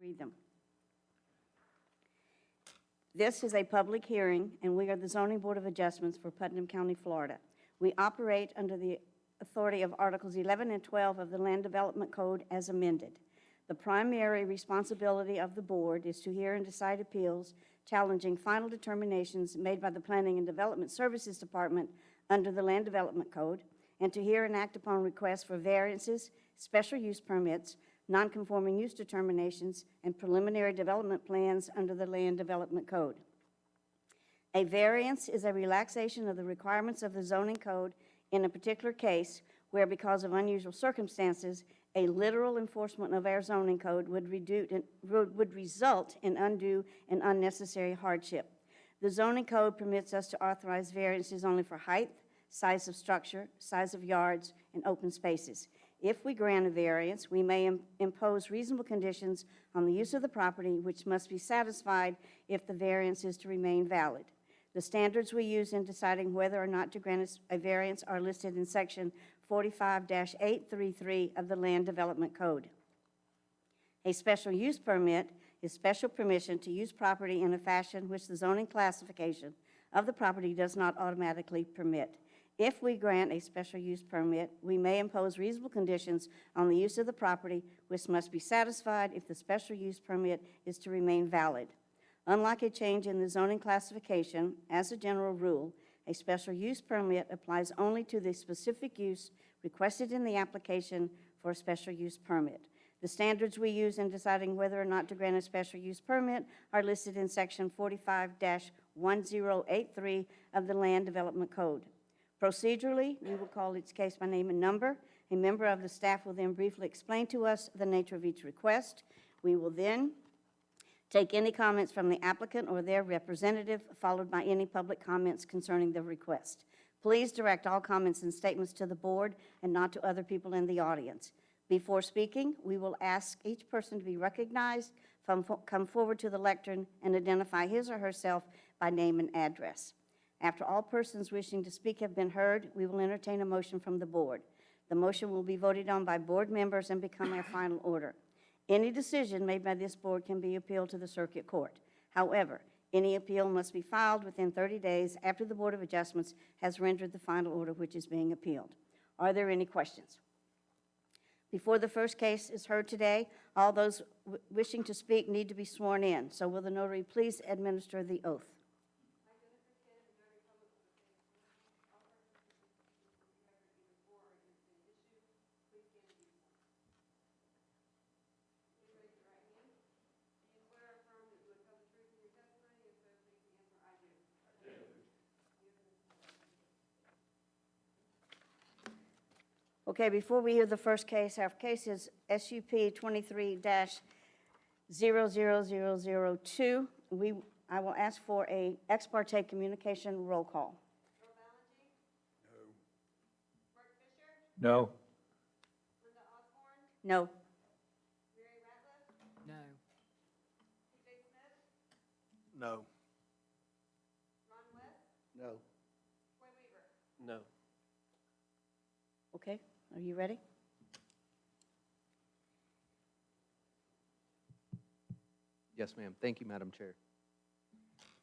Read them. This is a public hearing, and we are the Zoning Board of Adjustments for Putnam County, Florida. We operate under the authority of Articles 11 and 12 of the Land Development Code as amended. The primary responsibility of the board is to hear and decide appeals challenging final determinations made by the Planning and Development Services Department under the Land Development Code, and to hear and act upon requests for variances, special use permits, nonconforming use determinations, and preliminary development plans under the Land Development Code. A variance is a relaxation of the requirements of the zoning code in a particular case where, because of unusual circumstances, a literal enforcement of our zoning code would result in undue and unnecessary hardship. The zoning code permits us to authorize variances only for height, size of structure, size of yards, and open spaces. If we grant a variance, we may impose reasonable conditions on the use of the property, which must be satisfied if the variance is to remain valid. The standards we use in deciding whether or not to grant a variance are listed in Section 45-833 of the Land Development Code. A special use permit is special permission to use property in a fashion which the zoning classification of the property does not automatically permit. If we grant a special use permit, we may impose reasonable conditions on the use of the property, which must be satisfied if the special use permit is to remain valid. Unlike a change in the zoning classification, as a general rule, a special use permit applies only to the specific use requested in the application for a special use permit. The standards we use in deciding whether or not to grant a special use permit are listed in Section 45-1083 of the Land Development Code. Procedurally, we will call each case by name and number. A member of the staff will then briefly explain to us the nature of each request. We will then take any comments from the applicant or their representative, followed by any public comments concerning the request. Please direct all comments and statements to the board and not to other people in the audience. Before speaking, we will ask each person to be recognized, come forward to the lectern, and identify his or herself by name and address. After all persons wishing to speak have been heard, we will entertain a motion from the board. The motion will be voted on by board members and become our final order. Any decision made by this board can be appealed to the circuit court. However, any appeal must be filed within 30 days after the Board of Adjustments has rendered the final order which is being appealed. Are there any questions? Before the first case is heard today, all those wishing to speak need to be sworn in. So will the notary please administer the oath? Okay, before we hear the first case, our case is SUP 23-00002. I will ask for a ex parte communication roll call. No. Linda Osborne? No. Mary Ratliff? No. TJ Smith? No. Ron West? No. Roy Weaver? No. Okay, are you ready? Yes, ma'am. Thank you, Madam Chair.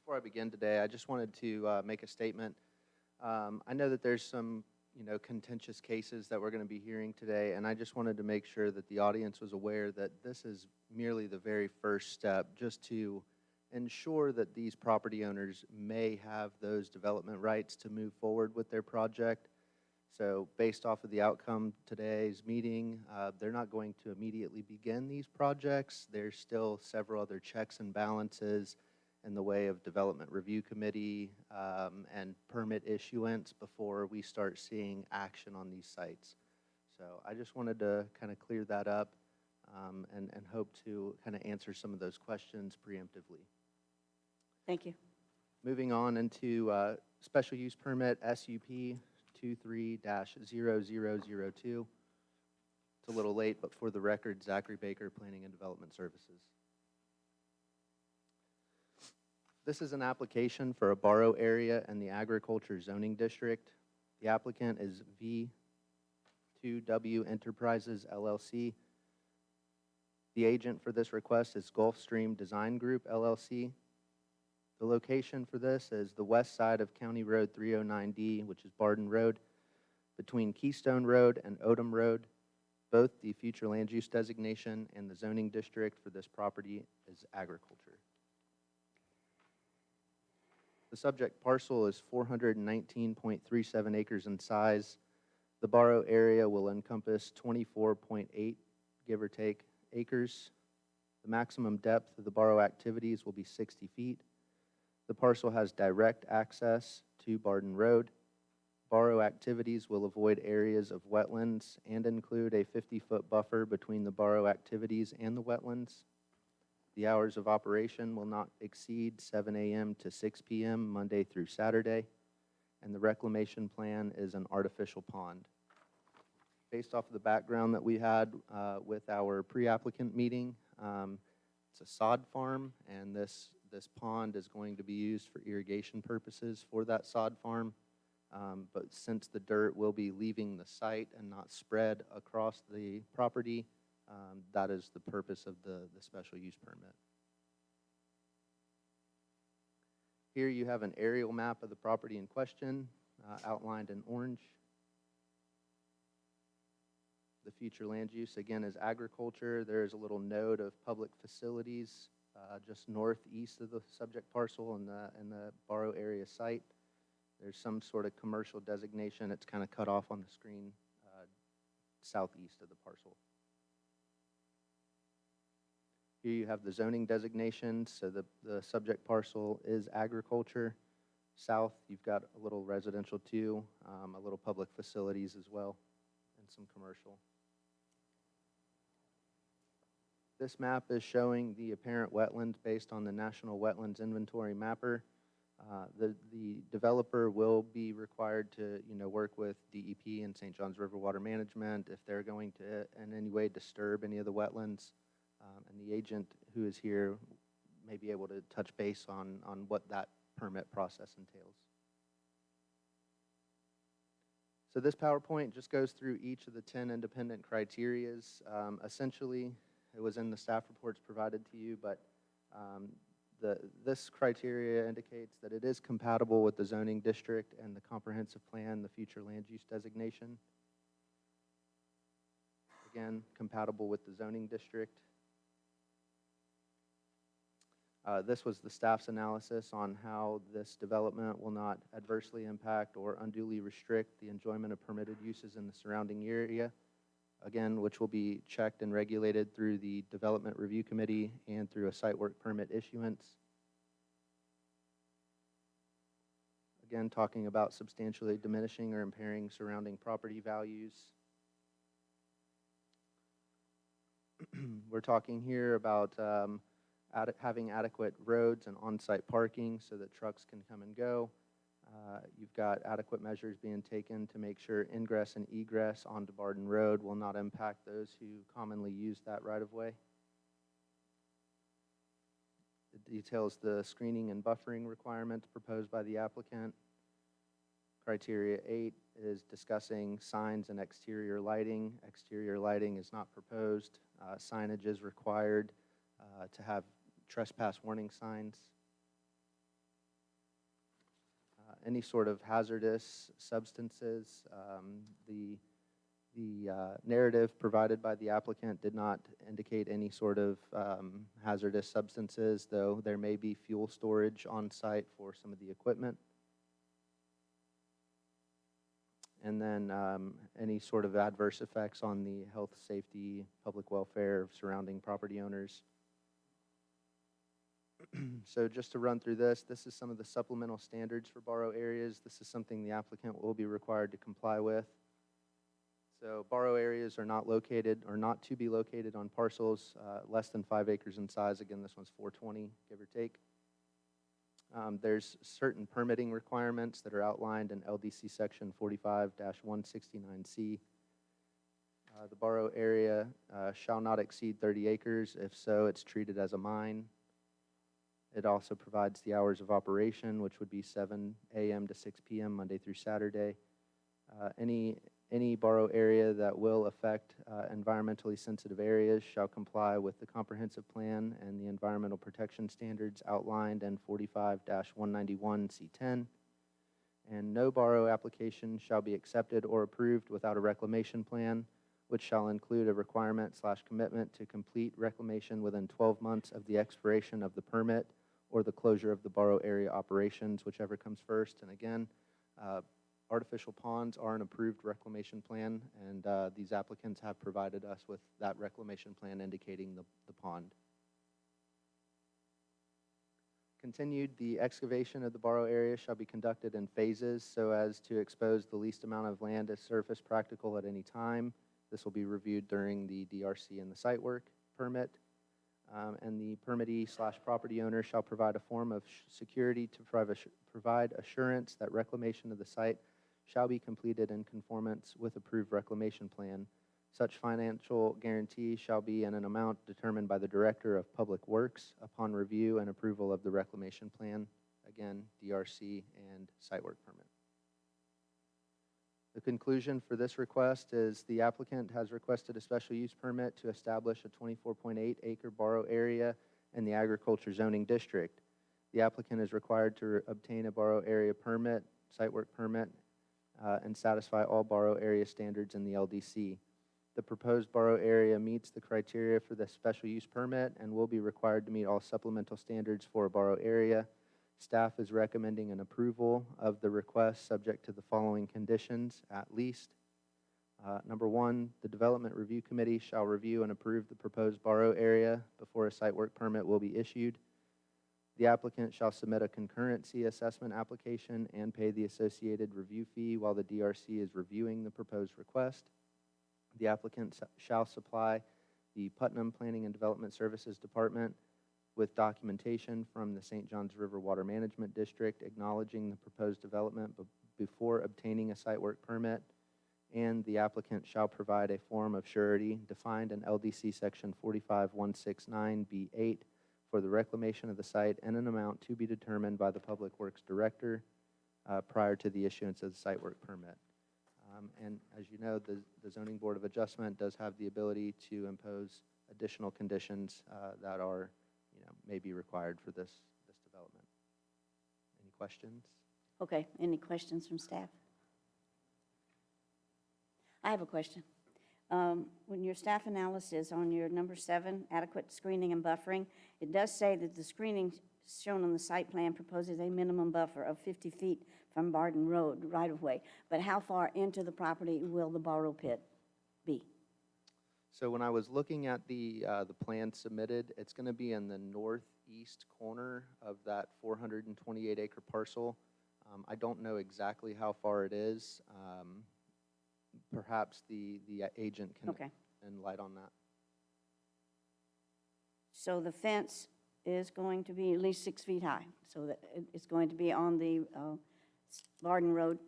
Before I begin today, I just wanted to make a statement. I know that there's some, contentious cases that we're going to be hearing today, and I just wanted to make sure that the audience was aware that this is merely the very first step, just to ensure that these property owners may have those development rights to move forward with their project. So based off of the outcome today's meeting, they're not going to immediately begin these projects. There's still several other checks and balances in the way of development review committee and permit issuance before we start seeing action on these sites. So I just wanted to kind of clear that up and hope to kind of answer some of those questions preemptively. Thank you. Moving on into special use permit SUP 23-0002. It's a little late, but for the record, Zachary Baker, Planning and Development Services. This is an application for a borrow area in the Agriculture Zoning District. The applicant is V2W Enterprises, LLC. The agent for this request is Gulfstream Design Group, LLC. The location for this is the west side of County Road 309D, which is Barden Road, between Keystone Road and Odom Road. Both the future land use designation and the zoning district for this property is agriculture. The subject parcel is 419.37 acres in size. The borrow area will encompass 24.8, give or take, acres. The maximum depth of the borrow activities will be 60 feet. The parcel has direct access to Barden Road. Borrow activities will avoid areas of wetlands and include a 50-foot buffer between the borrow activities and the wetlands. The hours of operation will not exceed 7 a.m. to 6 p.m. Monday through Saturday, and the reclamation plan is an artificial pond. Based off of the background that we had with our pre-applicant meeting, it's a sod farm, and this pond is going to be used for irrigation purposes for that sod farm. But since the dirt will be leaving the site and not spread across the property, that is the purpose of the special use permit. Here you have an aerial map of the property in question, outlined in orange. The future land use, again, is agriculture. There is a little node of public facilities just northeast of the subject parcel in the borrow area site. There's some sort of commercial designation. It's kind of cut off on the screen southeast of the parcel. Here you have the zoning designation. So the subject parcel is agriculture. South, you've got a little residential too, a little public facilities as well, and some commercial. This map is showing the apparent wetlands based on the National Wetlands Inventory Mapper. The developer will be required to, work with DEP and St. Johns River Water Management if they're going to in any way disturb any of the wetlands. And the agent who is here may be able to touch base on what that permit process entails. So this PowerPoint just goes through each of the 10 independent criterias. Essentially, it was in the staff reports provided to you, but this criteria indicates that it is compatible with the zoning district and the comprehensive plan, the future land use designation. Again, compatible with the zoning district. This was the staff's analysis on how this development will not adversely impact or unduly restrict the enjoyment of permitted uses in the surrounding area. Again, which will be checked and regulated through the Development Review Committee and through a site work permit issuance. Again, talking about substantially diminishing or impairing surrounding property values. We're talking here about having adequate roads and on-site parking so that trucks can come and go. You've got adequate measures being taken to make sure ingress and egress onto Barden Road will not impact those who commonly use that right-of-way. It details the screening and buffering requirements proposed by the applicant. Criteria 8 is discussing signs and exterior lighting. Exterior lighting is not proposed. Signage is required to have trespass warning signs. Any sort of hazardous substances. The narrative provided by the applicant did not indicate any sort of hazardous substances, though there may be fuel storage on site for some of the equipment. And then any sort of adverse effects on the health, safety, public welfare of surrounding property owners. So just to run through this is some of the supplemental standards for borrow areas. This is something the applicant will be required to comply with. So borrow areas are not located or not to be located on parcels less than 5 acres in size. Again, this one's 420, give or take. There's certain permitting requirements that are outlined in LDC section 45-169C. The borrow area shall not exceed 30 acres. If so, it's treated as a mine. It also provides the hours of operation, which would be 7 a.m. to 6 p.m. Monday through Saturday. Any Any borrow area that will affect environmentally sensitive areas shall comply with the comprehensive plan and the environmental protection standards outlined in 45-191C10. And no borrow application shall be accepted or approved without a reclamation plan, which shall include a requirement/commitment to complete reclamation within 12 months of the expiration of the permit or the closure of the borrow area operations, whichever comes first. And again, artificial ponds are an approved reclamation plan, and these applicants have provided us with that reclamation plan indicating the pond. Continued, the excavation of the borrow area shall be conducted in phases so as to expose the least amount of land as surface practical at any time. This will be reviewed during the DRC and the site work permit. And the permittee/property owner shall provide a form of security to provide assurance that reclamation of the site shall be completed in conformance with approved reclamation plan. Such financial guarantee shall be in an amount determined by the Director of Public Works upon review and approval of the reclamation plan. Again, DRC and site work permit. The conclusion for this request is the applicant has requested a special use permit to establish a 24.8 acre borrow area in the agriculture zoning district. The applicant is required to obtain a borrow area permit, site work permit, and satisfy all borrow area standards in the LDC. The proposed borrow area meets the criteria for the special use permit and will be required to meet all supplemental standards for a borrow area. Staff is recommending an approval of the request subject to the following conditions at least. Number one, the Development Review Committee shall review and approve the proposed borrow area before a site work permit will be issued. The applicant shall submit a concurrency assessment application and pay the associated review fee while the DRC is reviewing the proposed request. The applicant shall supply the Putnam Planning and Development Services Department with documentation from the St. Johns River Water Management District acknowledging the proposed development before obtaining a site work permit, and the applicant shall provide a form of surety defined in LDC Section 45169B8 for the reclamation of the site in an amount to be determined by the Public Works Director prior to the issuance of the site work permit. And as you know, the Zoning Board of Adjustment does have the ability to impose additional conditions that are may be required for this development. Any questions? Okay, any questions from staff? I have a question. When your staff analysis on your number 7, adequate screening and buffering, it does say that the screening shown on the site plan proposes a minimum buffer of 50 feet from Barden Road right-of-way. But how far into the property will the borrow pit be? So when I was looking at the plan submitted, it's going to be in the northeast corner of that 428 acre parcel. I don't know exactly how far it is. Perhaps the agent can enlight on that. So the fence is going to be at least 6 feet high, so that it's going to be on the Barden Road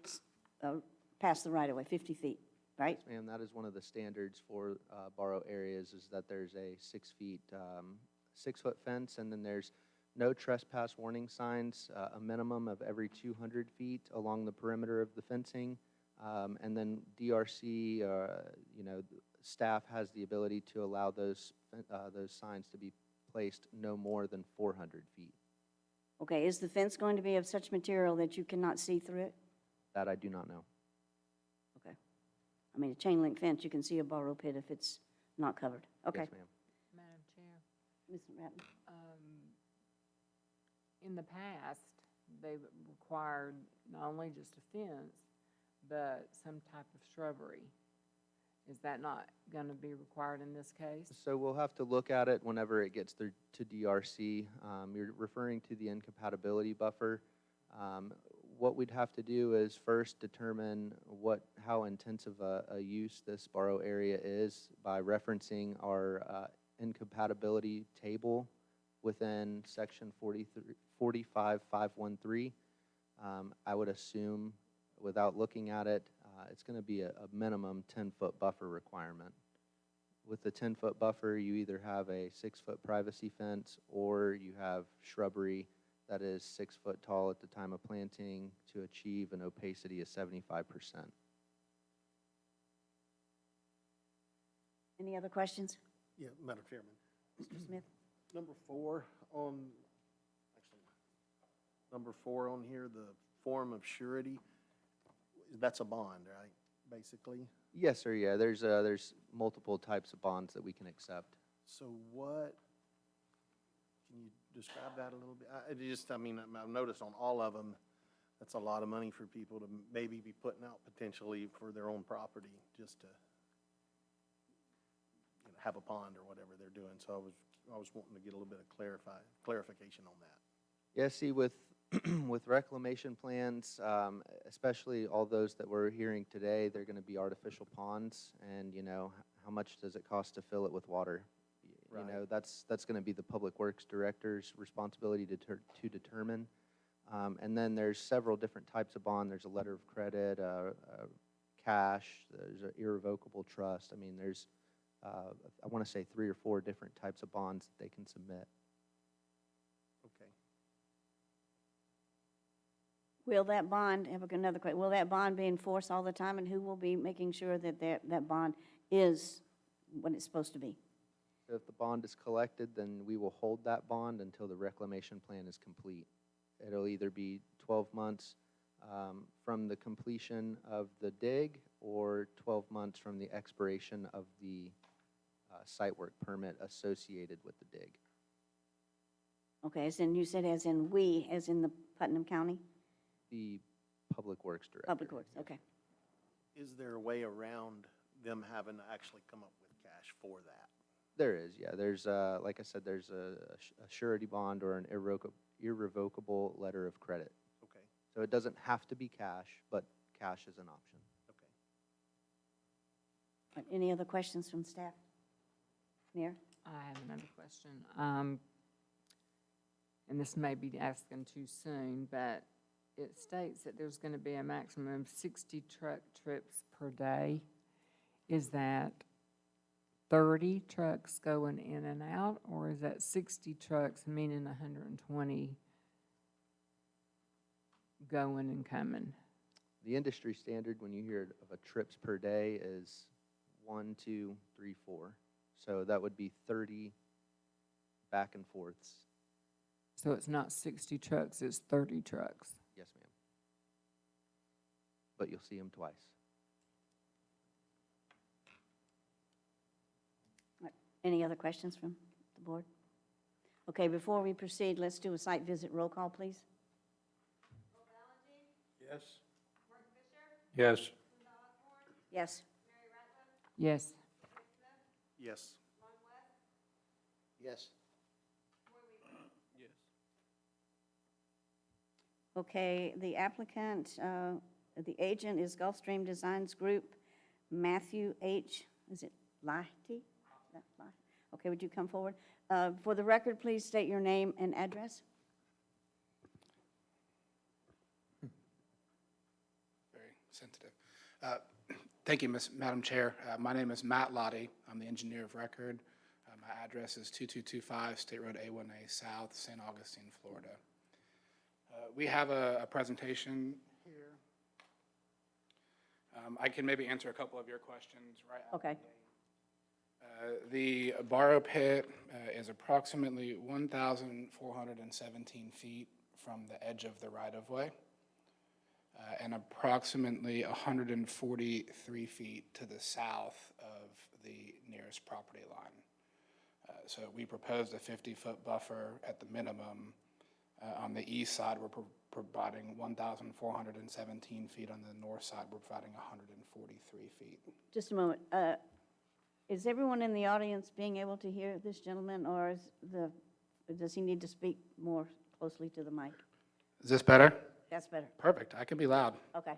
past the right-of-way, 50 feet. Right? Yes, ma'am, that is one of the standards for borrow areas is that there's a 6 foot fence, and then there's no trespass warning signs, a minimum of every 200 feet along the perimeter of the fencing, and then DRC, staff has the ability to allow those signs to be placed no more than 400 feet. Okay, is the fence going to be of such material that you cannot see through it? That I do not know. Okay. I mean, a chain link fence, you can see a borrow pit if it's not covered. Okay. Yes, ma'am. Madam Chair, Ms. Ratton? in the past, they've required not only just a fence, but some type of shrubbery. Is that not going to be required in this case? So we'll have to look at it whenever it gets through to DRC. You're referring to the incompatibility buffer. What we'd have to do is first determine how intensive a use this borrow area is by referencing our incompatibility table within section 45513. I would assume, without looking at it, it's going to be a minimum 10-foot buffer requirement. With the 10-foot buffer, you either have a 6-foot privacy fence or you have shrubbery that is 6 foot tall at the time of planting to achieve an opacity of 75%. Any other questions? Yeah, Madam Chairman. Mr. Smith? Number 4 on, actually, number 4 on here, the form of surety, that's a bond, right, basically? Yes, sir, yeah, there's multiple types of bonds that we can accept. So what, can you describe that a little bit? I mean, I've noticed on all of them, that's a lot of money for people to maybe be putting out potentially for their own property, just to, have a pond or whatever they're doing. So I was wanting to get a little bit of clarification on that. Yeah, see, with, with reclamation plans, especially all those that we're hearing today, they're gonna be artificial ponds, and, how much does it cost to fill it with water? Right. That's gonna be the Public Works Director's responsibility to determine. And then there's several different types of bond. There's a letter of credit, cash, there's an irrevocable trust. I mean, there's, I wanna say 3 or 4 different types of bonds that they can submit. Okay. Will that bond, I have another question, will that bond be enforced all the time, and who will be making sure that that bond is what it's supposed to be? So if the bond is collected, then we will hold that bond until the reclamation plan is complete. It'll either be 12 months from the completion of the dig, or 12 months from the expiration of the site work permit associated with the dig. Okay, as in, you said as in we, as in the Putnam County The Public Works Director. Public Works, okay. Is there a way around them having to actually come up with cash for that? There is, yeah. There's, like I said, there's a surety bond or an irrevocable letter of credit. Okay, So it doesn't have to be cash, but cash is an option. okay. Any other questions from staff? Mayor? I have another question. And this may be asking too soon, but it states that there's going to be a maximum of 60 truck trips per day. Is that 30 trucks going in and out, or is that 60 trucks, meaning 120 going and coming? The industry standard, when you hear of a trips per day, is 1, 2, 3, 4. So that would be 30 back and forths. So it's not 60 trucks, it's 30 trucks. Yes, ma'am. But you'll see them twice. Any other questions from the board? Okay, before we proceed, let's do a site visit roll call, please. Bill Valentine, Yes. Mark Fisher, Yes. Linda Osborne, Yes. Mary Ratliff, Yes. Jay Smith, Yes. Ron West, Yes. Roy Weaver. Yes. Okay, the applicant, the agent is Gulfstream Designs Group, Matthew H., is it Lahti? Okay, would you come forward? For the record, please state your name and address. Very sensitive. Thank you, Madam Chair. My name is Matt Lottie. I'm the engineer of record. My address is 2225 State Road A1A South, St. Augustine, Florida. We have a presentation here. I can maybe answer a couple of your questions right out of the Okay. gate. The borrow pit is approximately 1,417 feet from the edge of the right-of-way, and approximately 143 feet to the south of the nearest property line. So we proposed a 50-foot buffer at the minimum. On the east side, we're providing 1,417 feet. On the north side, we're providing 143 feet. Just a moment. Is everyone in the audience being able to hear this gentleman, or does he need to speak more closely to the mic? Is this better? That's better. Perfect. I can be loud. Okay.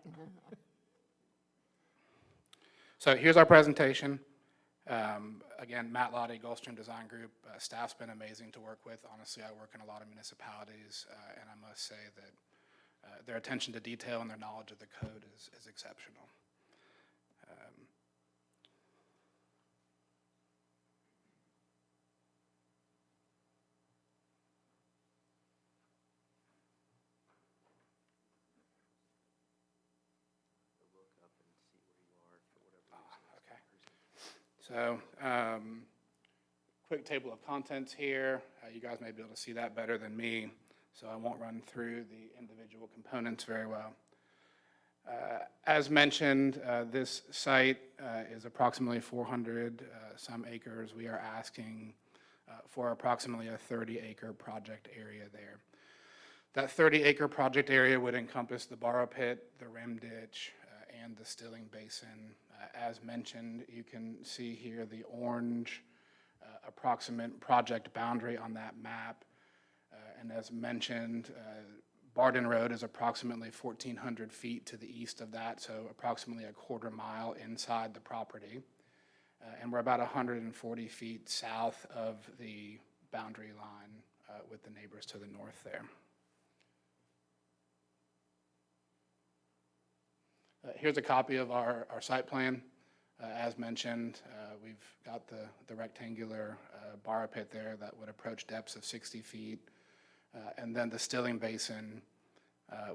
So here's our presentation. Again, Matt Lottie, Gulfstream Design Group. Staff's been amazing to work with. Honestly, I work in a lot of municipalities, and I must say that their attention to detail and their knowledge of the code is exceptional. So, quick table of contents here. You guys may be able to see that better than me, so I won't run through the individual components very well. As mentioned, this site is approximately 400 some acres. We are asking for approximately a 30-acre project area there. That 30-acre project area would encompass the borrow pit, the rim ditch, and the stilling basin. As mentioned, you can see here the orange approximate project boundary on that map. And as mentioned, Barden Road is approximately 1,400 feet to the east of that, so approximately a quarter mile inside the property. And we're about 140 feet south of the boundary line with the neighbors to the north there. Here's a copy of our site plan. As mentioned, we've got the rectangular borrow pit there that would approach depths of 60 feet. And then the stilling basin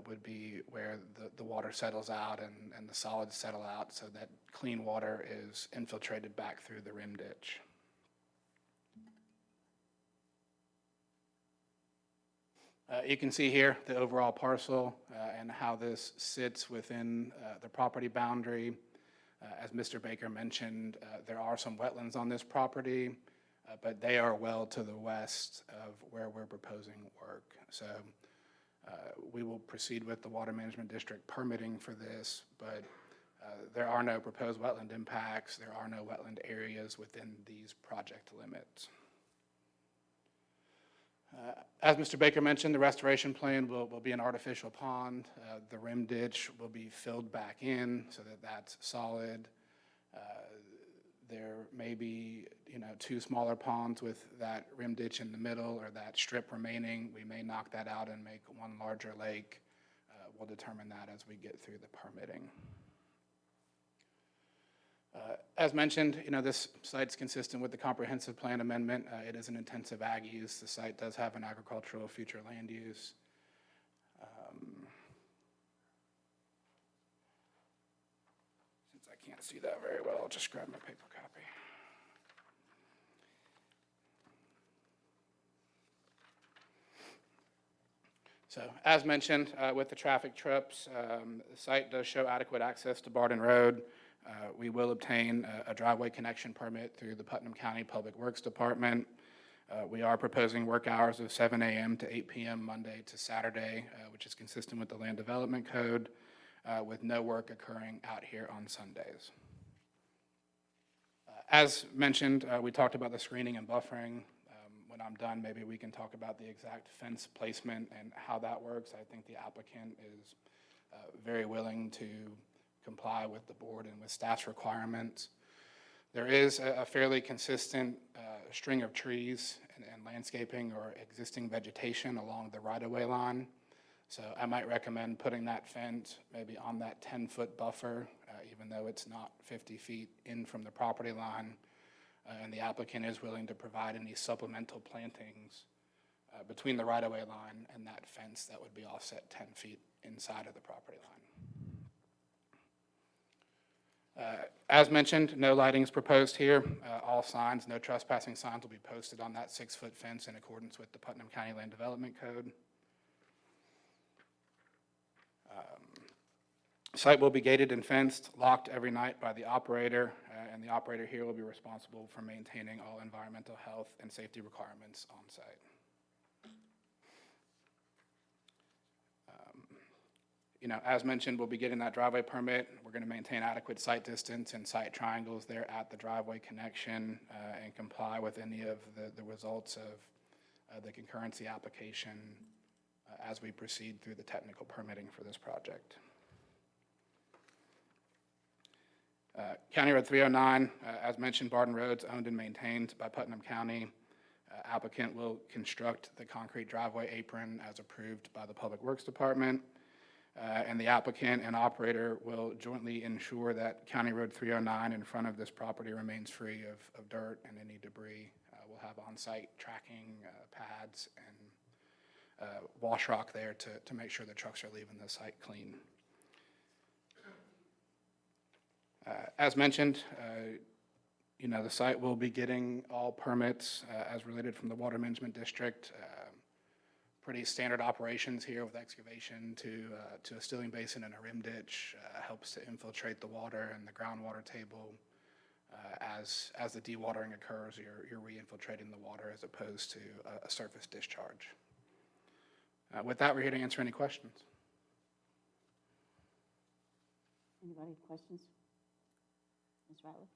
would be where the water settles out and the solids settle out so that clean water is infiltrated back through the rim ditch. You can see here the overall parcel and how this sits within the property boundary. As Mr. Baker mentioned, there are some wetlands on this property, but they are well to the west of where we're proposing work. So we will proceed with the Water Management District permitting for this, but there are no proposed wetland impacts. There are no wetland areas within these project limits. As Mr. Baker mentioned, the restoration plan will be an artificial pond. The rim ditch will be filled back in so that that's solid. There may be, two smaller ponds with that rim ditch in the middle or that strip remaining. We may knock that out and make one larger lake. We'll determine that as we get through the permitting. As mentioned, this site's consistent with the comprehensive plan amendment. It is an intensive ag use. The site does have an agricultural future land use. Since I can't see that very well, I'll just grab my paper copy. So, as mentioned, with the traffic trips, the site does show adequate access to Barden Road. We will obtain a driveway connection permit through the Putnam County Public Works Department. We are proposing work hours of 7 a.m. to 8 p.m. Monday to Saturday, which is consistent with the Land Development Code, with no work occurring out here on Sundays. As mentioned, we talked about the screening and buffering. When I'm done, maybe we can talk about the exact fence placement and how that works. I think the applicant is very willing to comply with the board and with staff's requirements. There is a fairly consistent string of trees and landscaping or existing vegetation along the right-of-way line. So I might recommend putting that fence maybe on that 10-foot buffer, even though it's not 50 feet in from the property line. And the applicant is willing to provide any supplemental plantings between the right-of-way line and that fence that would be offset 10 feet inside of the property line. As mentioned, no lighting is proposed here. All signs, no trespassing signs will be posted on that 6-foot fence in accordance with the Putnam County Land Development Code. Site will be gated and fenced, locked every night by the operator, and the operator here will be responsible for maintaining all environmental health and safety requirements on site. As mentioned, we'll be getting that driveway permit. We're going to maintain adequate site distance and site triangles there at the driveway connection and comply with any of the results of the concurrency application as we proceed through the technical permitting for this project. County Road 309, as mentioned, Barden Road's owned and maintained by Putnam County. Applicant will construct the concrete driveway apron as approved by the Public Works Department. And the applicant and operator will jointly ensure that County Road 309 in front of this property remains free of dirt and any debris. We'll have on-site tracking pads and wash rock there to make sure the trucks are leaving the site clean. As mentioned, You know, the site will be getting all permits as related from the Water Management District. Pretty standard operations here with excavation to a stilling basin and a rim ditch. Helps to infiltrate the water and the groundwater table. As the dewatering occurs, you're re-infiltrating the water as opposed to a surface discharge. With that, we're here to answer any questions. Anybody have questions? Ms. Ratliff?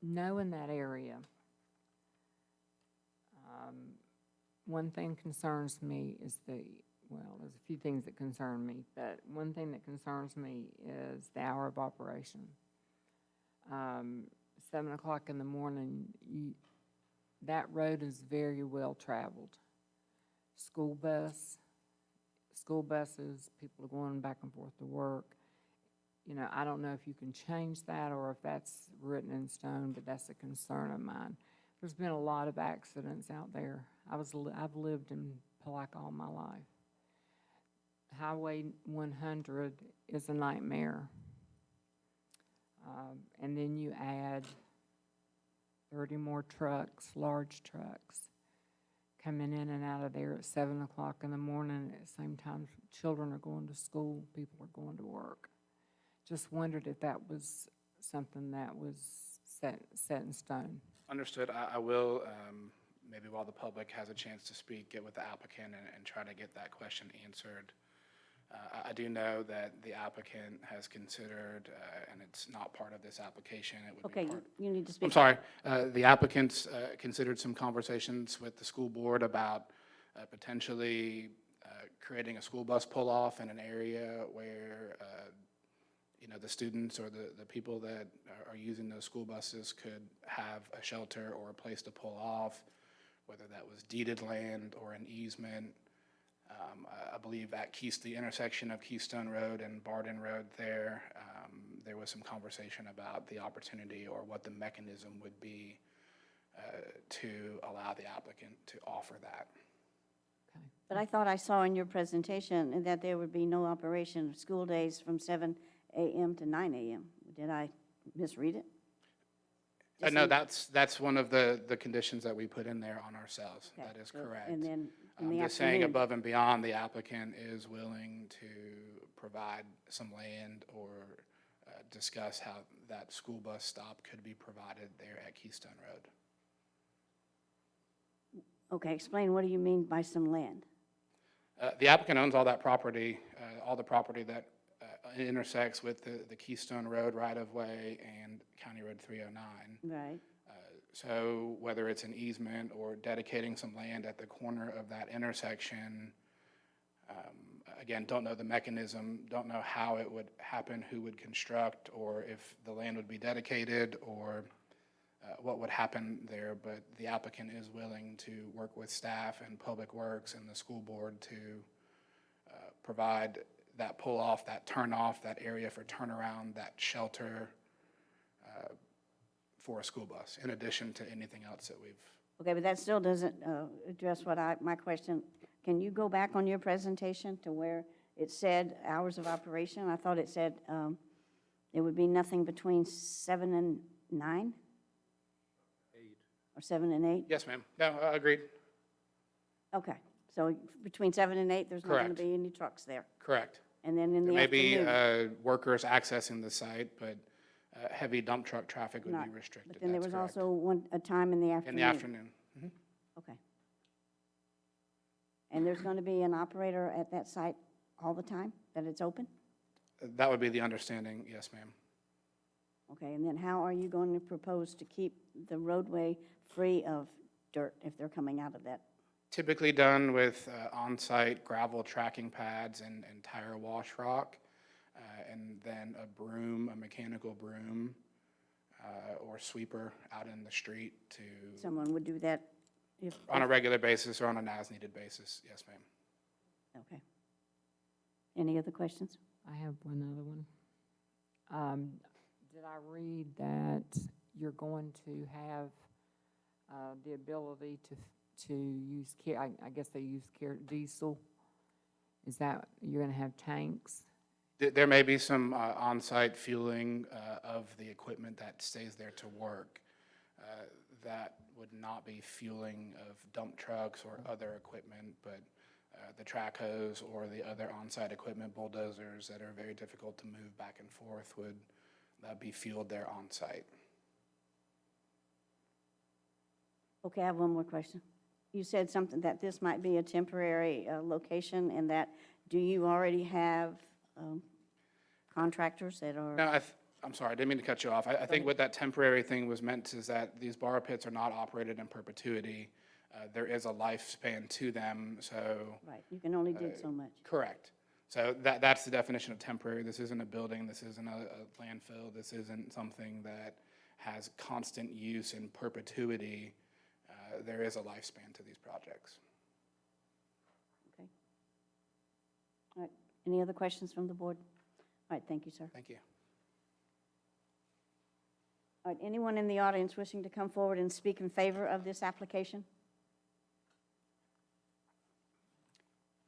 Knowing that area, one thing concerns me is there's a few things that concern me, but one thing that concerns me is the hour of operation. 7 o'clock in the morning, that road is very well traveled. School buses, people are going back and forth to work. You know, I don't know if you can change that or if that's written in stone, but that's a concern of mine. There's been a lot of accidents out there. I've lived in Palaca all my life. Highway 100 is a nightmare. And then you add 30 more trucks, large trucks, coming in and out of there at 7 o'clock in the morning. At the same time, children are going to school, people are going to work. Just wondered if that was something that was set in stone. Understood. I will, maybe while the public has a chance to speak, get with the applicant and try to get that question answered. I do know that the applicant has considered, and it's not part of this application, it would be Okay, part. you need to speak. I'm sorry, the applicants considered some conversations with the school board about potentially creating a school bus pull-off in an area where, you know, the students or the people that are using those school buses could have a shelter or a place to pull off, whether that was deeded land or an easement. I believe at the intersection of Keystone Road and Barden Road there was some conversation about the opportunity or what the mechanism would be to allow the applicant to offer that. Okay. But I thought I saw in your presentation that there would be no operation of school days from 7 a.m. to 9 a.m. Did I misread it? No, that's one of the conditions that we put in there on ourselves. Okay, That is so- correct. And then in I'm the just saying afternoon. above and beyond, the applicant is willing to provide some land or discuss how that school bus stop could be provided there at Keystone Road. Okay, explain, what do you mean by some land? The applicant owns all that property, all the property that intersects with the Keystone Road right-of-way and County Road 309. Right. So whether it's an easement or dedicating some land at the corner of that intersection, again, don't know the mechanism, don't know how it would happen, who would construct, or if the land would be dedicated, or what would happen there, but the applicant is willing to work with staff and Public Works and the school board to provide that pull-off, that turn-off, that area for turnaround, that shelter for a school bus, in addition to anything else that we've. Okay, but that still doesn't address my question. Can you go back on your presentation to where it said hours of operation? I thought it said it would be nothing between 7 and 9? 8. Or 7 and 8? Yes, ma'am. No, agreed. Okay, so between 7 and 8, there's not going to Correct. be any trucks there? Correct. And then in There the may be afternoon? workers accessing the site, but heavy dump truck traffic would Not- be restricted. But then there That's was correct. also a time in the afternoon? In the afternoon. Mhm. Okay. And there's going to be an operator at that site all the time, that it's open? That would be the understanding, yes, ma'am. Okay, and then how are you going to propose to keep the roadway free of dirt if they're coming out of that? Typically done with on-site gravel tracking pads and tire wash rock, and then a broom, a mechanical broom, or sweeper out in the street to, Someone would do that if? on a regular basis or on an as-needed basis, yes, ma'am. Okay. Any other questions? I have one other one. Did I read that you're going to have the ability to use, I guess they use diesel? Is that, you're going to have tanks? There may be some on-site fueling of the equipment that stays there to work. That would not be fueling of dump trucks or other equipment, but the track hose or the other on-site equipment, bulldozers that are very difficult to move back and forth would be fueled there on-site. Okay, I have one more question. You said something that this might be a temporary location, and that, do you already have contractors that are? No, I'm sorry, I didn't mean to cut you off. I think what that temporary thing was meant is that these borrow pits are not operated in perpetuity. There is a lifespan to them, so. Right, you can only dig so much. Correct. So that's the definition of temporary. This isn't a building, this isn't a landfill, this isn't something that has constant use in perpetuity. There is a lifespan to these projects. Okay. All right, any other questions from the board? All right, thank you, sir. Thank you. All right, anyone in the audience wishing to come forward and speak in favor of this application?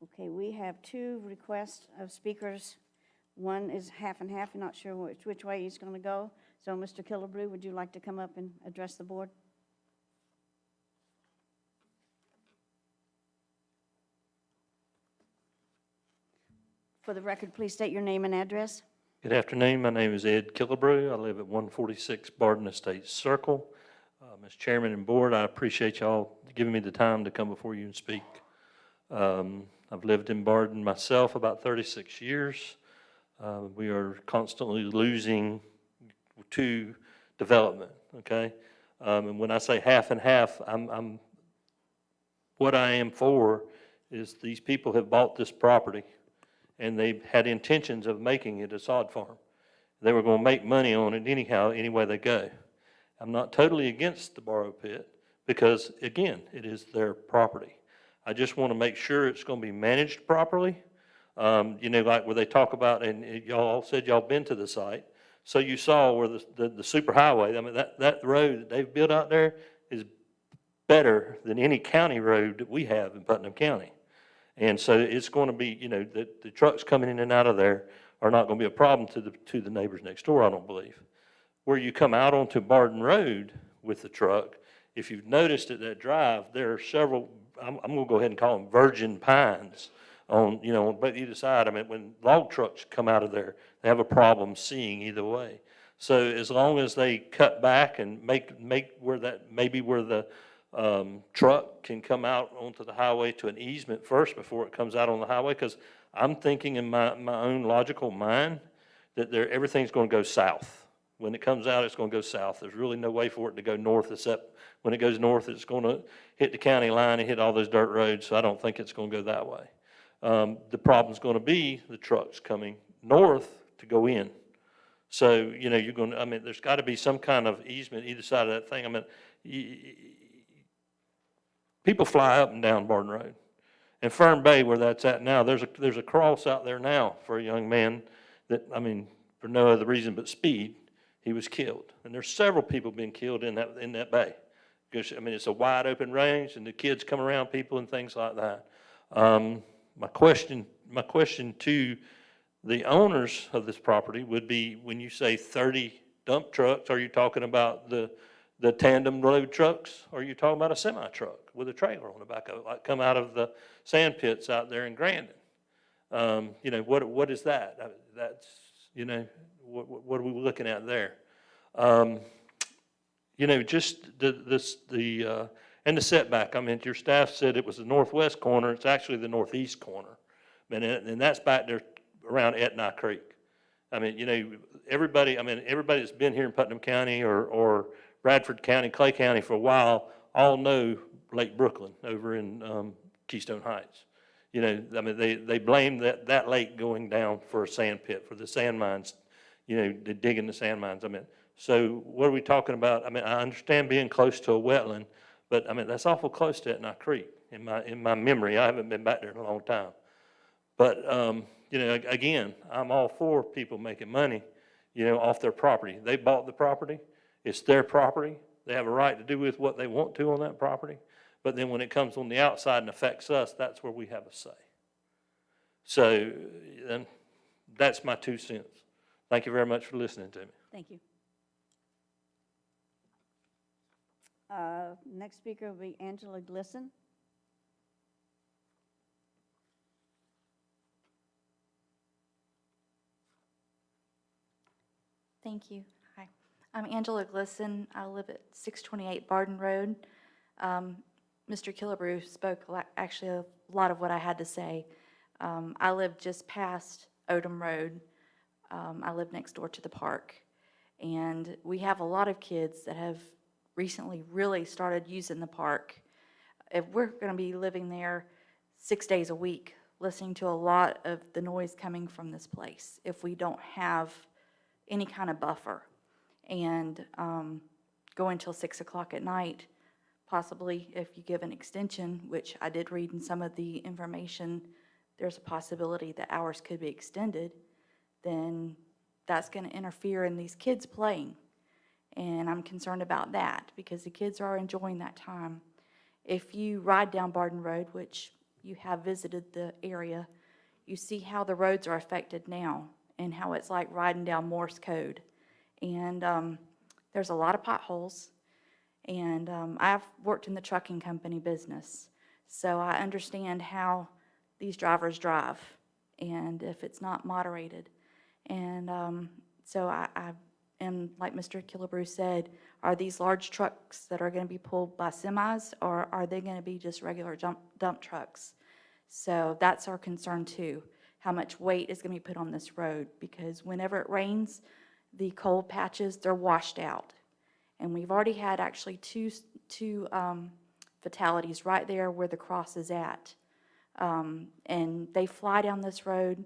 Okay, we have two requests of speakers. One is half and half, I'm not sure which way he's going to go. So, Mr. Killebrew, would you like to come up and address the board? For the record, please state your name and address. Good afternoon. My name is Ed Killebrew. I live at 146 Barden Estates Circle. As Chairman and Board, I appreciate y'all giving me the time to come before you and speak. I've lived in Barden myself about 36 years. We are constantly losing to development, okay? And when I say half and half, what I am for is these people have bought this property and they had intentions of making it a sod farm. They were going to make money on it anyhow, any way they go. I'm not totally against the borrow pit because, again, it is their property. I just want to make sure it's going to be managed properly. You know, like where they talk about, and y'all said y'all been to the site, so you saw where the superhighway, I mean, that road that they've built out there is better than any county road that we have in Putnam County. And so it's going to be, you know, the trucks coming in and out of there are not going to be a problem to the neighbors next door, I don't believe. Where you come out onto Barden Road with the truck, if you've noticed at that drive, there are several, I'm going to go ahead and call them virgin pines on, you know, on both either side. I mean, when log trucks come out of there, they have a problem seeing either way. So as long as they cut back and make where that, maybe where the truck can come out onto the highway to an easement first before it comes out on the highway, because I'm thinking in my own logical mind that everything's going to go south. When it comes out, it's going to go south. There's really no way for it to go north, except when it goes north, it's going to hit the county line and hit all those dirt roads, so I don't think it's going to go that way. The problem's going to be the trucks coming north to go in. So, you know, you're going to, I mean, there's got to be some kind of easement either side of that thing. I mean, people fly up and down Barden Road. And Fern Bay, where that's at now, there's a cross out there now for a young man that, I mean, for no other reason but speed, he was killed. And there's several people being killed in that bay. Because, I mean, it's a wide open range, and the kids come around people and things like that. My question to the owners of this property would be, when you say 30 dump trucks, are you talking about the tandem load trucks, or are you talking about a semi-truck with a trailer on the back of it, like come out of the sand pits out there in Grandin? You know, what is that? That's, you know, what are we looking at there? You know, just and the setback. I mean, your staff said it was the northwest corner. It's actually the northeast corner, and that's back there around Etna Creek. I mean, you know, everybody that's been here in Putnam County or Bradford County, Clay County for a while, all know Lake Brooklyn over in Keystone Heights. You know, I mean, they blame that lake going down for a sand pit, for the sand mines, you know, they're digging the sand mines. I mean, so what are we talking about? I mean, I understand being close to a wetland, but I mean, that's awful close to Etna Creek in my memory. I haven't been back there in a long time. But, you know, again, I'm all for people making money, you know, off their property. They bought the property. It's their property. They have a right to do with what they want to on that property. But then when it comes on the outside and affects us, that's where we have a say. So then that's my 2 cents. Thank you very much for listening to me. Thank you. Next speaker will be Angela Glisson. Thank you. Hi, I'm Angela Glisson. I live at 628 Barden Road. Mr. Killebrew spoke actually a lot of what I had to say. I live just past Odom Road. I live next door to the park. And we have a lot of kids that have recently really started using the park. If we're going to be living there 6 days a week, listening to a lot of the noise coming from this place, if we don't have any kind of buffer, and go until 6 o'clock at night, possibly if you give an extension, which I did read in some of the information, there's a possibility that hours could be extended, then that's going to interfere in these kids playing. And I'm concerned about that because the kids are enjoying that time. If you ride down Barden Road, which you have visited the area, you see how the roads are affected now and how it's like riding down Morse code. And there's a lot of potholes. And I've worked in the trucking company business, so I understand how these drivers drive and if it's not moderated. And so and like Mr. Killebrew said, are these large trucks that are going to be pulled by semis, or are they going to be just regular dump trucks? So that's our concern too. How much weight is going to be put on this road, because whenever it rains, the cold patches, they're washed out. And we've already had actually two fatalities right there where the cross is at. And they fly down this road,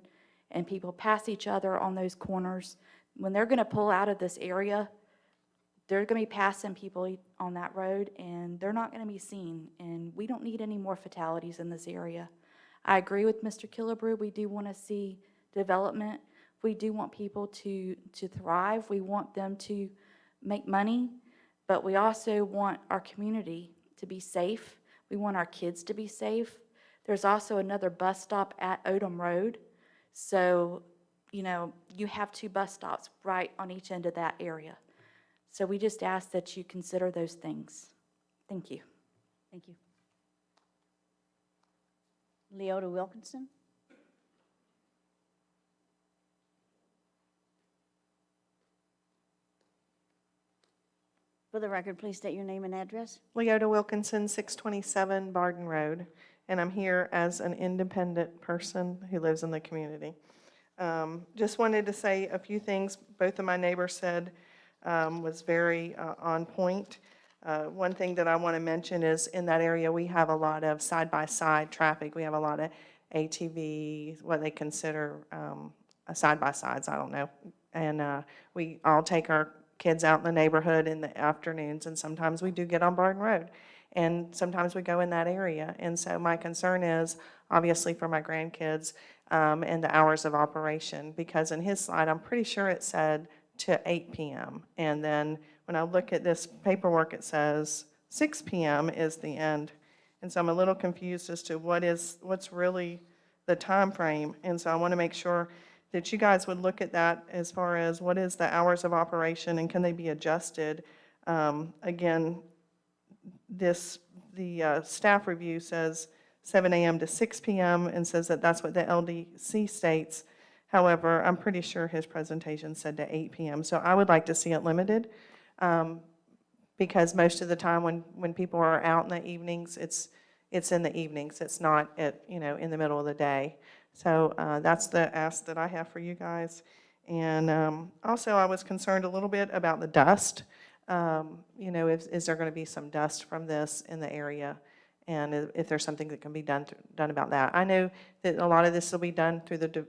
and people pass each other on those corners. When they're going to pull out of this area, they're going to be passing people on that road, and they're not going to be seen. And we don't need any more fatalities in this area. I agree with Mr. Killebrew. We do want to see development. We do want people to thrive. We want them to make money, but we also want our community to be safe. We want our kids to be safe. There's also another bus stop at Odom Road. So, you know, you have 2 bus stops right on each end of that area. So we just ask that you consider those things. Thank you. Thank you. Leota Wilkinson. For the record, please state your name and address. Leota Wilkinson, 627 Barden Road, and I'm here as an independent person who lives in the community. Just wanted to say a few things both of my neighbors said was very on point. One thing that I want to mention is in that area we have a lot of side-by-side traffic. We have a lot of ATVs, what they consider side-by-sides, I don't know. And we all take our kids out in the neighborhood in the afternoons, and sometimes we do get on Barden Road, and sometimes we go in that area. And so my concern is obviously for my grandkids and the hours of operation, because in his slide I'm pretty sure it said to 8 p.m. and then when I look at this paperwork it says 6 p.m. is the end. And so I'm a little confused as to what's really the time frame. And so I want to make sure that you guys would look at that as far as what is the hours of operation and can they be adjusted. Again, the staff review says 7 a.m. to 6 p.m. and says that that's what the LDC states. However, I'm pretty sure his presentation said to 8 p.m. So I would like to see it limited because most of the time when people are out in the evenings, it's in the evenings. It's not in the middle of the day. So that's the ask that I have for you guys. And also I was concerned a little bit about the dust. Is there going to be some dust from this in the area? And if there's something that can be done about that. I know that a lot of this will be done through the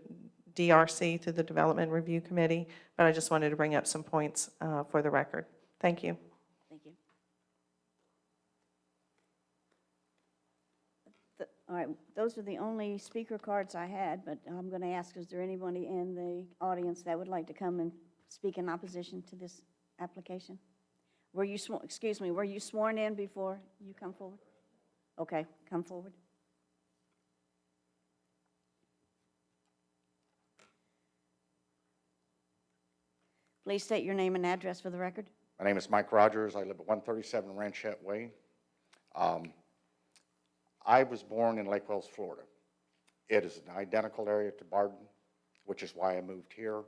DRC, through the Development Review Committee, but I just wanted to bring up some points for the record. Thank you. Thank you. All right, those are the only speaker cards I had, but I'm going to ask, is there anybody in the audience that would like to come and speak in opposition to this application? Were you sworn in before you come forward? Okay, come forward. Please state your name and address for the record. My name is Mike Rogers. I live at 137 Ranchette Way. I was born in Lake Wales, Florida. It is an identical area to Barden, which is why I moved here,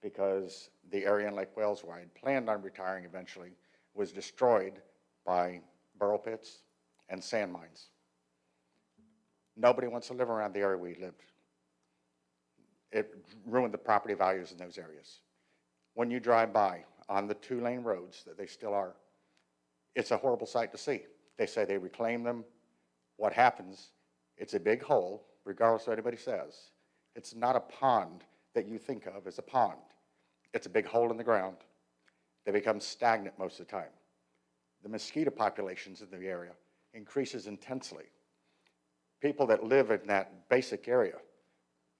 because the area in Lake Wales where I had planned on retiring eventually was destroyed by burrow pits and sand mines. Nobody wants to live around the area we lived. It ruined the property values in those areas. When you drive by on the 2-lane roads that they still are, it's a horrible sight to see. They say they reclaim them. What happens, it's a big hole, regardless of what anybody says. It's not a pond that you think of as a pond. It's a big hole in the ground. They become stagnant most of the time. The mosquito populations in the area increases intensely. People that live in that basic area,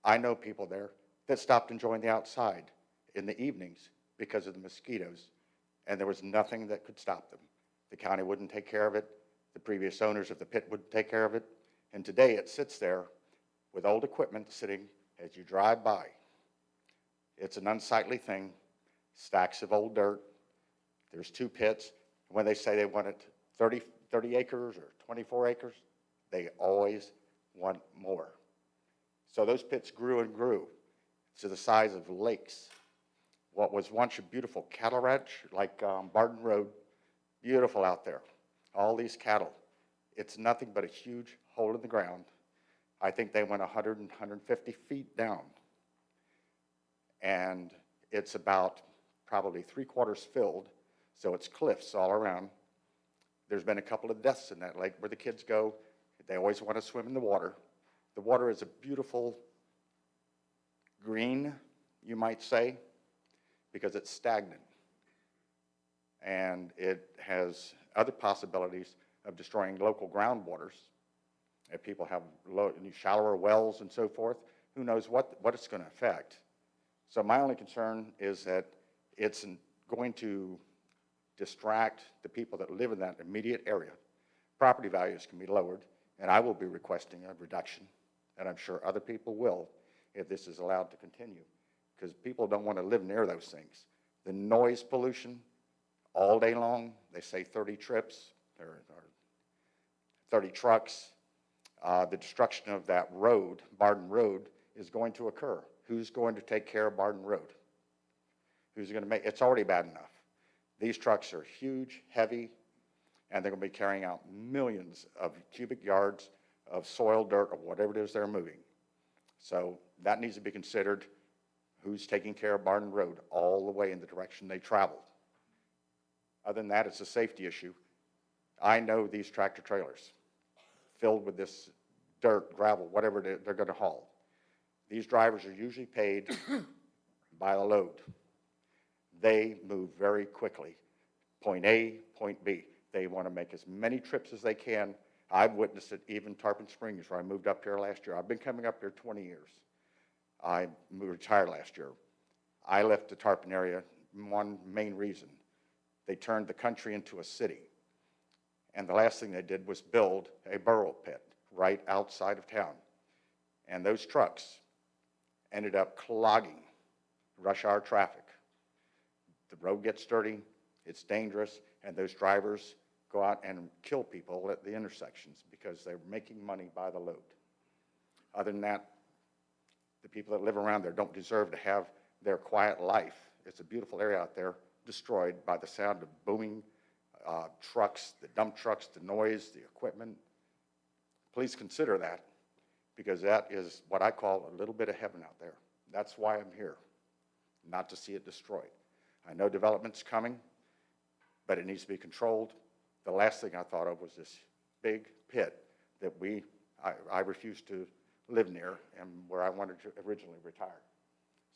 I know people there that stopped enjoying the outside in the evenings because of the mosquitoes, and there was nothing that could stop them. The county wouldn't take care of it. The previous owners of the pit wouldn't take care of it. And today it sits there with old equipment sitting as you drive by. It's an unsightly thing, stacks of old dirt. There's 2 pits. When they say they want it 30 acres or 24 acres, they always want more. So those pits grew and grew to the size of lakes. What was once a beautiful cattle ranch, like Barden Road, beautiful out there. All these cattle. It's nothing but a huge hole in the ground. I think they went 100 and 150 feet down. And it's about probably 3/4 filled, so it's cliffs all around. There's been a couple of deaths in that lake where the kids go. They always want to swim in the water. The water is a beautiful green, you might say, because it's stagnant. And it has other possibilities of destroying local groundwaters. If people have shallower wells and so forth, who knows what it's going to affect. So my only concern is that it's going to distract the people that live in that immediate area. Property values can be lowered, and I will be requesting a reduction, and I'm sure other people will if this is allowed to continue, because people don't want to live near those things. The noise pollution all day long, they say 30 trips or 30 trucks. The destruction of that road, Barden Road, is going to occur. Who's going to take care of Barden Road? Who's going to make, it's already bad enough. These trucks are huge, heavy, and they're going to be carrying out millions of cubic yards of soil, dirt, or whatever it is they're moving. So that needs to be considered. Who's taking care of Barden Road all the way in the direction they traveled? Other than that, it's a safety issue. I know these tractor trailers filled with this dirt, gravel, whatever they're going to haul. These drivers are usually paid by the load. They move very quickly. Point A, point B. They want to make as many trips as they can. I've witnessed it even Tarpon Springs, where I moved up here last year. I've been coming up here 20 years. I retired last year. I left the Tarpon area, one main reason. They turned the country into a city. And the last thing they did was build a burrow pit right outside of town. And those trucks ended up clogging rush hour traffic. The road gets dirty, it's dangerous, and those drivers go out and kill people at the intersections because they're making money by the load. Other than that, the people that live around there don't deserve to have their quiet life. It's a beautiful area out there, destroyed by the sound of booming trucks, the dump trucks, the noise, the equipment. Please consider that, because that is what I call a little bit of heaven out there. That's why I'm here, not to see it destroyed. I know development's coming, but it needs to be controlled. The last thing I thought of was this big pit that I refused to live near and where I wanted to originally retire.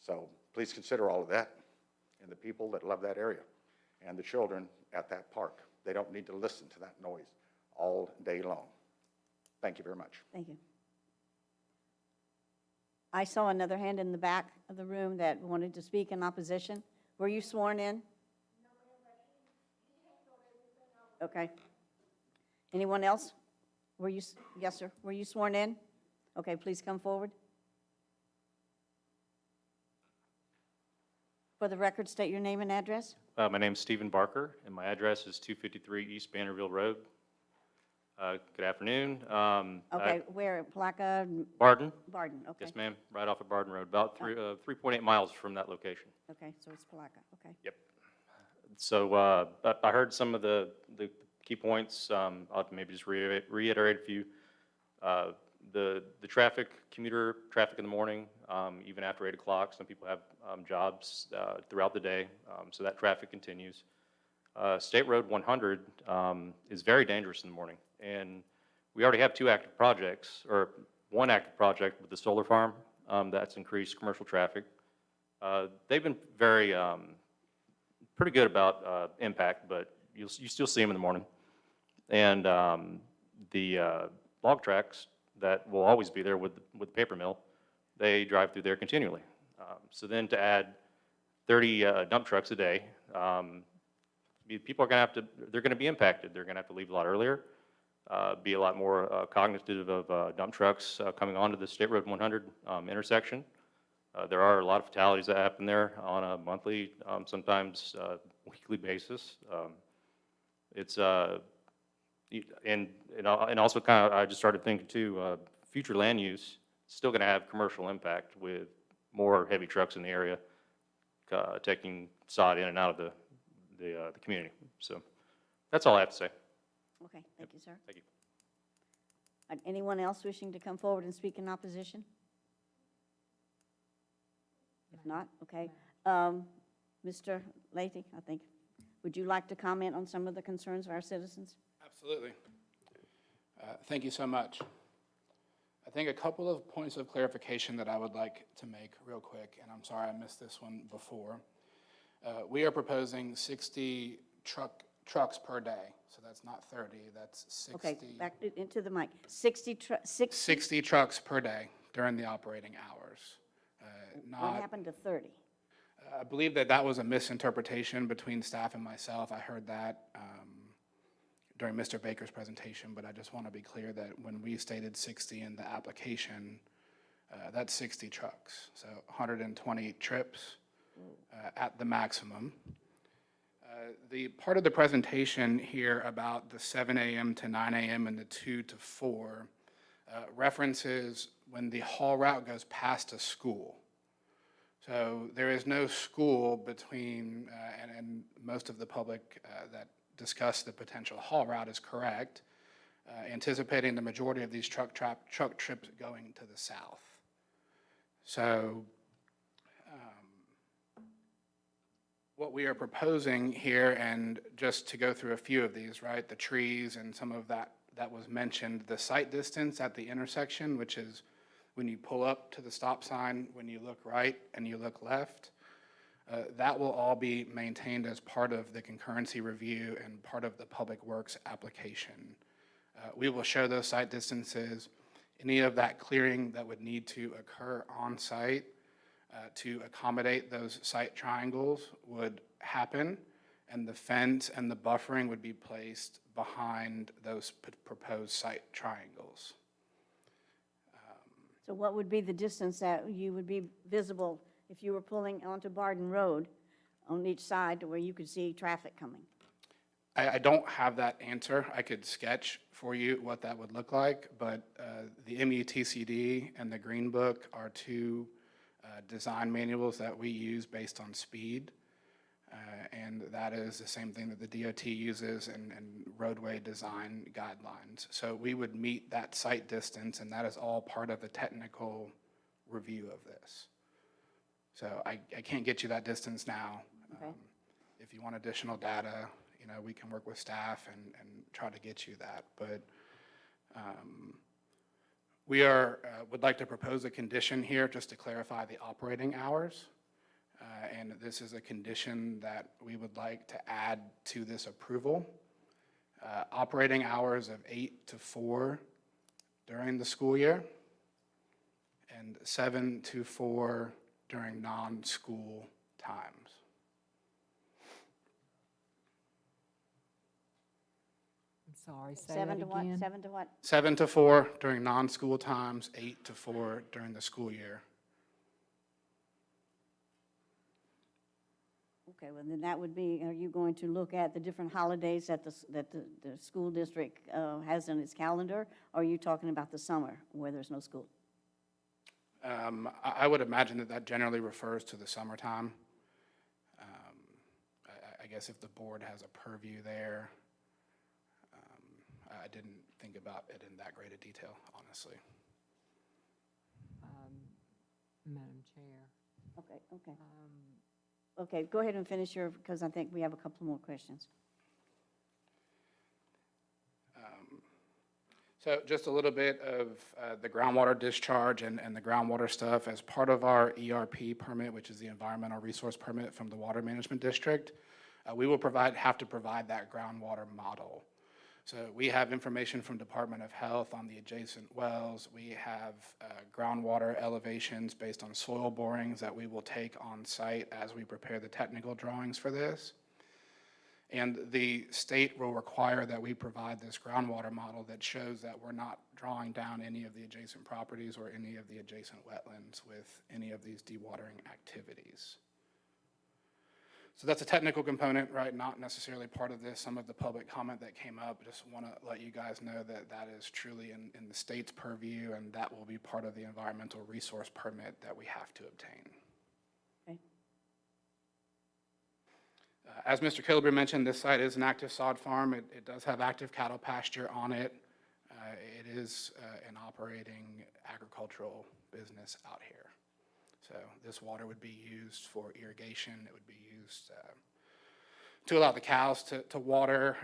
So please consider all of that and the people that love that area and the children at that park. They don't need to listen to that noise all day long. Thank you very much. Thank you. I saw another hand in the back of the room that wanted to speak in opposition. Were you sworn in? Okay. Anyone else? Were you, yes, sir. Were you sworn in? Okay, please come forward. For the record, state your name and address. My name's Stephen Barker, and my address is 253 East Bannerville Road. Good afternoon. Okay, where, Placa, Barden? Barden, okay. Yes, ma'am, right off of Barden Road, about 3.8 miles from that location. Okay, so it's Placa, okay. Yep. So I heard some of the key points. I'll have to maybe just reiterate a few. The traffic, commuter traffic in the morning, even after 8 o'clock. Some people have jobs throughout the day, so that traffic continues. State Road 100 is very dangerous in the morning, and we already have 2 active projects, or 1 active project with the solar farm that's increased commercial traffic. They've been very pretty good about impact, but you still see them in the morning. And the log tracks that will always be there with the paper mill, they drive through there continually. So then to add 30 dump trucks a day, people are going to they're going to be impacted. They're going to have to leave a lot earlier, be a lot more cognitive of dump trucks coming onto the State Road 100 intersection. There are a lot of fatalities that happen there on a monthly, sometimes weekly basis. It's and also kind of I just started thinking too, future land use is still going to have commercial impact with more heavy trucks in the area taking sod in and out of the community. So that's all I have to say. Okay, thank you, sir. Thank you. Anyone else wishing to come forward and speak in opposition? If not, okay. Mr. Leahy, I think, would you like to comment on some of the concerns of our citizens? Absolutely. Thank you so much. I think a couple of points of clarification that I would like to make real quick, and I'm sorry I missed this one before. We are proposing 60 trucks per day, so that's not 30, that's 60. Okay, back into the mic. 60 trucks per day during the operating hours. What happened to 30? I believe that was a misinterpretation between staff and myself. I heard that during Mr. Baker's presentation, but I just want to be clear that when we stated 60 in the application, that's 60 trucks, so 120 trips at the maximum. The part of the presentation here about the 7 a.m. to 9 a.m. and the 2 to 4 references when the haul route goes past a school. So there is no school between, and most of the public that discussed the potential haul route is correct, anticipating the majority of these truck trips going to the south. So what we are proposing here, and just to go through a few of these, right, the trees and some of that was mentioned, the sight distance at the intersection, which is when you pull up to the stop sign, when you look right and you look left, that will all be maintained as part of the concurrency review and part of the Public Works application. We will show those sight distances. Any of that clearing that would need to occur on site to accommodate those site triangles would happen, and the fence and the buffering would be placed behind those proposed site triangles. So what would be the distance that you would be visible if you were pulling onto Barden Road on each side to where you could see traffic coming? I don't have that answer. I could sketch for you what that would look like, but the MUTCD and the Green Book are 2 design manuals that we use based on speed, and that is the same thing that the DOT uses and roadway design guidelines. So we would meet that site distance, and that is all part of the technical review of this. So I can't get you that distance now. Okay. If you want additional data, we can work with staff and try to get you that. But we would like to propose a condition here just to clarify the operating hours. And this is a condition that we would like to add to this approval. Operating hours of 8 to 4 during the school year and 7 to 4 during non-school times. I'm sorry, say 7 that to what? again. 7 to what? 7 to 4 during non-school times, 8 to 4 during the school year. Okay, well, then that would be, are you going to look at the different holidays that the school district has in its calendar? Or are you talking about the summer where there's no school? I would imagine that that generally refers to the summertime. I guess if the board has a purview there, I didn't think about it in that great a detail, honestly. Madam Chair. Okay, okay. Okay, go ahead and finish your, because I think we have a couple more questions. So just a little bit of the groundwater discharge and the groundwater stuff. As part of our ERP permit, which is the Environmental Resource Permit from the Water Management District, we will have to provide that groundwater model. So we have information from Department of Health on the adjacent wells. We have groundwater elevations based on soil borings that we will take on site as we prepare the technical drawings for this. And the state will require that we provide this groundwater model that shows that we're not drawing down any of the adjacent properties or any of the adjacent wetlands with any of these dewatering activities. So that's a technical component, right? Not necessarily part of this. Some of the public comment that came up, just want to let you guys know that that is truly in the state's purview, and that will be part of the environmental resource permit that we have to obtain. Okay. As Mr. Killebrew mentioned, this site is an active sod farm. It does have active cattle pasture on it. It is an operating agricultural business out here. So this water would be used for irrigation. It would be used to allow the cows to water.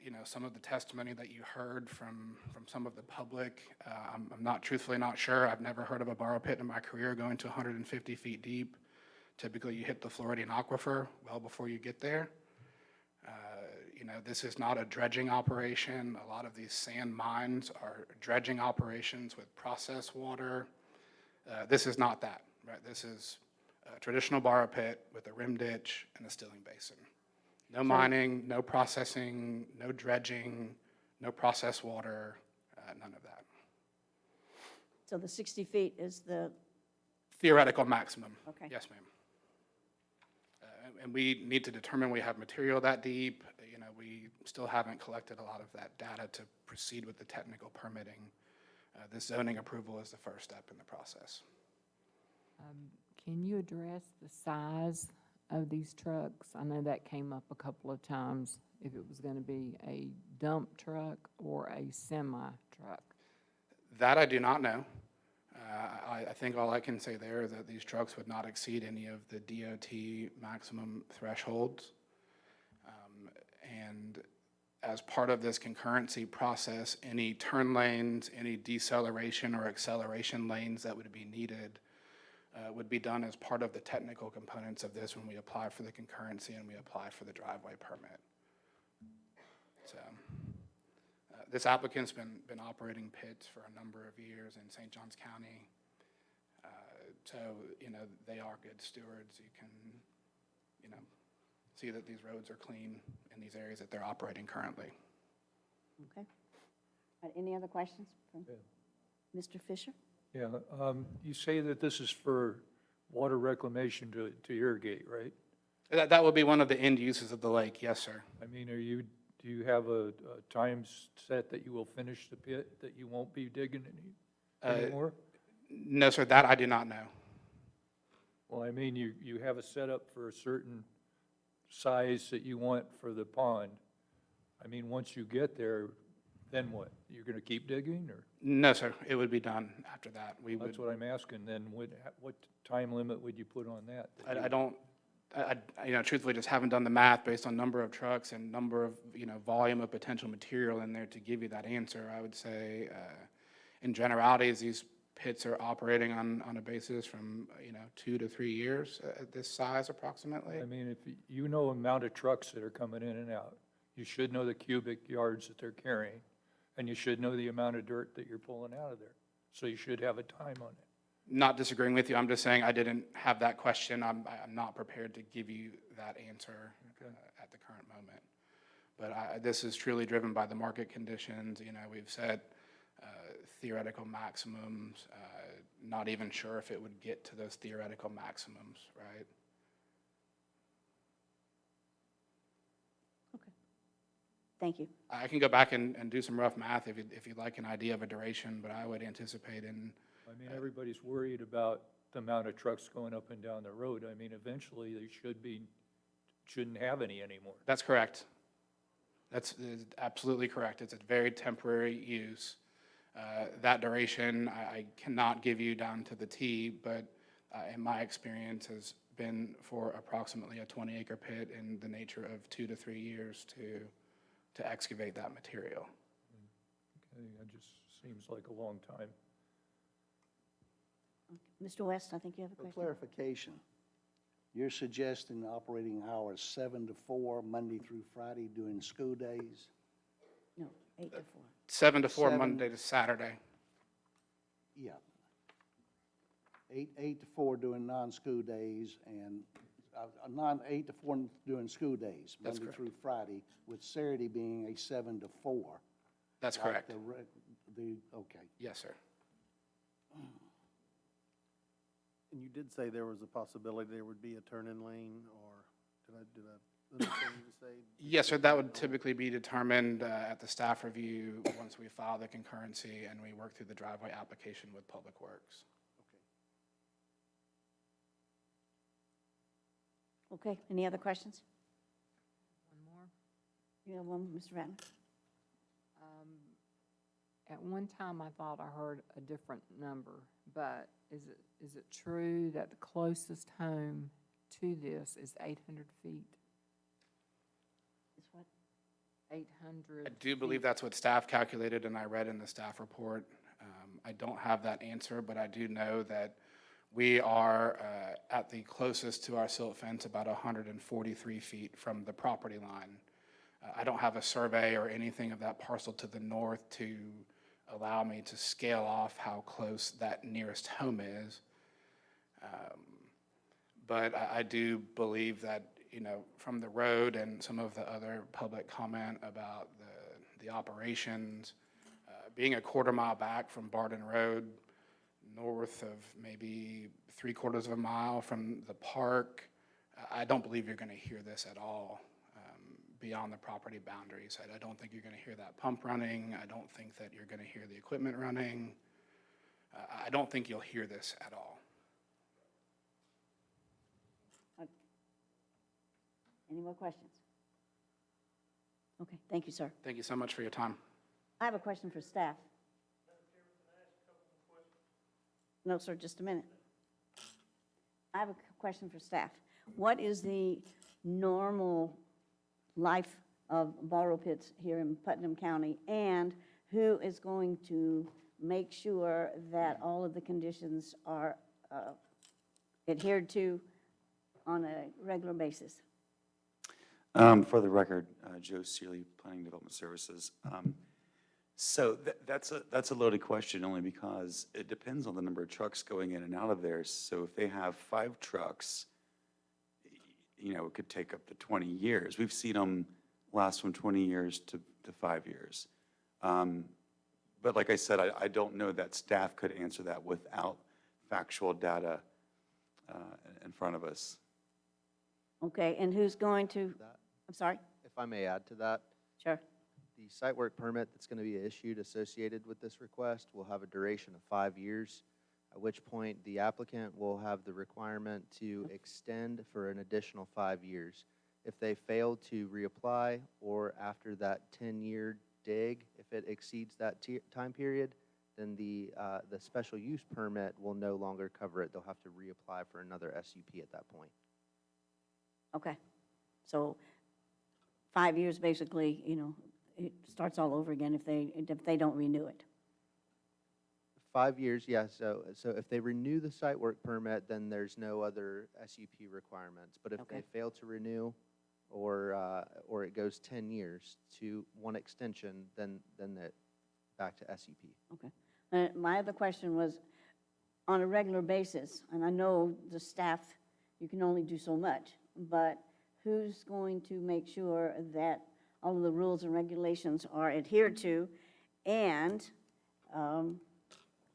You know, some of the testimony that you heard from some of the public, I'm truthfully not sure. I've never heard of a borrow pit in my career going to 150 feet deep. Typically, you hit the Floridian aquifer well before you get there. You know, this is not a dredging operation. A lot of these sand mines are dredging operations with processed water. This is not that, right? This is a traditional borrow pit with a rim ditch and a stilling basin. No mining, no processing, no dredging, no processed water, none of that. So the 60 feet is the, Theoretical maximum. Okay. Yes, ma'am. And we need to determine we have material that deep. You know, we still haven't collected a lot of that data to proceed with the technical permitting. This zoning approval is the first step in the process. Can you address the size of these trucks? I know that came up a couple of times, if it was going to be a dump truck or a semi-truck. That I do not know. I think all I can say there is that these trucks would not exceed any of the DOT maximum thresholds. And as part of this concurrency process, any turn lanes, any deceleration or acceleration lanes that would be needed would be done as part of the technical components of this when we apply for the concurrency and we apply for the driveway permit. So this applicant's been operating pits for a number of years in St. Johns County. So, you know, they are good stewards. You can, you know, see that these roads are clean in these areas that they're operating currently. okay. Any other questions from Mr. Fisher? Yeah, you say that this is for water reclamation to irrigate, right? That would be one of the end uses of the lake, yes, sir. I mean, do you have a time set that you will finish the pit, that you won't be digging anymore? No, sir, that I do not know. Well, I mean, you have a setup for a certain size that you want for the pond. I mean, once you get there, then what? You're going to keep digging, or? No, sir, it would be done after that. That's what I'm asking, then what time limit would you put on that? You know, truthfully, just haven't done the math based on number of trucks and number of, you know, volume of potential material in there to give you that answer. I would say, in generalities, these pits are operating on a basis from, you know, 2 to 3 years at this size approximately. I mean, if you know the amount of trucks that are coming in and out, you should know the cubic yards that they're carrying, and you should know the amount of dirt that you're pulling out of there. So you should have a time on it. Not disagreeing with you. I'm just saying I didn't have that question. I'm not prepared to give you that answer at the current moment. But this is truly driven by the market conditions. You know, we've set theoretical maximums. Not even sure if it would get to those theoretical maximums, right? Thank you. I can go back and do some rough math if you'd like an idea of a duration, but I would anticipate in, I mean, everybody's worried about the amount of trucks going up and down the road. I mean, eventually, they shouldn't have any anymore. that's correct. That's absolutely correct. It's a very temporary use. That duration, I cannot give you down to the T, but in my experience has been for approximately a 20-acre pit in the nature of 2 to 3 years to excavate that material. Okay, that just seems like a long time. Mr. West, I think you have a For question. clarification, you're suggesting operating hours 7 to 4, Monday through Friday, during school days? No, 8 to 4. 7 to 4, 7. Monday to Saturday. Yeah. 8 to 4 during non-school days, and 8 to 4 during school days, That's Monday correct. through Friday, with Saturday being a 7 to 4. That's like correct. Okay. Yes, sir. And you did say there was a possibility there would be a turn-in lane, or did I understand you to say? Yes, sir, that would typically be determined at the staff review once we file the concurrency and we work through the driveway application with Public Works. Okay, any other questions? One more. You have one, Mr. Ratner? At one time, I thought I heard a different number, but is it true that the closest home to this is 800 feet? Is what? 800 I do believe that's what staff calculated and I read in the staff report. I don't have that answer, but I do know that we are at the closest to our silt fence, about 143 feet from the property line. I don't have a survey or anything of that parcel to the north to allow me to scale off how close that nearest home is. But I do believe that, you know, from the road and some of the other public comment about the operations, being a quarter-mile back from Barden Road, north of maybe 3/4 of a mile from the park, I don't believe you're going to hear this at all beyond the property boundaries. I don't think you're going to hear that pump running. I don't think that you're going to hear the equipment running. I don't think you'll hear this at all. Any more questions? Okay, thank you, sir. Thank you so much for your time. I have a question for staff. No, sir, just a minute. I have a question for staff. What is the normal life of borrow pits here in Putnam County, and who is going to make sure that all of the conditions are adhered to on a regular basis? For the record, Joe Seeley, Planning Development Services. So that's a loaded question, only because it depends on the number of trucks going in and out of there. So if they have 5 trucks, you know, it could take up to 20 years. We've seen them last from 20 years to 5 years. But like I said, I don't know that staff could answer that without factual data in front of us. Okay, and who's going to, I'm sorry? If I may add to that, Sure. the site work permit that's going to be issued associated with this request will have a duration of 5 years, at which point the applicant will have the requirement to extend for an additional 5 years. If they fail to reapply, or after that 10-year dig, if it exceeds that time period, then the special use permit will no longer cover it. They'll have to reapply for another SUP at that point. Okay. So 5 years, basically, you know, it starts all over again if they don't renew it. 5 years, yeah, so if they renew the site work permit, then there's no other SUP requirements. But if Okay. they fail to renew, or it goes 10 years to one extension, then it back to SUP. Okay. My other question was, on a regular basis, and I know the staff, you can only do so much, but who's going to make sure that all of the rules and regulations are adhered to, and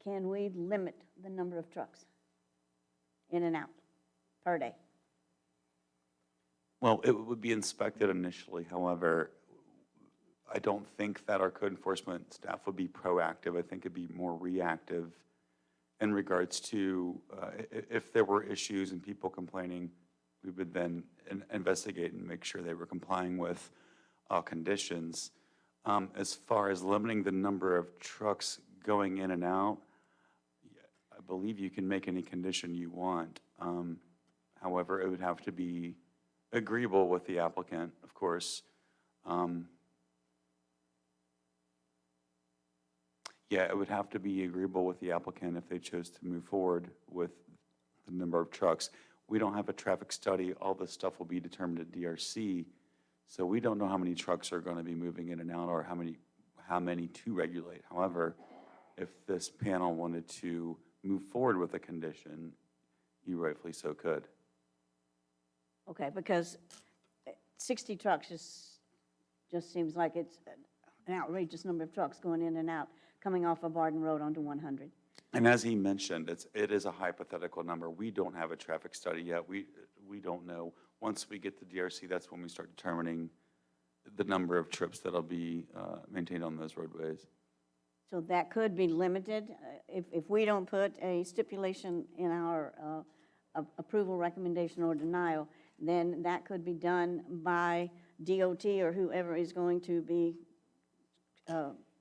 can we limit the number of trucks in and out per day? Well, it would be inspected initially. However, I don't think that our code enforcement staff would be proactive. I think it'd be more reactive in regards to, if there were issues and people complaining, we would then investigate and make sure they were complying with conditions. As far as limiting the number of trucks going in and out, I believe you can make any condition you want. However, it would have to be agreeable with the applicant, of course. Yeah, it would have to be agreeable with the applicant if they chose to move forward with the number of trucks. We don't have a traffic study. All this stuff will be determined at DRC. So we don't know how many trucks are going to be moving in and out or how many to regulate. However, if this panel wanted to move forward with a condition, you rightfully so could. Okay, because 60 trucks just seems like it's an outrageous number of trucks going in and out, coming off of Barden Road onto 100. And as he mentioned, it is a hypothetical number. We don't have a traffic study yet. We don't know. Once we get to DRC, that's when we start determining the number of trips that'll be maintained on those roadways. So that could be limited. If we don't put a stipulation in our approval, recommendation, or denial, then that could be done by DOT or whoever is going to be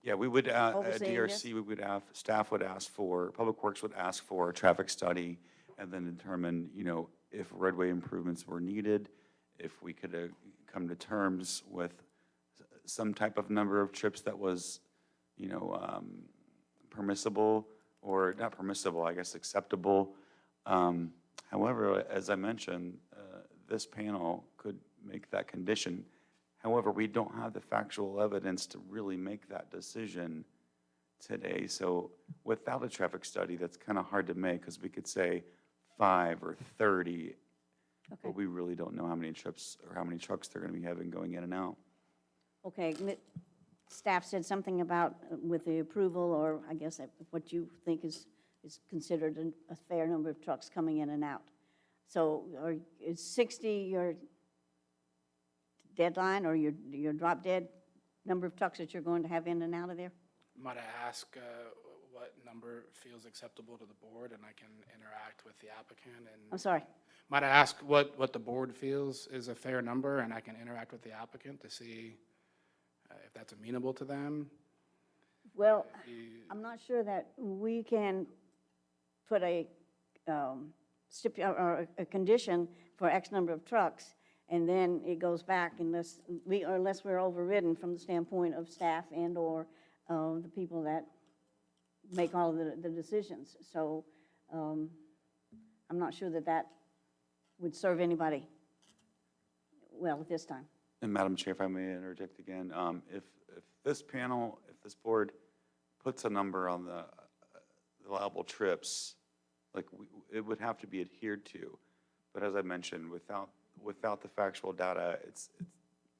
Yeah, we would, at overseeing this? DRC, we would have, staff would ask for, Public Works would ask for a traffic study and then determine, if roadway improvements were needed, if we could come to terms with some type of number of trips that was, permissible, or not permissible, I guess acceptable. However, as I mentioned, this panel could make that condition. However, we don't have the factual evidence to really make that decision today. So without a traffic study, that's kind of hard to make, because we could say 5 or 30, but we really don't know how many trips or how many trucks they're going to be having going in and out. Okay, staff said something about with the approval, or I guess what you think is considered a fair number of trucks coming in and out. So is 60 your deadline or your drop dead number of trucks that you're going to have in and out of there? Might I ask what number feels acceptable to the board, and I can interact with the applicant? And I'm sorry. might I ask what the board feels is a fair number, and I can interact with the applicant to see if that's amenable to them? Well, I'm not sure that we can put a condition for X number of trucks, and then it goes back unless we're overridden from the standpoint of staff and/or the people that make all of the decisions. So I'm not sure that would serve anybody well at this time. And Madam Chair, if I may interject again, if this panel, if this board puts a number on the allowable trips, like it would have to be adhered to. But as I mentioned, without the factual data,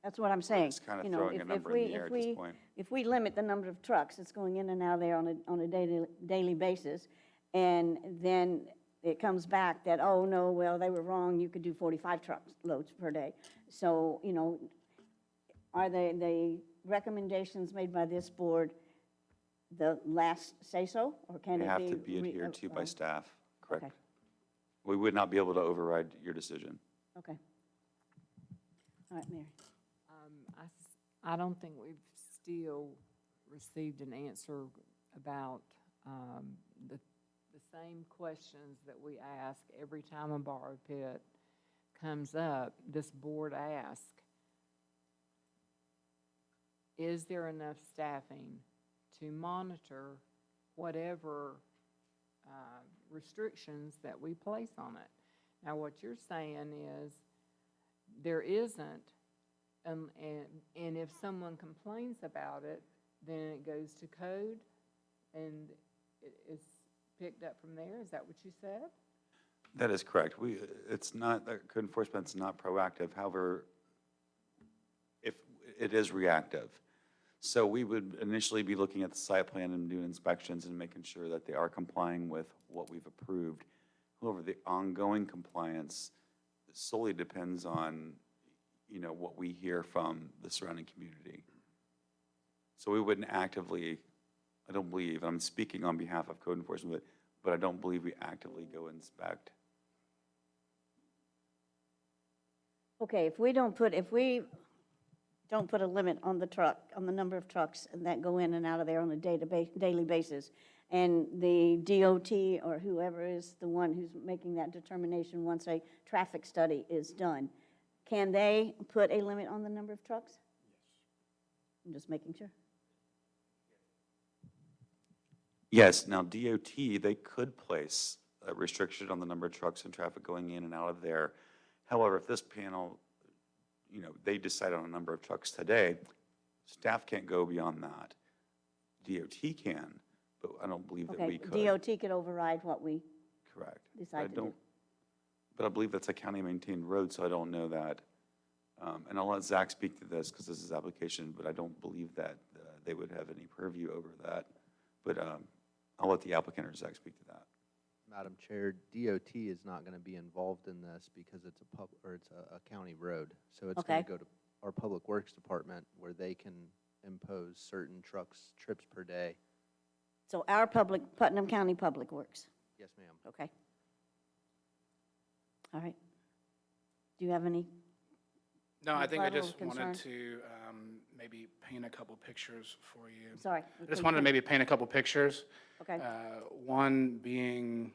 That's what I'm saying. It's kind of throwing a number in the air at this point. If we limit the number of trucks that's going in and out of there on a daily basis, and then it comes back that, oh, no, well, they were wrong, you could do 45 loads per day. So, are the recommendations made by this board the last say-so, or can They it have be? to be adhered to by staff, correct? Okay. We would not be able to override your decision. Okay. All right, Mary. I don't think we've still received an answer about the same questions that we ask every time a borrow pit comes up. This board asks, is there enough staffing to monitor whatever restrictions that we place on it? Now, what you're saying is there isn't, and if someone complains about it, then it goes to code, and it's picked up from there. Is that what you said? That is correct. It's not, code enforcement's not proactive. However, if it is reactive. So we would initially be looking at the site plan and doing inspections and making sure that they are complying with what we've approved. However, the ongoing compliance solely depends on, what we hear from the surrounding community. So we wouldn't actively, I don't believe, I'm speaking on behalf of code enforcement, but I don't believe we actively go inspect. Okay, if we don't put a limit on the truck, on the number of trucks that go in and out of there on a daily basis, and the DOT or whoever is the one who's making that determination once a traffic study is done, can they put a limit on the number of trucks? Yes. I'm just making sure. Yes, now DOT, they could place a restriction on the number of trucks and traffic going in and out of there. However, if this panel, they decide on a number of trucks today, staff can't go beyond that. DOT can, but I don't believe that we Okay, could. DOT could override what we Correct. But I decide to do. don't, but I believe that's a county-maintained road, so I don't know that. And I'll let Zach speak to this, because this is application, but I don't believe that they would have any purview over that. But I'll let the applicant or Zach speak to that. Madam Chair, DOT is not going to be involved in this because it's a county road. So it's going Okay. to go to our Public Works Department where they can impose certain trips per day. So our Putnam County Public Works, Yes, ma'am. okay. All right. Do you have any? No, I think I rebuttal just or wanted concern? to maybe paint a couple pictures for you. I'm sorry. I just wanted to maybe paint a couple pictures. Okay, One being,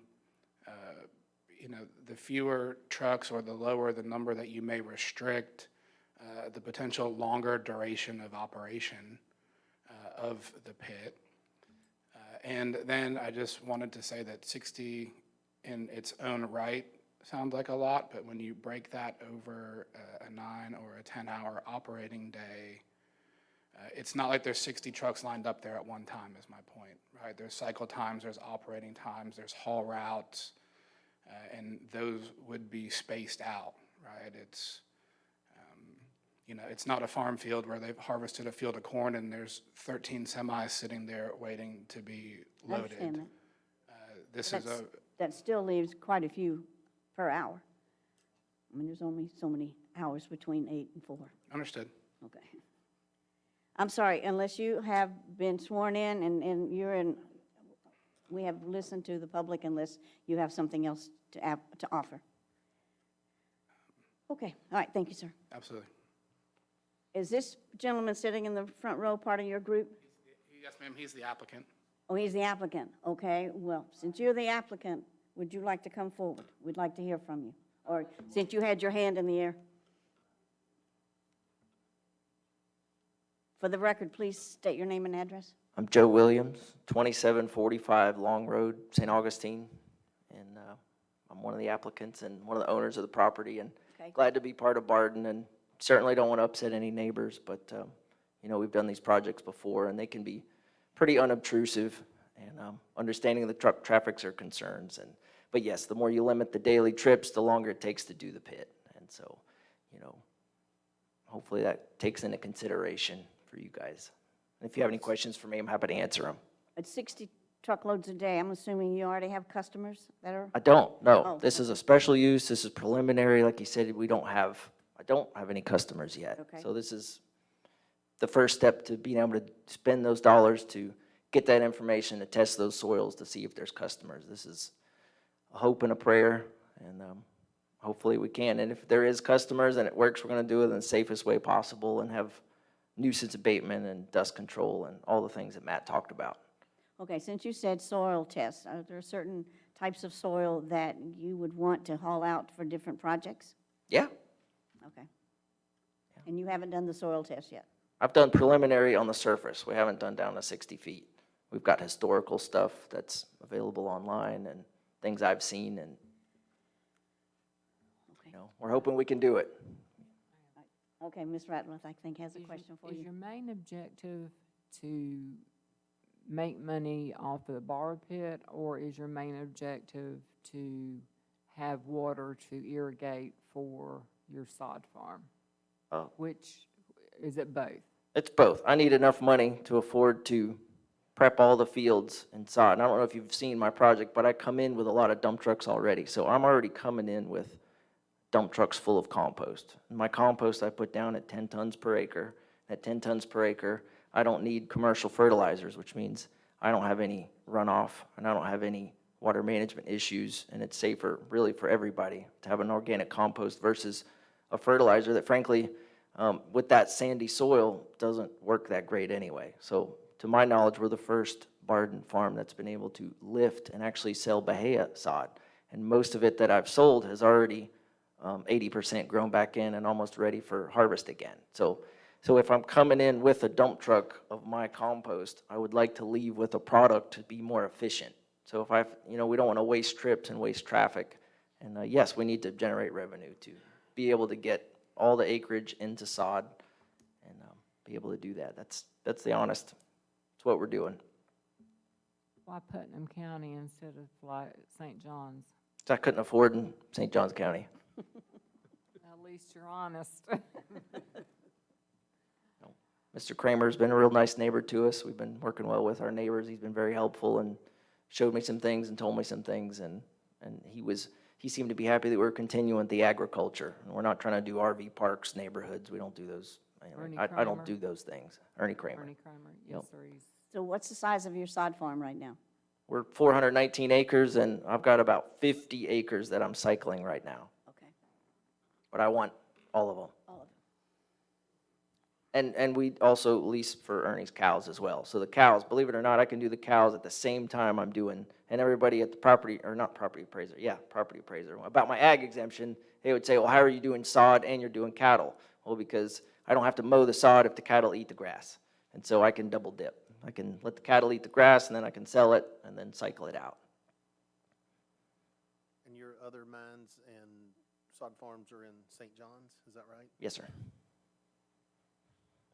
the fewer trucks or the lower the number that you may restrict, the potential longer duration of operation of the pit. And then I just wanted to say that 60 in its own right sounds like a lot, but when you break that over a 9 or a 10-hour operating day, it's not like there's 60 trucks lined up there at one time, is my point, right? There's cycle times, there's operating times, there's haul routes, and those would be spaced out, right? It's, it's not a farm field where they've harvested a field of corn and there's 13 semis sitting there waiting to be I understand loaded. that. This is a, That still leaves quite a few per hour. I mean, there's only so many hours between 8 and 4. understood. Okay. I'm sorry, unless you have been sworn in and you're in, we have listened to the public unless you have something else to offer. Okay, all right, thank you, sir. Absolutely. Is this gentleman sitting in the front row part of your group? Yes, ma'am, he's the applicant. Oh, he's the applicant, okay. Well, since you're the applicant, would you like to come forward? We'd like to hear from you. Or since you had your hand in the air. For the record, please state your name and address. I'm Joe Williams, 2745 Long Road, St. Augustine, and I'm one of the applicants and one of the owners of the property, and Okay. glad to be part of Barden, and certainly don't want to upset any neighbors, but, we've done these projects before, and they can be pretty unobtrusive, and understanding the truck traffic's are concerns, but yes, the more you limit the daily trips, the longer it takes to do the pit, and so, hopefully that takes into consideration for you guys. And if you have any questions for me, I'm happy to answer them. At 60 truckloads a day, I'm assuming you already have customers that are? I don't, no. Oh, This is a special use, this is preliminary, like you said, I don't have any customers yet. Okay. So this is the first step to being able to spend those dollars to get that information, to test those soils, to see if there's customers. This is a hope and a prayer, and hopefully we can. And if there is customers and it works, we're gonna do it in the safest way possible and have nuisance abatement and dust control and all the things that Matt talked about. Okay, since you said soil tests, are there certain types of soil that you would want to haul out for different projects? Yeah, Okay. And you haven't done the soil test yet? I've done preliminary on the surface. We haven't done down to 60 feet. We've got historical stuff that's available online and things I've seen, and, Okay. we're hoping we can do it. Okay, Ms. Ratliff, I think, has a Is question for Is you. your main objective to make money off of the bar pit, or is your main objective to have water to irrigate for your sod farm? Which, is it both? It's both. I need enough money to afford to prep all the fields and sod. And I don't know if you've seen my project, but I come in with a lot of dump trucks already. So I'm already coming in with dump trucks full of compost. And my compost I put down at 10 tons per acre. At 10 tons per acre, I don't need commercial fertilizers, which means I don't have any runoff and I don't have any water management issues, and it's safer really for everybody to have an organic compost versus a fertilizer that frankly, with that sandy soil, doesn't work that great anyway. So to my knowledge, we're the first Barden farm that's been able to lift and actually sell Bahia sod. And most of it that I've sold has already 80% grown back in and almost ready for harvest again. So if I'm coming in with a dump truck of my compost, I would like to leave with a product to be more efficient. So if we don't want to waste trips and waste traffic. And yes, we need to generate revenue to be able to get all the acreage into sod and be able to do that. That's the honest, that's what we're doing. Why Putnam County instead of like St. John's? So I couldn't afford in St. Johns County. At least you're honest. Mr. Kramer's been a real nice neighbor to us. We've been working well with our neighbors. He's been very helpful and showed me some things and told me some things, and he seemed to be happy that we're continuing the agriculture. And we're not trying to do RV parks, neighborhoods. We don't do those. I don't do those things. Ernie Kramer. Ernie Kramer, yes, sir. So what's the size of your sod farm right now? We're 419 acres, and I've got about 50 acres that I'm cycling right now. Okay, But I want all of them. all of them. And we also lease for Ernie's cows as well. So the cows, believe it or not, I can do the cows at the same time I'm doing, and everybody at the property appraiser, about my ag exemption, they would say, well, how are you doing sod and you're doing cattle? Well, because I don't have to mow the sod if the cattle eat the grass. And so I can double dip. I can let the cattle eat the grass, and then I can sell it and then cycle it out. And your other mines and sod farms are in St. John's, is that right? Yes, sir.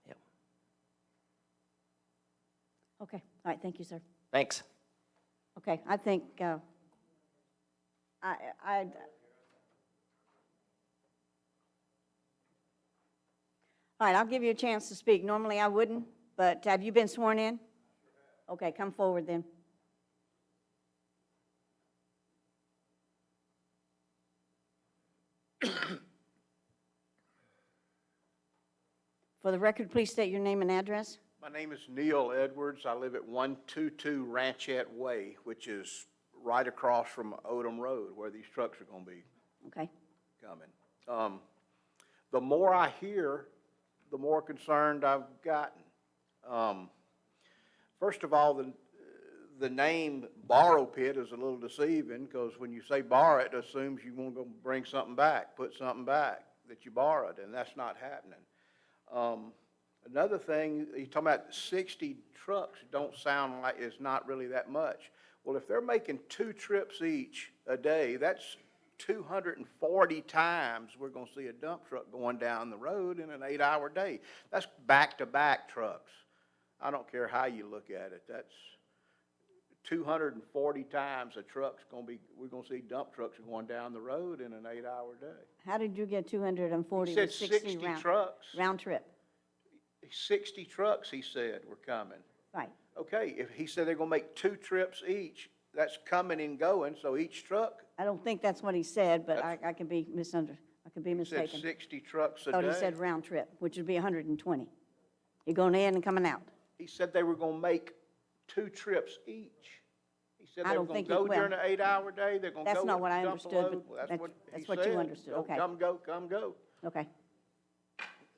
Yep. Okay, all right, thank you, sir. Thanks. Okay, I think, all right, I'll give you a chance to speak. Normally I wouldn't, but have you been sworn in? Okay, come forward then. For the record, please state your name and address. My name is Neil Edwards. I live at 122 Ranchette Way, which is right across from Odom Road, where these trucks are going to be Okay. coming. The more I hear, the more concerned I've gotten. First of all, the name borrow pit is a little deceiving, because when you say borrow, it assumes you want to go bring something back, put something back that you borrowed, and that's not happening. Another thing, you're talking about 60 trucks, don't sound like it's not really that much. Well, if they're making 2 trips each a day, that's 240 times we're going to see a dump truck going down the road in an 8-hour day. That's back-to-back trucks. I don't care how you look at it. That's 240 times a truck's going to be, we're going to see dump trucks going down the road in an 8-hour day. How did you get 240 He to said 60 60 trucks. round trip? 60 trucks, he said, were coming. Right. Okay, if he said they're going to make 2 trips each, that's coming and going, so each truck, I don't think that's what he said, but I could be I could be he said mistaken. 60 trucks a Thought he day. said round trip, which would be 120. You're going in and coming out. He said they were going to make 2 trips each. He said I they were don't going think to he- go well, during an 8-hour day, they're going to go. That's not what I dump a understood, load. but Well, that's he what you said. understood. Go, Okay. Come, go. Okay.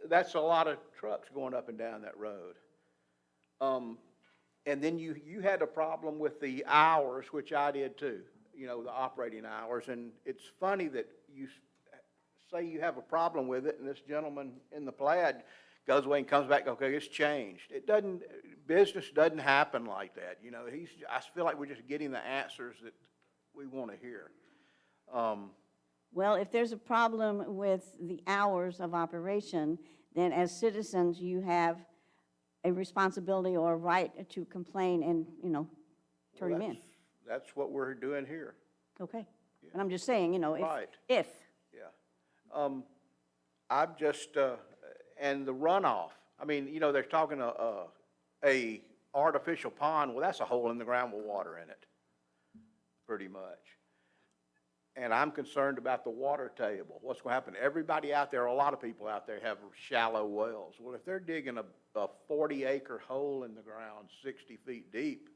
That's a lot of trucks going up and down that road. And then you had a problem with the hours, which I did too, the operating hours. And it's funny that you say you have a problem with it, and this gentleman in the plaid goes away and comes back, okay, it's changed. Business doesn't happen like that. I feel like we're just getting the answers that we want to hear. Well, if there's a problem with the hours of operation, then as citizens, you have a responsibility or a right to complain and, turn Well, them in. That's what we're doing here. Okay. And I'm just saying, Right. if. Yeah. I'm just, and the runoff, I mean, they're talking a artificial pond, well, that's a hole in the ground with water in it, pretty much. And I'm concerned about the water table. What's going to happen? Everybody out there, a lot of people out there have shallow wells. Well, if they're digging a 40-acre hole in the ground, 60 feet deep,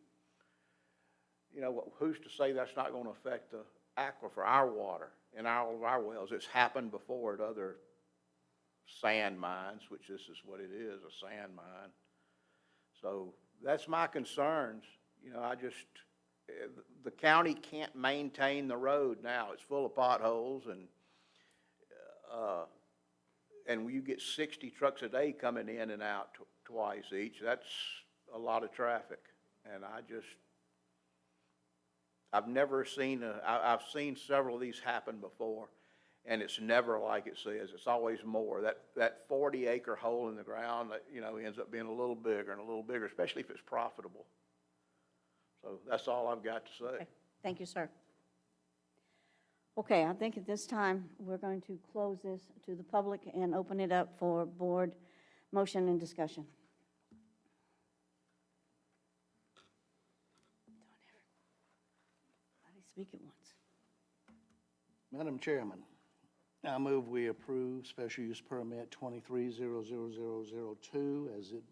you know, who's to say that's not gonna affect the aquifer, our water, and all of our wells? It's happened before at other sand mines, which this is what it is, a sand mine. So that's my concerns. You know, the county can't maintain the road now. It's full of potholes, and when you get 60 trucks a day coming in and out twice each, that's a lot of traffic. And I've never seen, I've seen several of these happen before, and it's never like it says. It's always more. That 40-acre hole in the ground, that, you know, ends up being a little bigger and a little bigger, especially if it's profitable. So that's all I've got to say. Okay. Thank you, sir. Okay, I think at this time, we're going to close this to the public and open it up for board motion and discussion. Everybody speak at once. Madam Chairman, I move we approve special use permit 23-00002 as it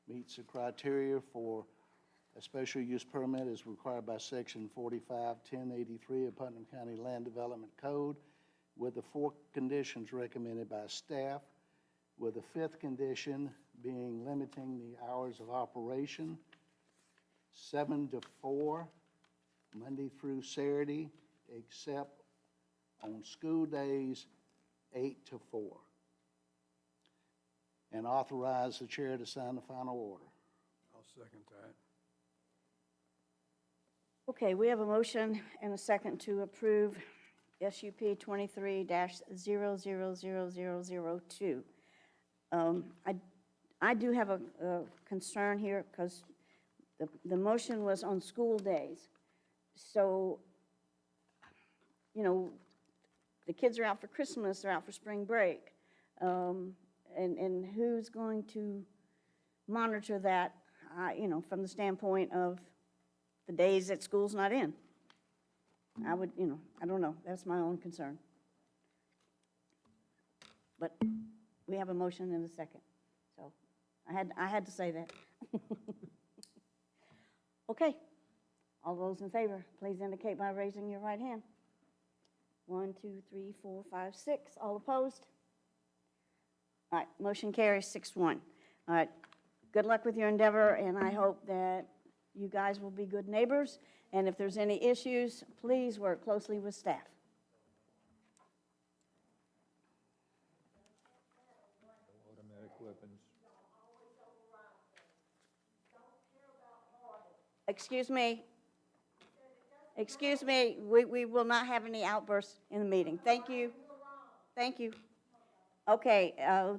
meets the criteria for a special use permit as required by section 45-1083 of Putnam County Land Development Code, with the 4 conditions recommended by staff, with the 5th condition being limiting the hours of operation, 7 to 4, Monday through Saturday, except on school days, 8 to 4. And authorize the chair to sign the final order. I'll second that. Okay, we have a motion and a second to approve SUP 23-00002. I do have a concern here because the motion was on school days. So, you know, the kids are out for Christmas, they're out for spring break. And who's going to monitor that, you know, from the standpoint of the days that school's not in? I would, you know, I don't know. That's my own concern. But we have a motion and a second. So I had to say that. Okay. All those in favor, please indicate by raising your right hand. 1, 2, 3, 4, 5, 6. All opposed? All right, motion carries 6-1. All right, good luck with your endeavor, and I hope that you guys will be good neighbors. And if there's any issues, please work closely with staff. Automatic weapons. Excuse me. Excuse me, we will not have any outbursts in the meeting. Thank you. Thank you. Okay,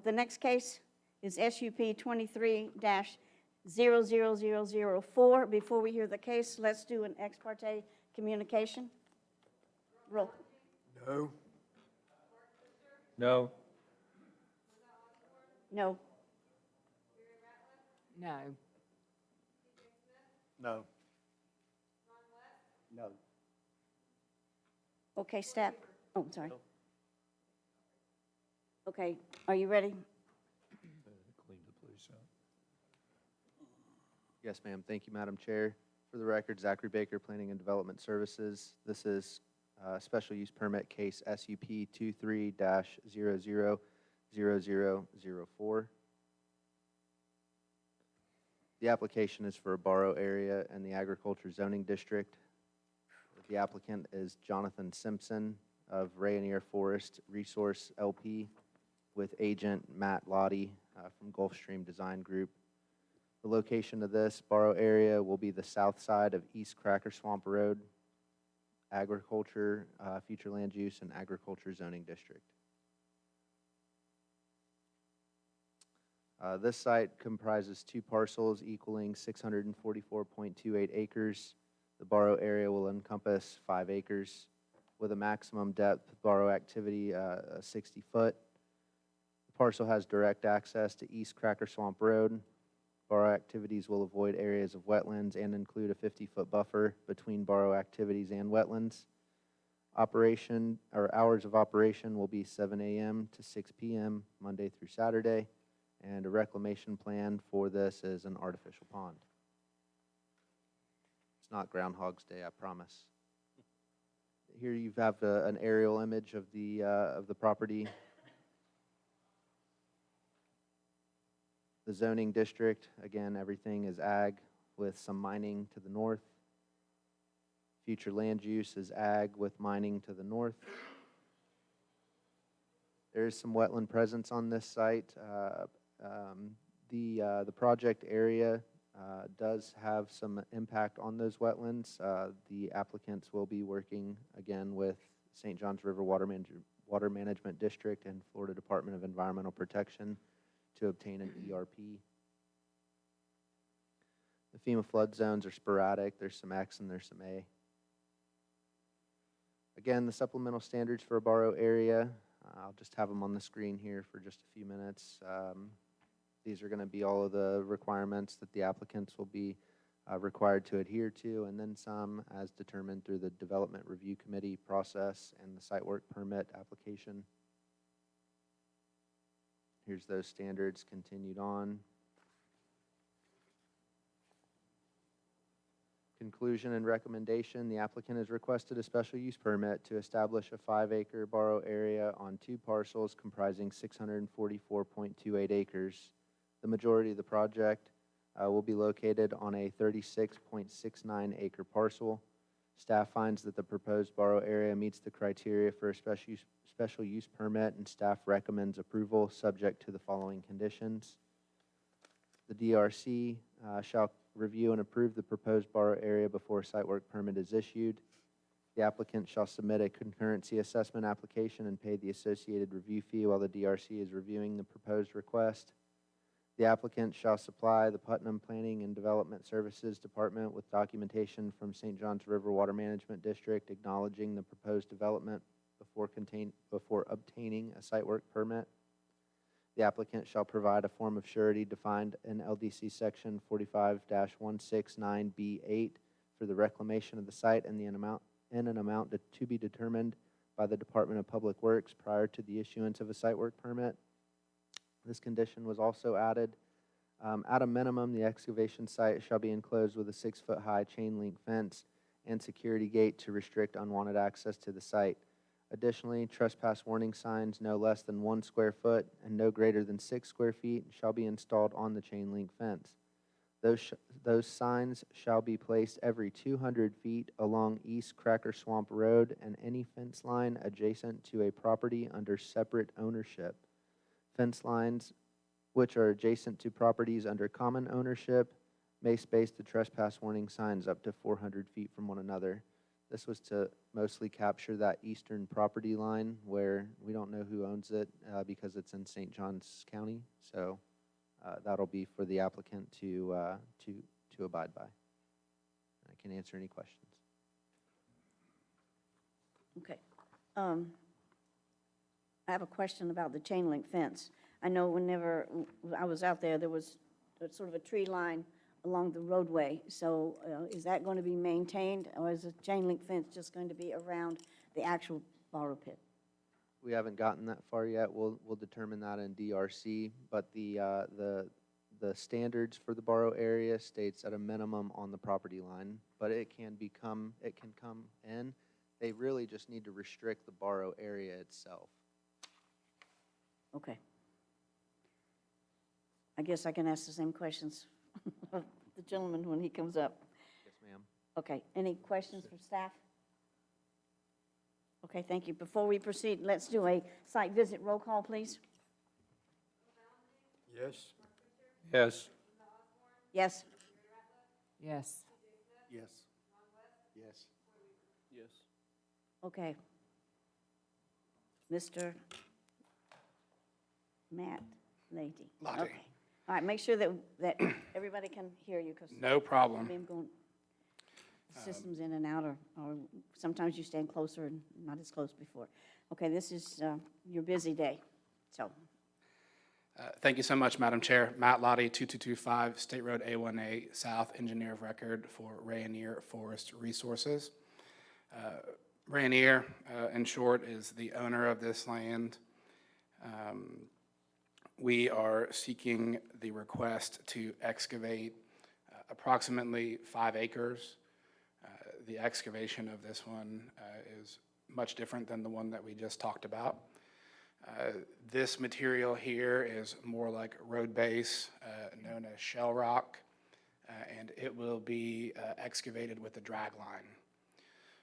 the next case is SUP 23-00004. Before we hear the case, let's do an ex parte communication. Roll. No. No. No. No. No. No. Okay, staff. Oh, I'm sorry. Okay, are you ready? Clean the place out. Yes, ma'am. Thank you, Madam Chair. For the record, Zachary Baker, Planning and Development Services. This is special use permit case SUP 23-000004. The application is for a borrow area in the agriculture zoning district. The applicant is Jonathan Simpson of Rainier Forest Resource LP with agent Matt Lottie from Gulfstream Design Group. The location of this borrow area will be the south side of East Cracker Swamp Road, agriculture, future land use, and agriculture zoning district. This site comprises 2 parcels equaling 644.28 acres. The borrow area will encompass 5 acres with a maximum depth borrow activity 60 foot. The parcel has direct access to East Cracker Swamp Road. Borrow activities will avoid areas of wetlands and include a 50-foot buffer between borrow activities and wetlands. Operation, or hours of operation, will be 7 a.m. to 6 p.m. Monday through Saturday, and a reclamation plan for this is an artificial pond. It's not Groundhog's Day, I promise. Here you have an aerial image of the property. The zoning district, again, everything is ag with some mining to the north. Future land use is ag with mining to the north. There is some wetland presence on this site. The project area does have some impact on those wetlands. The applicants will be working again with St. Johns River Water Management District and Florida Department of Environmental Protection to obtain an ERP. The FEMA flood zones are sporadic. There's some X and there's some A. Again, the supplemental standards for a borrow area, I'll just have them on the screen here for just a few minutes. These are going to be all of the requirements that the applicants will be required to adhere to, and then some as determined through the Development Review Committee process and the site work permit application. Here's those standards continued on. Conclusion and recommendation, the applicant has requested a special use permit to establish a 5-acre borrow area on 2 parcels comprising 644.28 acres. The majority of the project will be located on a 36.69 acre parcel. Staff finds that the proposed borrow area meets the criteria for a special use permit, and staff recommends approval subject to the following conditions. The DRC shall review and approve the proposed borrow area before a site work permit is issued. The applicant shall submit a concurrency assessment application and pay the associated review fee while the DRC is reviewing the proposed request. The applicant shall supply the Putnam Planning and Development Services Department with documentation from St. Johns River Water Management District acknowledging the proposed development before obtaining a site work permit. The applicant shall provide a form of surety defined in LDC section 45-169B8 for the reclamation of the site in an amount to be determined by the Department of Public Works prior to the issuance of a site work permit. This condition was also added. At a minimum, the excavation site shall be enclosed with a 6-foot-high chain link fence and security gate to restrict unwanted access to the site. Additionally, trespass warning signs no less than 1 square foot and no greater than 6 square feet shall be installed on the chain link fence. Those signs shall be placed every 200 feet along East Cracker Swamp Road and any fence line adjacent to a property under separate ownership. Fence lines which are adjacent to properties under common ownership may space the trespass warning signs up to 400 feet from one another. This was to mostly capture that eastern property line where we don't know who owns it because it's in St. Johns County. So that'll be for the applicant to abide by. I can answer any questions. Okay. I have a question about the chain link fence. I know whenever I was out there, there was sort of a tree line along the roadway. So is that going to be maintained, or is the chain link fence just going to be around the actual borrow pit? We haven't gotten that far yet. We'll determine that in DRC, but the standards for the borrow area states at a minimum on the property line, but it can come in. They really just need to restrict the borrow area itself. Okay. I guess I can ask the same questions of the gentleman when he comes up. Yes, ma'am. Okay, any questions for staff? Okay, thank you. Before we proceed, let's do a site visit roll call, please. Yes. Yes. Yes. Yes. Yes. Yes. Yes. Okay. Mr. Matt Lady. Lottie. Okay. All right, make sure that everybody can hear you, because No problem. the system's in and out, or sometimes you stand closer and not as close before. Okay, this is your busy day, so. Thank you so much, Madam Chair. Matt Lottie, 2225 State Road A1A South, Engineer of Record for Rainier Forest Resources. Rainier, in short, is the owner of this land. We are seeking the request to excavate approximately 5 acres. The excavation of this one is much different than the one that we just talked about. This material here is more like road base, known as shell rock, and it will be excavated with a drag line.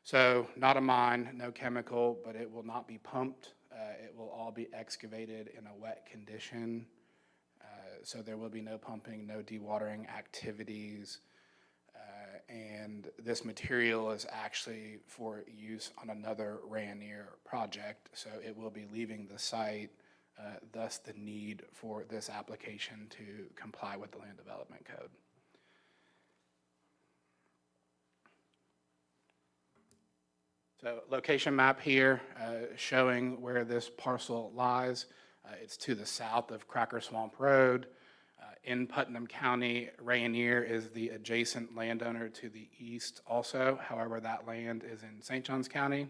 So not a mine, no chemical, but it will not be pumped. It will all be excavated in a wet condition. So there will be no pumping, no dewatering activities. And this material is actually for use on another Rayonier project, so it will be leaving the site, thus the need for this application to comply with the Land Development Code. So location map here showing where this parcel lies. It's to the south of Cracker Swamp Road. In Putnam County, Rayonier is the adjacent landowner to the east also. However, that land is in St. Johns County.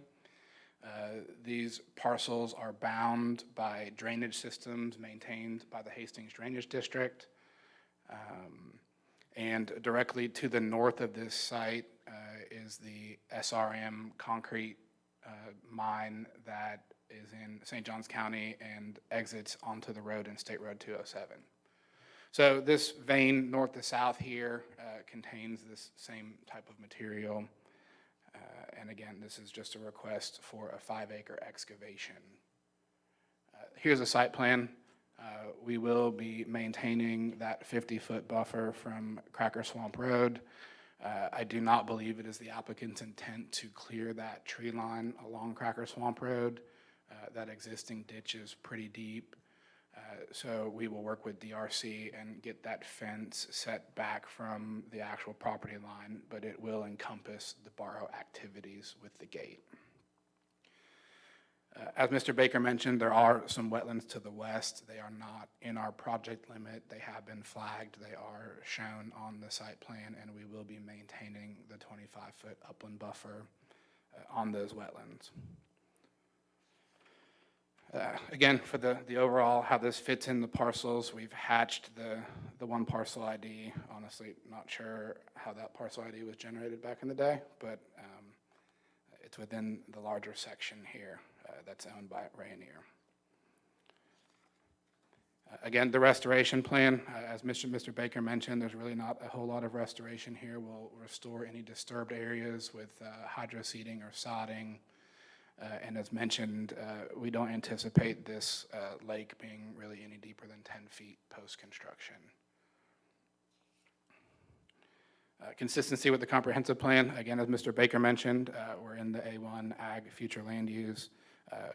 These parcels are bound by drainage systems maintained by the Hastings Drainage District. And directly to the north of this site is the SRM concrete mine that is in St. Johns County and exits onto the road in State Road 207. So this vein north to south here contains this same type of material. And again, this is just a request for a 5-acre excavation. Here's a site plan. We will be maintaining that 50-foot buffer from Cracker Swamp Road. I do not believe it is the applicant's intent to clear that tree line along Cracker Swamp Road. That existing ditch is pretty deep. So we will work with DRC and get that fence set back from the actual property line, but it will encompass the borrow activities with the gate. As Mr. Baker mentioned, there are some wetlands to the west. They are not in our project limit. They have been flagged. They are shown on the site plan, and we will be maintaining the 25-foot upland buffer on those wetlands. Again, for the overall, how this fits in the parcels, we've hatched the one parcel ID. Honestly, not sure how that parcel ID was generated back in the day, but it's within the larger section here that's owned by Rayonier. Again, the restoration plan, as Mr. Baker mentioned, there's really not a whole lot of restoration here. We'll restore any disturbed areas with hydro seeding or sodding. And as mentioned, we don't anticipate this lake being really any deeper than 10 feet post-construction. Consistency with the comprehensive plan, again, as Mr. Baker mentioned, we're in the A1 Ag Future Land Use.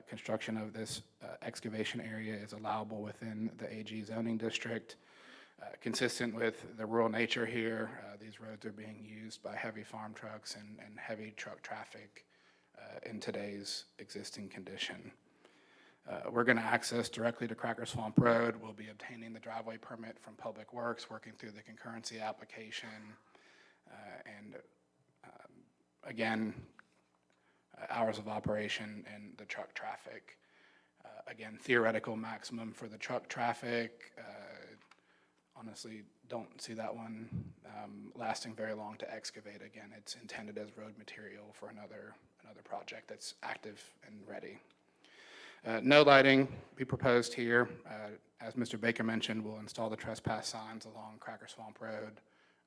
Construction of this excavation area is allowable within the AG zoning district. Consistent with the rural nature here, these roads are being used by heavy farm trucks and heavy truck traffic in today's existing condition. We're going to access directly to Cracker Swamp Road. We'll be obtaining the driveway permit from Public Works, working through the concurrency application. Again, hours of operation and the truck traffic. Again, theoretical maximum for the truck traffic. Honestly, don't see that one lasting very long to excavate. Again, it's intended as road material for another project that's active and ready. No lighting be proposed here. As Mr. Baker mentioned, we'll install the trespass signs along Cracker Swamp Road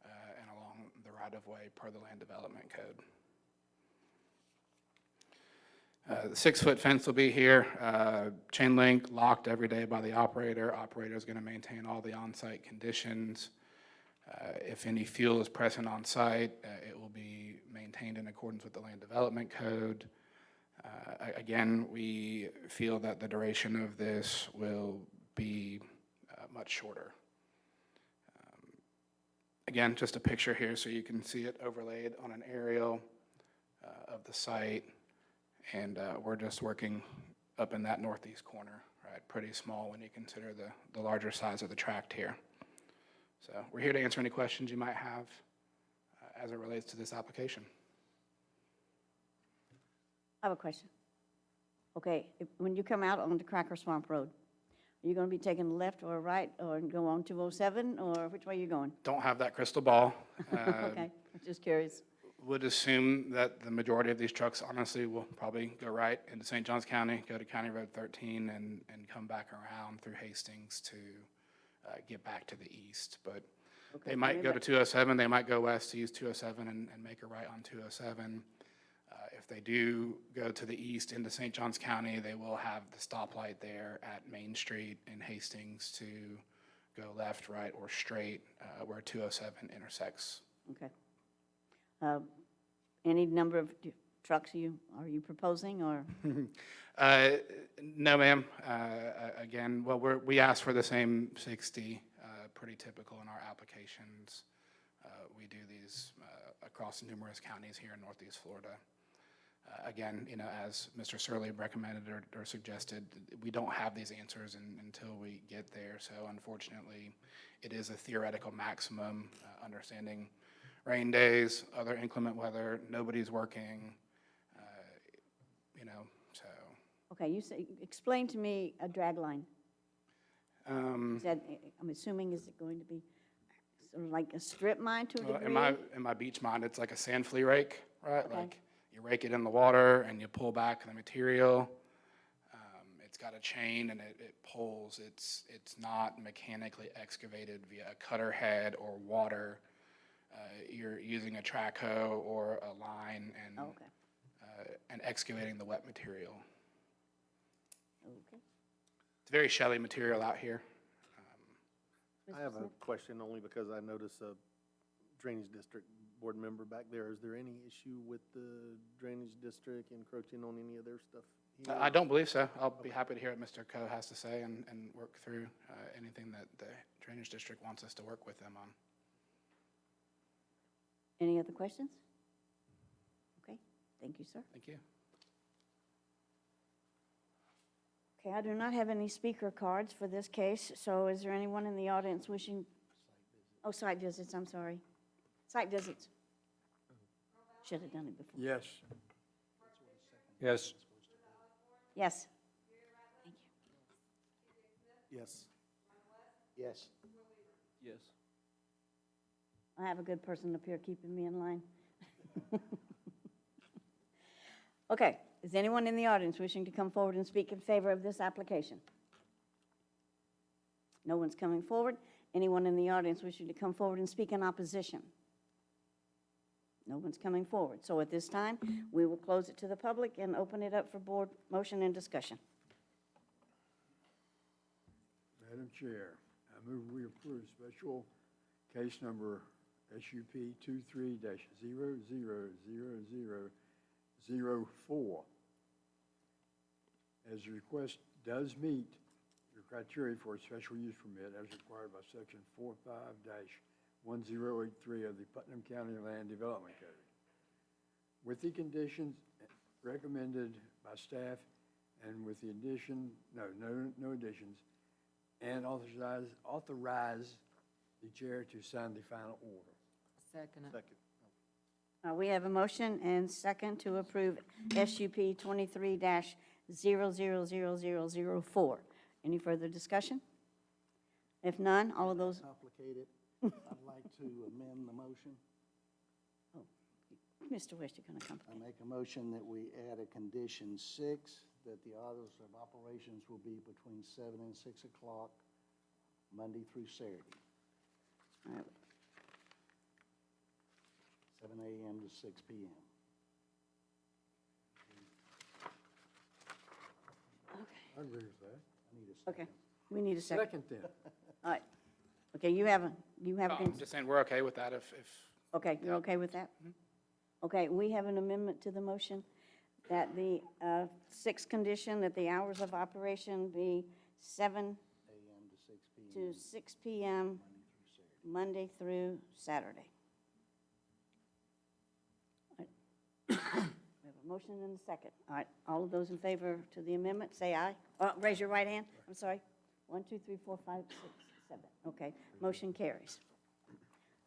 and along the right-of-way per the Land Development Code. The 6-foot fence will be here, chain link, locked every day by the operator. Operator is going to maintain all the on-site conditions. If any fuel is present on site, it will be maintained in accordance with the Land Development Code. Again, we feel that the duration of this will be much shorter. Again, just a picture here so you can see it overlaid on an aerial of the site. And we're just working up in that northeast corner, right? Pretty small when you consider the larger size of the tract here. So we're here to answer any questions you might have as it relates to this application. I have a question. Okay, when you come out onto Cracker Swamp Road, Are you going to be taking a left or a right, or go on 207, or which way are you going? Don't have that crystal ball. Okay, just curious. Would assume that the majority of these trucks honestly will probably go right into St. Johns County, go to County Road 13, and come back around through Hastings to get back to the east. But Okay, they might go to maybe- 207, they might go west to use 207 and make a right on 207. If they do go to the east into St. Johns County, they will have the stoplight there at Main Street in Hastings to go left, right, or straight where 207 intersects. Okay. Any number of trucks are you proposing, or? No, ma'am. Again, well, we asked for the same 60, pretty typical in our applications. We do these across numerous counties here in Northeast Florida. Again, you know, as Mr. Surley recommended or suggested, we don't have these answers until we get there. So unfortunately, it is a theoretical maximum, understanding rain days, other inclement weather, nobody's working, you know, so. Okay, explain to me a drag line. Is that, I'm assuming, is it going to be sort of like a strip mine to a Well, degree? in my beach mind, it's like a sand flea rake, right? Okay. Like you rake it in the water and you pull back the material. It's got a chain and it pulls. It's not mechanically excavated via a cutter head or water. You're using a track hoe or a line and excavating the wet material. Okay. It's very shelly material out here. I have a question only because I notice a drainage district board member back there. Is there any issue with the drainage district encroaching on any of their stuff here? I don't believe so. I'll be happy to hear what Mr. Coe has to say and work through anything that the drainage district wants us to work with them on. Any other questions? Okay, thank you, sir. Thank you. Okay, I do not have any speaker cards for this case, so is there anyone in the audience wishing? Oh, site visits, I'm sorry. Site visits. Should have done it before. Yes. Yes. Yes. Thank you. Yes. Yes. Yes. I have a good person up here keeping me in line. Okay, is anyone in the audience wishing to come forward and speak in favor of this application? No one's coming forward. Anyone in the audience wishing to come forward and speak in opposition? No one's coming forward. So at this time, we will close it to the public and open it up for board motion and discussion. Madam Chair, I move we approve special case number SUP 23-000004. As the request does meet the criteria for a special use permit as required by section 45-1083 of the Putnam County Land Development Code. With the conditions recommended by staff and with the addition, no additions, and authorize the chair to sign the final order. Second. We have a motion and second to approve SUP 23-000004. Any further discussion? If none, all of those, Complicated. I'd like to amend the motion. Mr. West, you're going to come. I make a motion that we add a condition 6, that the hours of operations will be between 7 and 6 o'clock, Monday through Saturday. All right. 7 a.m. to 6 p.m. I agree with that. I need a second. Okay, we need a second. Second then. All right. Okay, you have a, I'm just saying we're okay with that if okay, you're okay with that? Okay, we have an amendment to the motion that the sixth condition, that the hours of operation be 7 a.m. to 6 p.m. to 6 p.m. Monday through Saturday. All right. We have a motion and a second. All right, all of those in favor to the amendment, say aye. Raise your right hand. I'm sorry. 1, 2, 3, 4, 5, 6, 7. Okay, motion carries.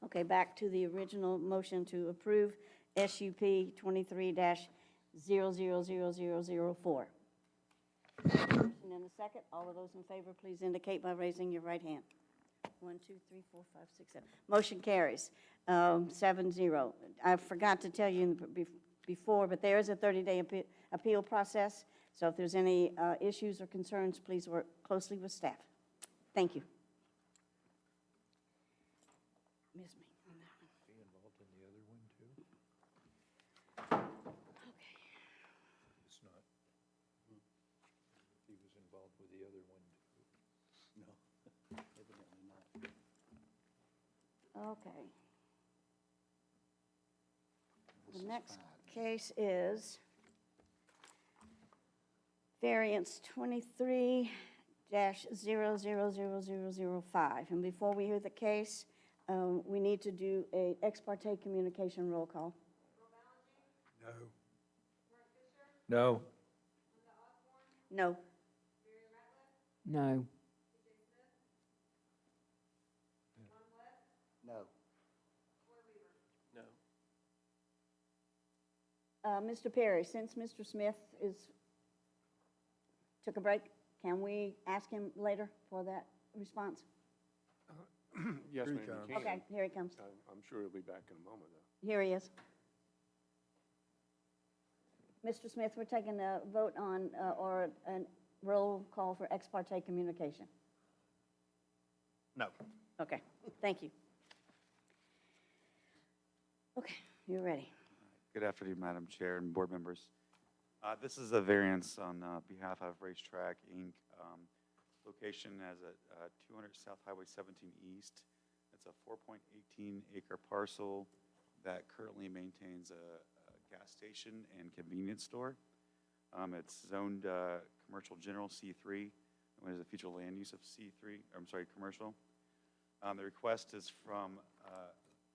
Okay, back to the original motion to approve SUP 23-000004. Motion and a second. All of those in favor, please indicate by raising your right hand. 1, 2, 3, 4, 5, 6, 7. Motion carries, 7-0. I forgot to tell you before, but there is a 30-day appeal process. So if there's any issues or concerns, please work closely with staff. Thank you. Miss me on that one. Be involved in the other one too? Okay. It's not. He was involved with the other one too. No, evidently not. Okay. The next case is variance 23-000005. And before we hear the case, we need to do a ex parte communication roll call. No. No. No. No. No. Mr. Perry, since Mr. Smith took a break, can we ask him later for that response? Yes, ma'am, you can. Okay, here he comes. I'm sure he'll be back in a moment, though. Here he is. Mr. Smith, we're taking a vote on, or a roll call for ex parte communication. No. Okay, thank you. Okay, you're ready. Good afternoon, Madam Chair and board members. This is a variance on behalf of Racetrack, Inc. Location as a 200 South Highway 17 East. It's a 4.18 acre parcel that currently maintains a gas station and convenience store. It's zoned commercial general C3, and is a future land use of C3, commercial. The request is from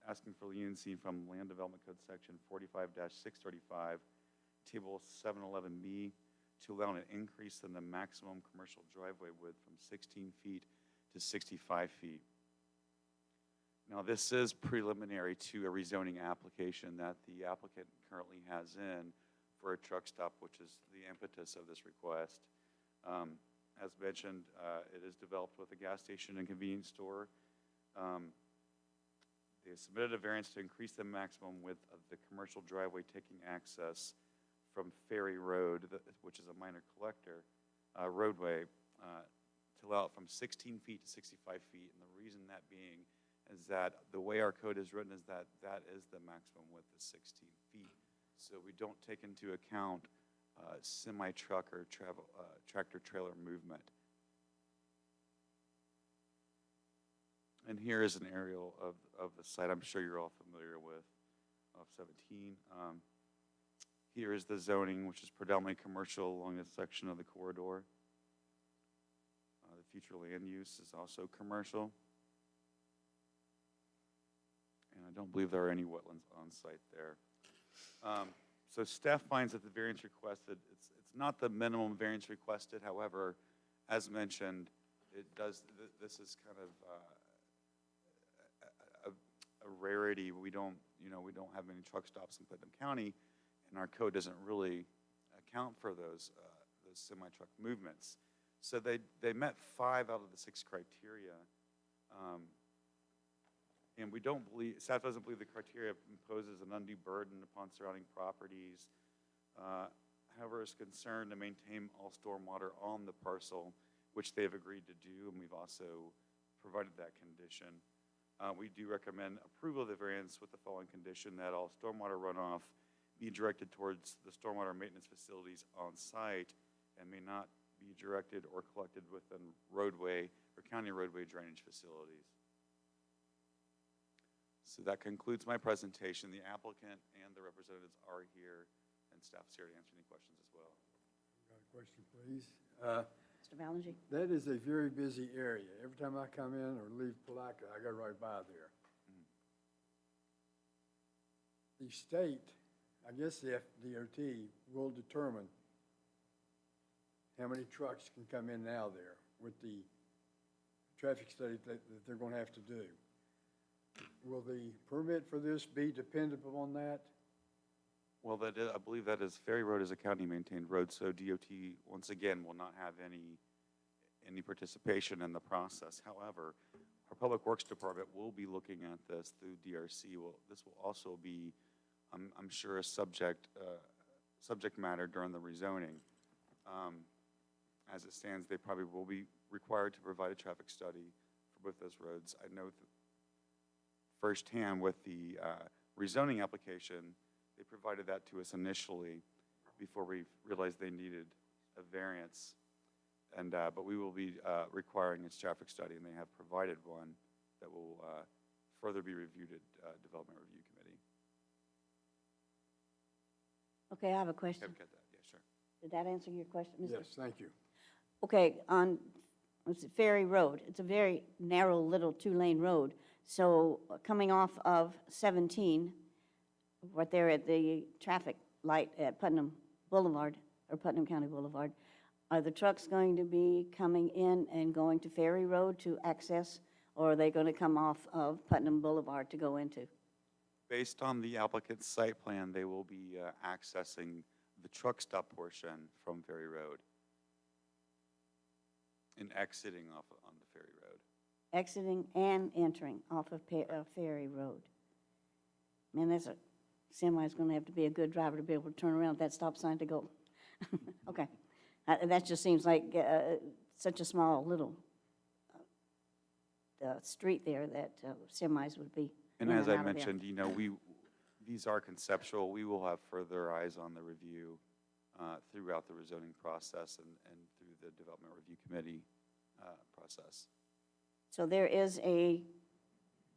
asking for leniency from Land Development Code Section 45-635, Table 711B, to allow an increase in the maximum commercial driveway width from 16 feet to 65 feet. Now, this is preliminary to a rezoning application that the applicant currently has in for a truck stop, which is the impetus of this request. As mentioned, it is developed with a gas station and convenience store. They submitted a variance to increase the maximum width of the commercial driveway taking access from Ferry Road, which is a minor collector roadway, to allow it from 16 feet to 65 feet. And the reason that being is that the way our code is written is that that is the maximum width is 16 feet. So we don't take into account semi-truck or tractor-trailer movement. And here is an aerial of the site I'm sure you're all familiar with, of 17. Here is the zoning, which is predominantly commercial along this section of the corridor. The future land use is also commercial. And I don't believe there are any wetlands on site there. So staff finds that the variance requested, it's not the minimum variance requested. However, as mentioned, it does, this is kind of a rarity. We don't have many truck stops in Putnam County, and our code doesn't really account for those semi-truck movements. So they met 5 out of the 6 criteria. And we don't believe, staff doesn't believe the criteria imposes an undue burden upon surrounding properties. However, is concerned to maintain all stormwater on the parcel, which they have agreed to do, and we've also provided that condition. We do recommend approval of the variance with the following condition: that all stormwater runoff be directed towards the stormwater maintenance facilities on site and may not be directed or collected within roadway or county roadway drainage facilities. So that concludes my presentation. The applicant and the representatives are here, and staff's here to answer any questions as well. Got a question, please? Mr. Ballinger? That is a very busy area. Every time I come in or leave Palaca, I go right by there. The state, I guess the FDOT, will determine how many trucks can come in and out there with the traffic study that they're going to have to do. Will the permit for this be dependent upon that? Well, I believe that is, Ferry Road is a county-maintained road, so DOT, once again, will not have any participation in the process. However, our Public Works Department will be looking at this through DRC. This will also be, I'm sure, a subject matter during the rezoning. As it stands, they probably will be required to provide a traffic study for both those roads. I know firsthand with the rezoning application, they provided that to us initially before we realized they needed a variance. But we will be requiring its traffic study, and they have provided one that will further be reviewed at Development Review Committee. Okay, I have a question. Have got that? Yeah, sure. Did that answer your question, Mr.? Yes, thank you. Okay, on, what's it, Ferry Road, it's a very narrow little two-lane road. So coming off of 17, right there at the traffic light at Putnam Boulevard, or Putnam County Boulevard, are the trucks going to be coming in and going to Ferry Road to access, or are they going to come off of Putnam Boulevard to go into? Based on the applicant's site plan, they will be accessing the truck stop portion from Ferry Road and exiting off on the Ferry Road. Exiting and entering off of Ferry Road. Man, that's a semi's going to have to be a good driver to be able to turn around at that stop sign to go. Okay. That just seems like such a small little street there that semis would be. And as I mentioned, you know, these are conceptual. We will have further eyes on the review throughout the rezoning process and through the Development Review Committee process. So there is a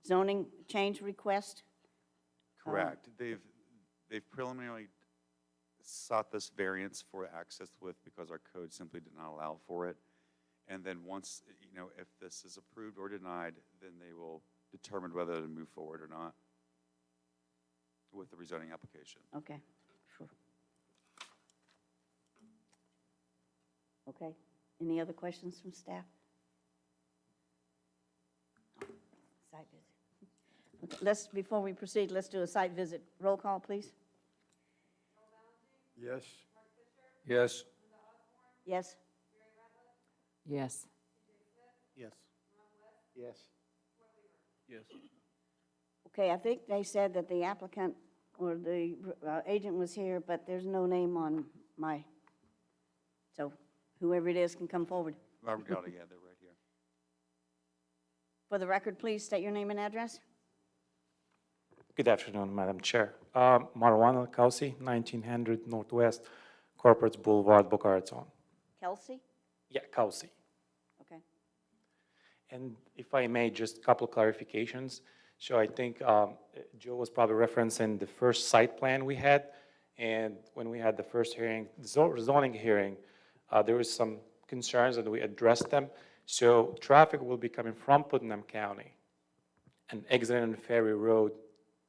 zoning change request? Correct. They've preliminarily sought this variance for access width because our code simply did not allow for it. And then once, you know, if this is approved or denied, then they will determine whether to move forward or not with the rezoning application. Okay. Sure. Okay. Any other questions from staff? Site visit. Okay, before we proceed, let's do a site visit. Roll call, please. Yes. Yes. Yes? Yes. Yes. Yes. Yes. Okay, I think they said that the applicant or the agent was here, but there's no name on so whoever it is can come forward. Robert Gowdy, yeah, they're right here. For the record, please state your name and address. Good afternoon, Madam Chair. Marwan Al-Kausi, 1900 Northwest Corporate Boulevard, Boca Raton. Kelsey? Yeah, Kausi. Okay. And if I may, just a couple clarifications. So I think Joe was probably referencing the first site plan we had. And when we had the first hearing, the zoning hearing, there was some concerns and we addressed them. So traffic will be coming from Putnam County and exiting Ferry Road,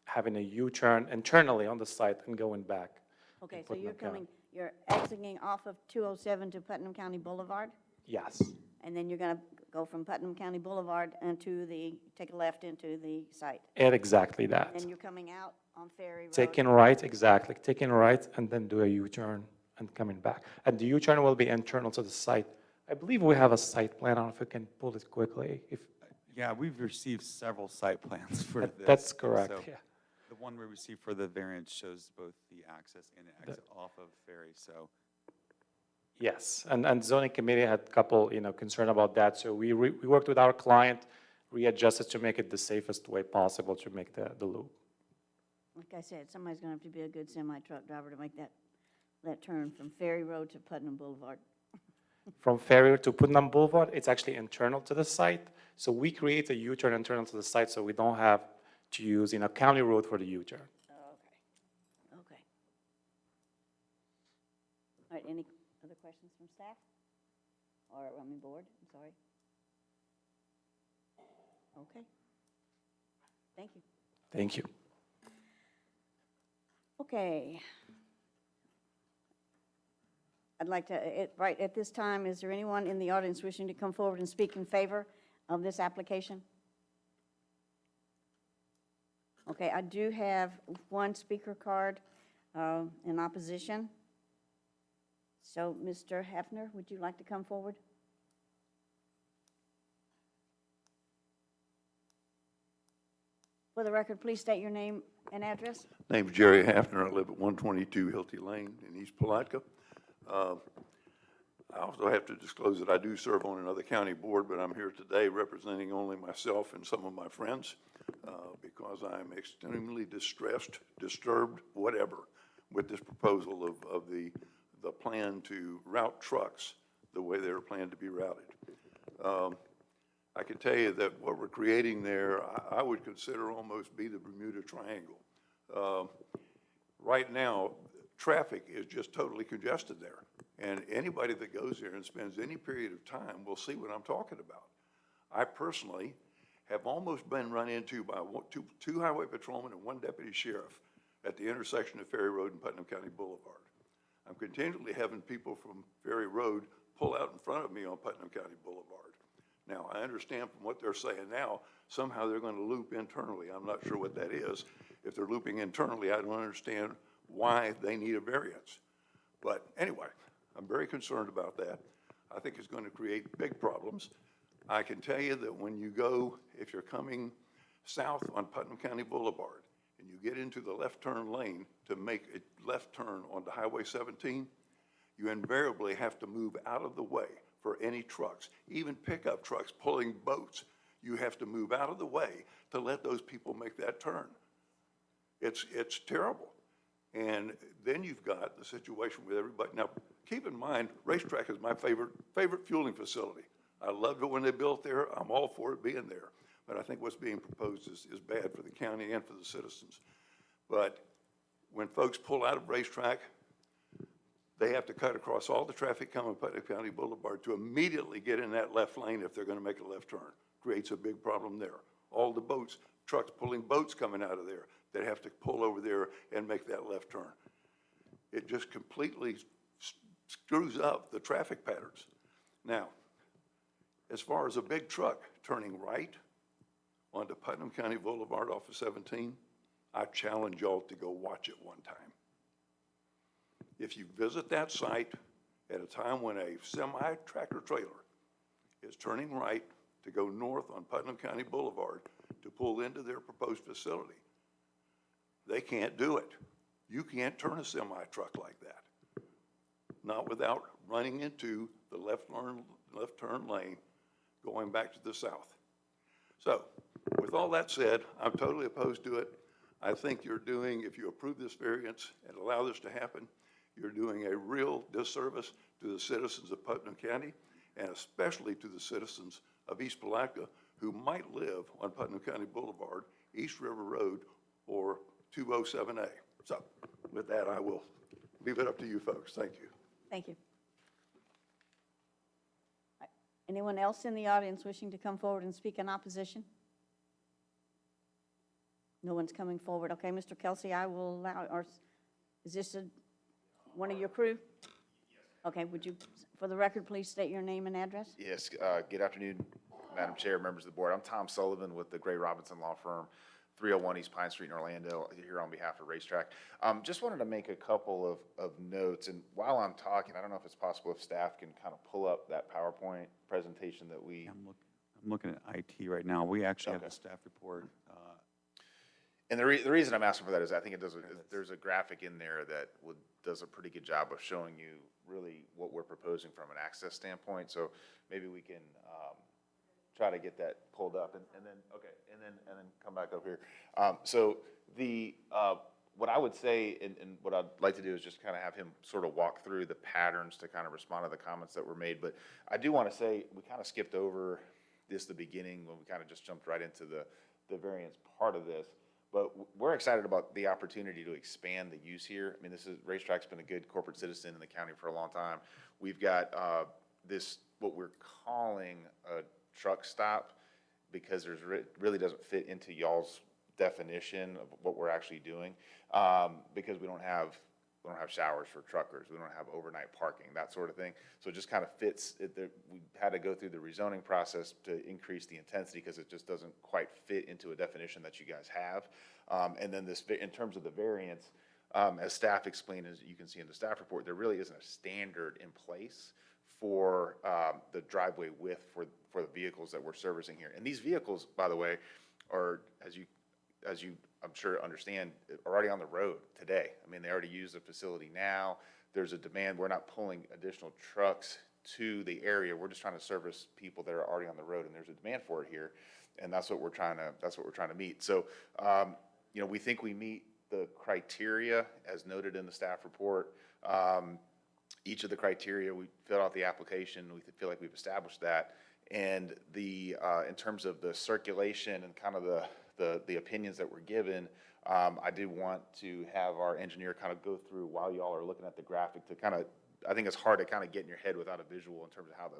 having a U-turn internally on the site and going back. Okay, in so you're Putnam County. you're exiting off of 207 to Putnam County Boulevard? Yes, And then you're going to go from Putnam County Boulevard take a left into the site? and exactly that. And you're coming out on Ferry Road? Taking right, exactly, taking right and then do a U-turn and coming back. And the U-turn will be internal to the site. I believe we have a site plan, I don't know if we can pull it quickly. Yeah, we've received several site plans for this. That's correct, So yeah. the one we received for the variance shows both the access and exit off of Ferry, so. Yes, and zoning committee had a couple, concern about that. So we worked with our client, readjusted to make it the safest way possible to make the loop. Like I said, somebody's going to have to be a good semi-truck driver to make that turn from Ferry Road to Putnam Boulevard. From Ferry to Putnam Boulevard, it's actually internal to the site. So we create a U-turn internal to the site so we don't have to use, county road for the U-turn. Okay. All right, any other questions from staff? Or, board, I'm sorry. Okay. Thank you. Thank you. Okay. I'd like to, right at this time, is there anyone in the audience wishing to come forward and speak in favor of this application? Okay, I do have one speaker card. In opposition? So, Mr. Hefner, would you like to come forward? For the record, please state your name and address. Name's Jerry Hafner. I live at 122 Hilty Lane in East Palatka. I also have to disclose that I do serve on another county board, but I'm here today representing only myself and some of my friends because I'm extremely distressed, disturbed, whatever, with this proposal of the plan to route trucks the way they're planned to be routed. I can tell you that what we're creating there, I would consider almost be the Bermuda Triangle. Right now, traffic is just totally congested there. And anybody that goes there and spends any period of time will see what I'm talking about. I personally have almost been run into by two highway patrolmen and one deputy sheriff at the intersection of Ferry Road and Putnam County Boulevard. I'm continually having people from Ferry Road pull out in front of me on Putnam County Boulevard. Now, I understand from what they're saying now, somehow they're going to loop internally. I'm not sure what that is. If they're looping internally, I don't understand why they need a variance. But anyway, I'm very concerned about that. I think it's going to create big problems. I can tell you that when you go, if you're coming south on Putnam County Boulevard and you get into the left turn lane to make a left turn onto Highway 17, you invariably have to move out of the way for any trucks, even pickup trucks pulling boats. You have to move out of the way to let those people make that turn. It's terrible. And then you've got the situation with everybody. Now, keep in mind, Racetrack is my favorite fueling facility. I loved it when they built there. I'm all for it being there. But I think what's being proposed is bad for the county and for the citizens. But when folks pull out of Racetrack, they have to cut across all the traffic coming Putnam County Boulevard to immediately get in that left lane if they're going to make a left turn. Creates a big problem there. All the boats, trucks pulling boats coming out of there that have to pull over there and make that left turn. It just completely screws up the traffic patterns. Now, as far as a big truck turning right onto Putnam County Boulevard off of 17, I challenge y'all to go watch it one time. If you visit that site at a time when a semi-tractor trailer is turning right to go north on Putnam County Boulevard to pull into their proposed facility, they can't do it. You can't turn a semi-truck like that, not without running into the left turn lane going back to the south. So, with all that said, I'm totally opposed to it. I think you're doing, if you approve this variance and allow this to happen, you're doing a real disservice to the citizens of Putnam County and especially to the citizens of East Palatka who might live on Putnam County Boulevard, East River Road, or 207A. So, with that, I will leave it up to you folks. Thank you. Thank you. Anyone else in the audience wishing to come forward and speak in opposition? No one's coming forward. Okay, Mr. Kelsey, I will allow, or is this one of your crew? Okay, would you, for the record, please state your name and address? Yes, good afternoon, Madam Chair, members of the board. I'm Tom Sullivan with the Gray Robinson Law Firm, 301 East Pine Street in Orlando, here on behalf of Racetrack. Just wanted to make a couple of notes, and while I'm talking, I don't know if it's possible if staff can kind of pull up that PowerPoint presentation that we... I'm looking at IT right now. We actually have the staff report. And the reason I'm asking for that is I think it does there's a graphic in there that does a pretty good job of showing you really what we're proposing from an access standpoint. So maybe we can try to get that pulled up and then come back up here. So what I would say and what I'd like to do is just kind of have him sort of walk through the patterns to kind of respond to the comments that were made. But I do want to say we kind of skipped over the beginning when we kind of just jumped right into the variance part of this. But we're excited about the opportunity to expand the use here. I mean, Racetrack's been a good corporate citizen in the county for a long time. We've got what we're calling a truck stop, because really doesn't fit into y'all's definition of what we're actually doing, because we don't have showers for truckers. We don't have overnight parking, that sort of thing. So it just kind of fits. We had to go through the rezoning process to increase the intensity because it just doesn't quite fit into a definition that you guys have. And then in terms of the variance, as staff explained, as you can see in the staff report, there really isn't a standard in place for the driveway width for the vehicles that we're servicing here. And these vehicles, by the way, are, as you I'm sure understand, are already on the road today. I mean, they already use the facility now. There's a demand. We're not pulling additional trucks to the area. We're just trying to service people that are already on the road, and there's a demand for it here, and that's what we're trying to meet. So, you know, we think we meet the criteria as noted in the staff report. Each of the criteria, we filled out the application. We feel like we've established that. And in terms of the circulation and kind of the opinions that were given, I did want to have our engineer kind of go through while y'all are looking at the graphic to kind of, I think it's hard to kind of get in your head without a visual in terms of how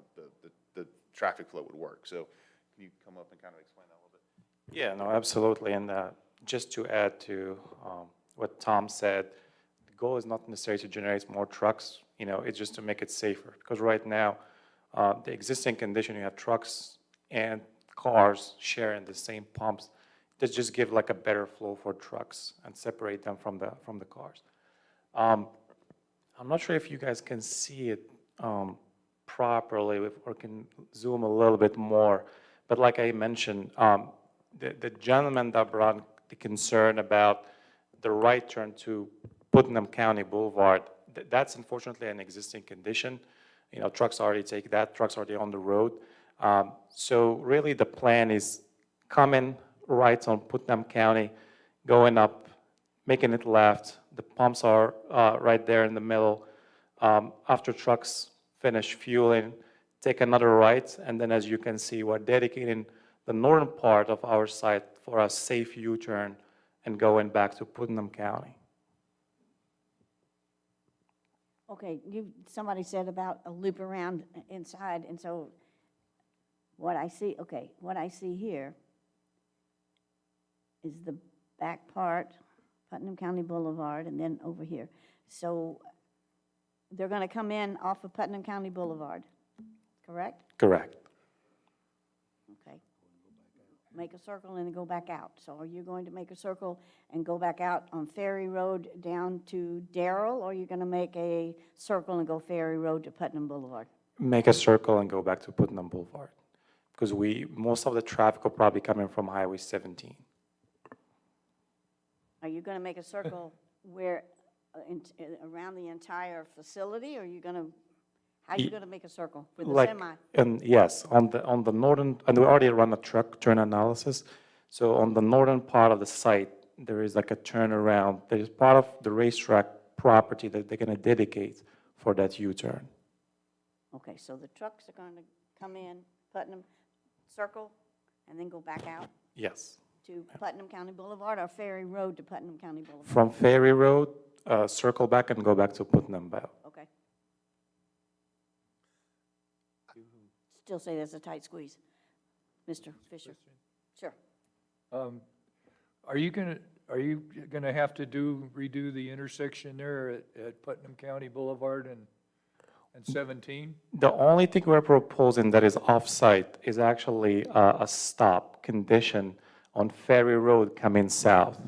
the traffic flow would work. So can you come up and kind of explain that a little bit? Yeah, no, absolutely. And just to add to what Tom said, the goal is not necessarily to generate more trucks, you know, it's just to make it safer. Because right now, the existing condition, you have trucks and cars sharing the same pumps. That just give like a better flow for trucks and separate them from the cars. I'm not sure if you guys can see it properly or can zoom a little bit more, but like I mentioned, the gentleman that brought the concern about the right turn to Putnam County Boulevard, that's unfortunately an existing condition. You know, trucks already take that, trucks already on the road. So really the plan is coming right on Putnam County, going up, making it left. The pumps are right there in the middle. After trucks finish fueling, take another right, and then as you can see, we're dedicating the northern part of our site for a safe U-turn and going back to Putnam County. Okay, somebody said about a loop around inside, and so what I see here is the back part, Putnam County Boulevard, and then over here. So they're going to come in off of Putnam County Boulevard, correct? Correct. Okay. Make a circle and then go back out. So are you going to make a circle and go back out on Ferry Road down to Darrell, or are you going to make a circle and go Ferry Road to Putnam Boulevard? Make a circle and go back to Putnam Boulevard. Because most of the traffic will probably coming from Highway 17. Are you going to make a circle where, around the entire facility, or are you going to, how are you going to make a circle with the semi? And yes, on the northern, and we already run a truck turn analysis. So on the northern part of the site, there is like a turnaround. There is part of the racetrack property that they're going to dedicate for that U-turn. Okay, so the trucks are going to come in, Putnam, circle, and then go back out? Yes. To Putnam County Boulevard or Ferry Road to Putnam County Boulevard? From Ferry Road, circle back and go back to Putnam Boulevard. Okay. Still say there's a tight squeeze. Mr. Fisher? Sure. Are you gonna have to redo the intersection there at Putnam County Boulevard and 17? The only thing we're proposing that is off-site is actually a stop condition on Ferry Road coming south.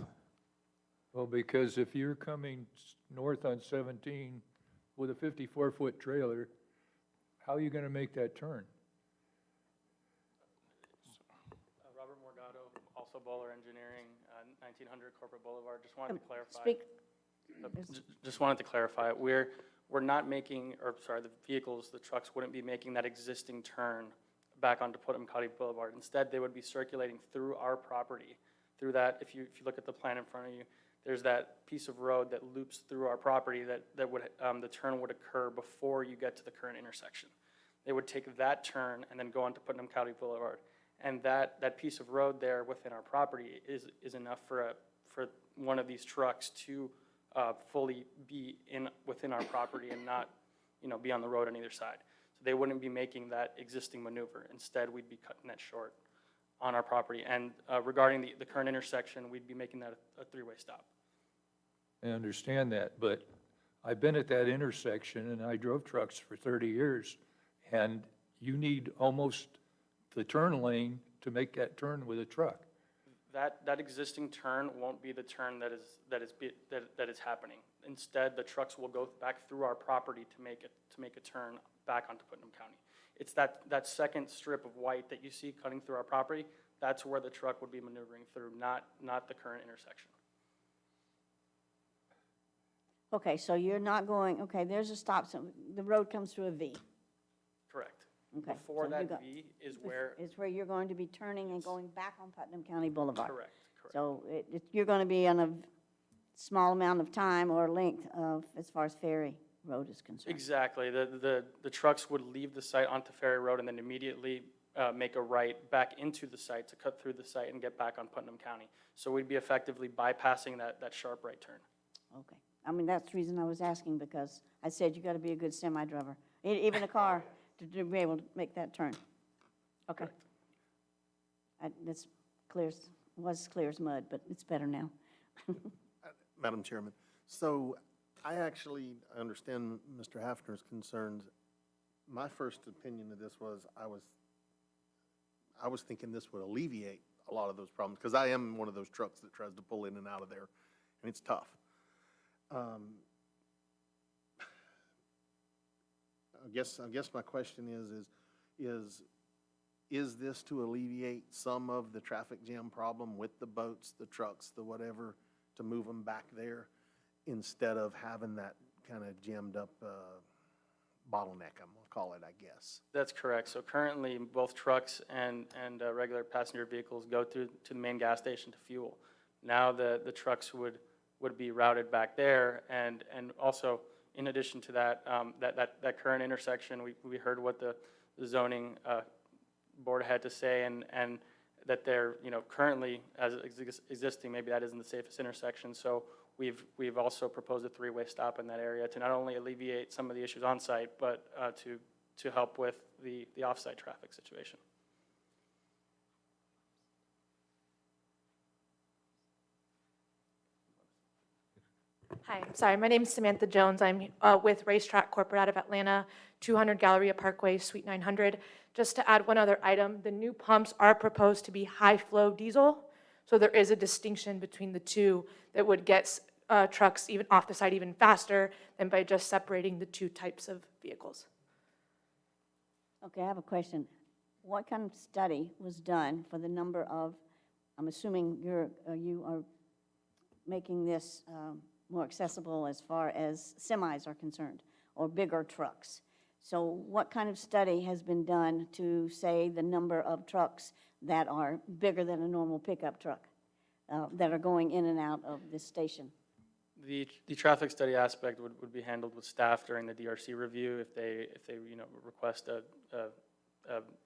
Well, because if you're coming north on 17 with a 54-foot trailer, how are you gonna make that turn? Robert Morgado, also Bowler Engineering, 1900 Corporate Boulevard. Just wanted to clarify. Speak. Just wanted to clarify. We're not making, or sorry, the vehicles, the trucks wouldn't be making that existing turn back onto Putnam County Boulevard. Instead, they would be circulating through our property. Through that, if you look at the plan in front of you, there's that piece of road that loops through our property that would the turn would occur before you get to the current intersection. They would take that turn and then go onto Putnam County Boulevard. And that piece of road there within our property is enough for one of these trucks to fully be within our property and not, be on the road on either side. So they wouldn't be making that existing maneuver. Instead, we'd be cutting that short on our property. And regarding the current intersection, we'd be making that a three-way stop. I understand that, but I've been at that intersection and I drove trucks for 30 years, and you need almost the turn lane to make that turn with a truck. That existing turn won't be the turn that is happening. Instead, the trucks will go back through our property to make a turn back onto Putnam County. It's that second strip of white that you see cutting through our property, that's where the truck would be maneuvering through, not the current intersection. Okay, so you're not going, okay, there's a stop sign, the road comes through a V. Correct. Okay. Before so you that got- V is where, Is where you're going to be turning and going back on Putnam County Boulevard. correct, correct. So you're going to be on a small amount of time or length of, as far as Ferry Road is concerned. Exactly. The trucks would leave the site onto Ferry Road and then immediately make a right back into the site to cut through the site and get back on Putnam County. So we'd be effectively bypassing that sharp right turn. Okay. I mean, that's the reason I was asking, because I said you got to be a good semi driver, even a car, to be able to make that turn. Okay. That's clear, was clear as mud, but it's better now. Madam Chairman, so I actually understand Mr. Hafner's concerns. My first opinion of this was I was thinking this would alleviate a lot of those problems, because I am one of those trucks that tries to pull in and out of there, and it's tough. I guess my question is this to alleviate some of the traffic jam problem with the boats, the trucks, the whatever, to move them back there, instead of having that kind of jammed up bottleneck, I'm gonna call it, I guess? That's correct. So currently, both trucks and regular passenger vehicles go to the main gas station to fuel. Now the trucks would be routed back there, and also, in addition to that, that current intersection, we heard what the zoning board had to say, and that they're, currently, as existing, maybe that isn't the safest intersection. So we've also proposed a three-way stop in that area to not only alleviate some of the issues on site, but to help with the off-site traffic situation. Hi, sorry, my name's Samantha Jones. I'm with Racetrack Corporate out of Atlanta, 200 Galleria Parkway, Suite 900. Just to add one other item, the new pumps are proposed to be high-flow diesel, so there is a distinction between the two that would get trucks even off the site even faster than by just separating the two types of vehicles. Okay, I have a question. What kind of study was done for the number of, I'm assuming you are making this more accessible as far as semis are concerned, or bigger trucks. So what kind of study has been done to say the number of trucks that are bigger than a normal pickup truck that are going in and out of this station? The traffic study aspect would be handled with staff during the DRC review. If they request a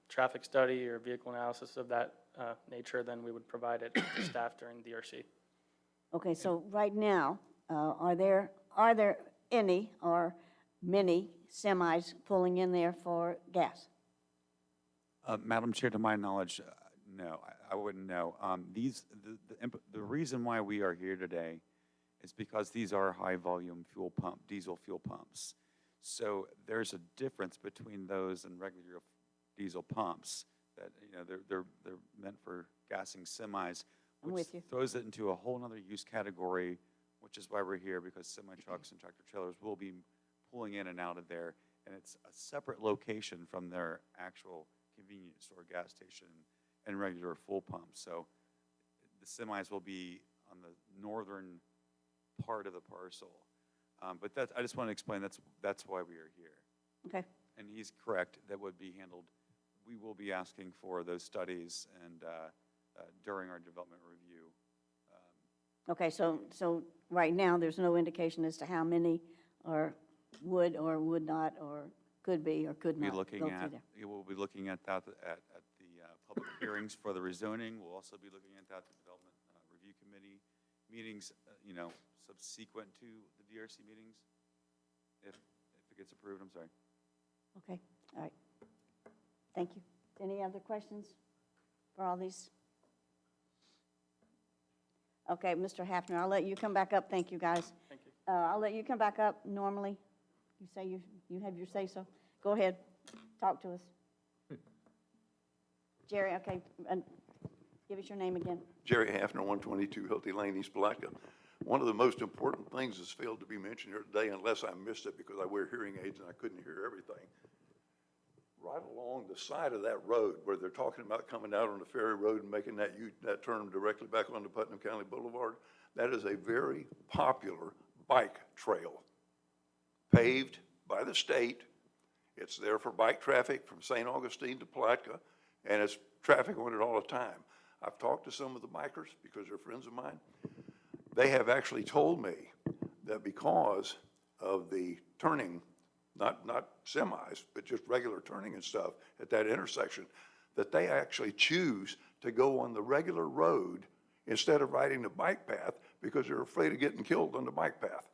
traffic study or vehicle analysis of that nature, then we would provide it to staff during DRC. Okay, so right now, are there any or many semis pulling in there for gas? Madam Chair, to my knowledge, no, I wouldn't know. The reason why we are here today is because these are high-volume diesel fuel pumps. So there's a difference between those and regular diesel pumps that, they're meant for gassing semis, I'm which with you. throws it into a whole other use category, which is why we're here, because semi-trucks and tractor trailers will be pulling in and out of there, and it's a separate location from their actual convenience store, gas station, and regular full pumps. So the semis will be on the northern part of the parcel. But I just want to explain that's why we are here. Okay. And he's correct, that would be handled. We will be asking for those studies and during our development review. Okay, so right now, there's no indication as to how many would or would not, or could be or could not go through there. We'll be looking at that at the public hearings for the rezoning. We'll also be looking at that at the development review committee meetings, subsequent to the DRC meetings, if it gets approved. I'm sorry. Okay, all right. Thank you. Any other questions for all these? Okay, Mr. Hafner, I'll let you come back up. Thank you, guys. Thank you. I'll let you come back up normally. You say you have your say-so. Go ahead, talk to us. Jerry, okay, and Give us your name again. Jerry Hafner, 122 Hilty Lane, East Palatka. One of the most important things that's failed to be mentioned here today, unless I missed it because I wear hearing aids and I couldn't hear everything. Right along the side of that road where they're talking about coming out on the Ferry Road and making that turn directly back onto Putnam County Boulevard, that is a very popular bike trail, paved by the state. It's there for bike traffic from St. Augustine to Palatka, and it's traffic on it all the time. I've talked to some of the bikers because they're friends of mine. They have actually told me that because of the turning, not semis, but just regular turning and stuff at that intersection, that they actually choose to go on the regular road instead of riding the bike path because they're afraid of getting killed on the bike path.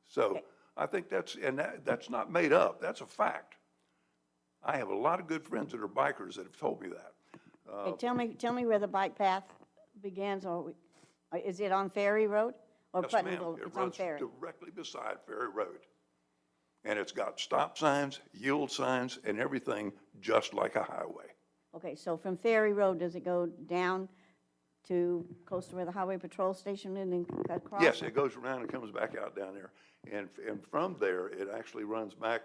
So I think that's not made up. That's a fact. I have a lot of good friends that are bikers that have told me that. Okay, tell me where the bike path begins, or is it on Ferry Road? Or Yes, Putnam ma'am. Boulevard? It It's on runs Ferry. directly beside Ferry Road. And it's got stop signs, yield signs, and everything just like a highway. Okay, so from Ferry Road, does it go down to close to where the highway patrol station is and cut across? Yes, it goes around and comes back out down there. And from there, it actually runs back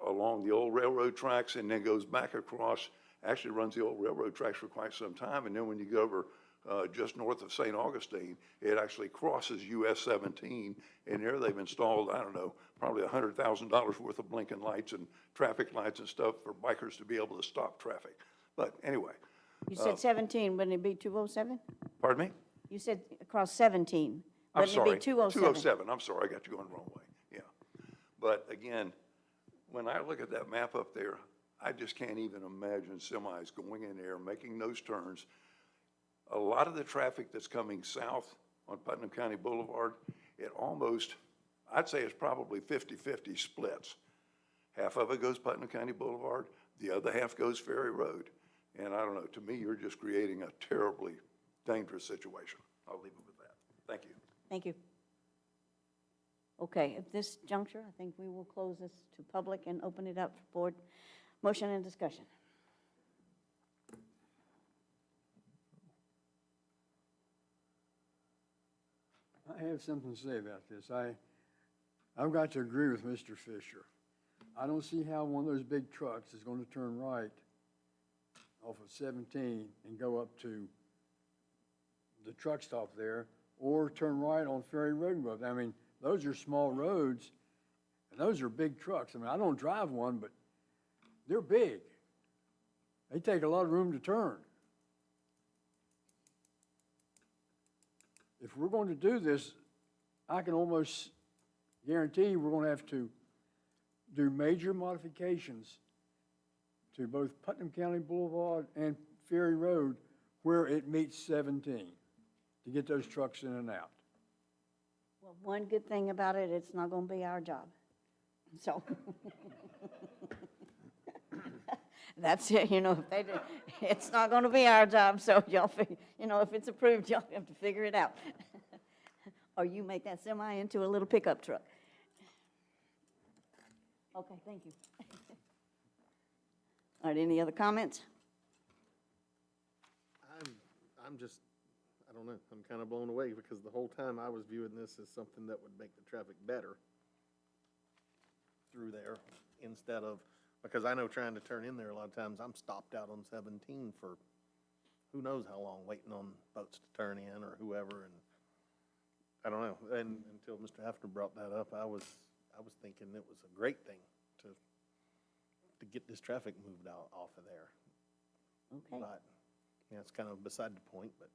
along the old railroad tracks and then goes back across, actually runs the old railroad tracks for quite some time. And then when you go over just north of St. Augustine, it actually crosses US 17. And there they've installed, I don't know, probably $100,000 worth of blinking lights and traffic lights and stuff for bikers to be able to stop traffic. But anyway. You said 17, wouldn't it be 207? Pardon me? You said across 17. I'm Wouldn't sorry. it be 207? 207, I'm sorry, I got you going the wrong way, yeah. But again, when I look at that map up there, I just can't even imagine semis going in there, making those turns. A lot of the traffic that's coming south on Putnam County Boulevard, it almost, I'd say it's probably 50-50 splits. Half of it goes Putnam County Boulevard, the other half goes Ferry Road. And I don't know, to me, you're just creating a terribly dangerous situation. I'll leave it with that. Thank you. Thank you. Okay, at this juncture, I think we will close this to public and open it up for board motion and discussion. I have something to say about this. I've got to agree with Mr. Fisher. I don't see how one of those big trucks is going to turn right off of 17 and go up to the truck stop there, or turn right on Ferry Road. I mean, those are small roads, and those are big trucks. I mean, I don't drive one, but they're big. They take a lot of room to turn. If we're going to do this, I can almost guarantee we're going to have to do major modifications to both Putnam County Boulevard and Ferry Road where it meets 17 to get those trucks in and out. Well, one good thing about it, it's not going to be our job. So that's it, you know, if they do, it's not going to be our job, so y'all, you know, if it's approved, y'all have to figure it out. Or you make that semi into a little pickup truck. Okay, thank you. All right, any other comments? I'm just, I don't know, I'm kind of blown away because the whole time I was viewing this as something that would make the traffic better through there instead of, because I know trying to turn in there, a lot of times I'm stopped out on 17 for who knows how long, waiting on boats to turn in or whoever, and I don't know. And until Mr. Hafner brought that up, I was thinking it was a great thing to get this traffic moved out off of there. Okay. But, yeah, it's kind of beside the point, but.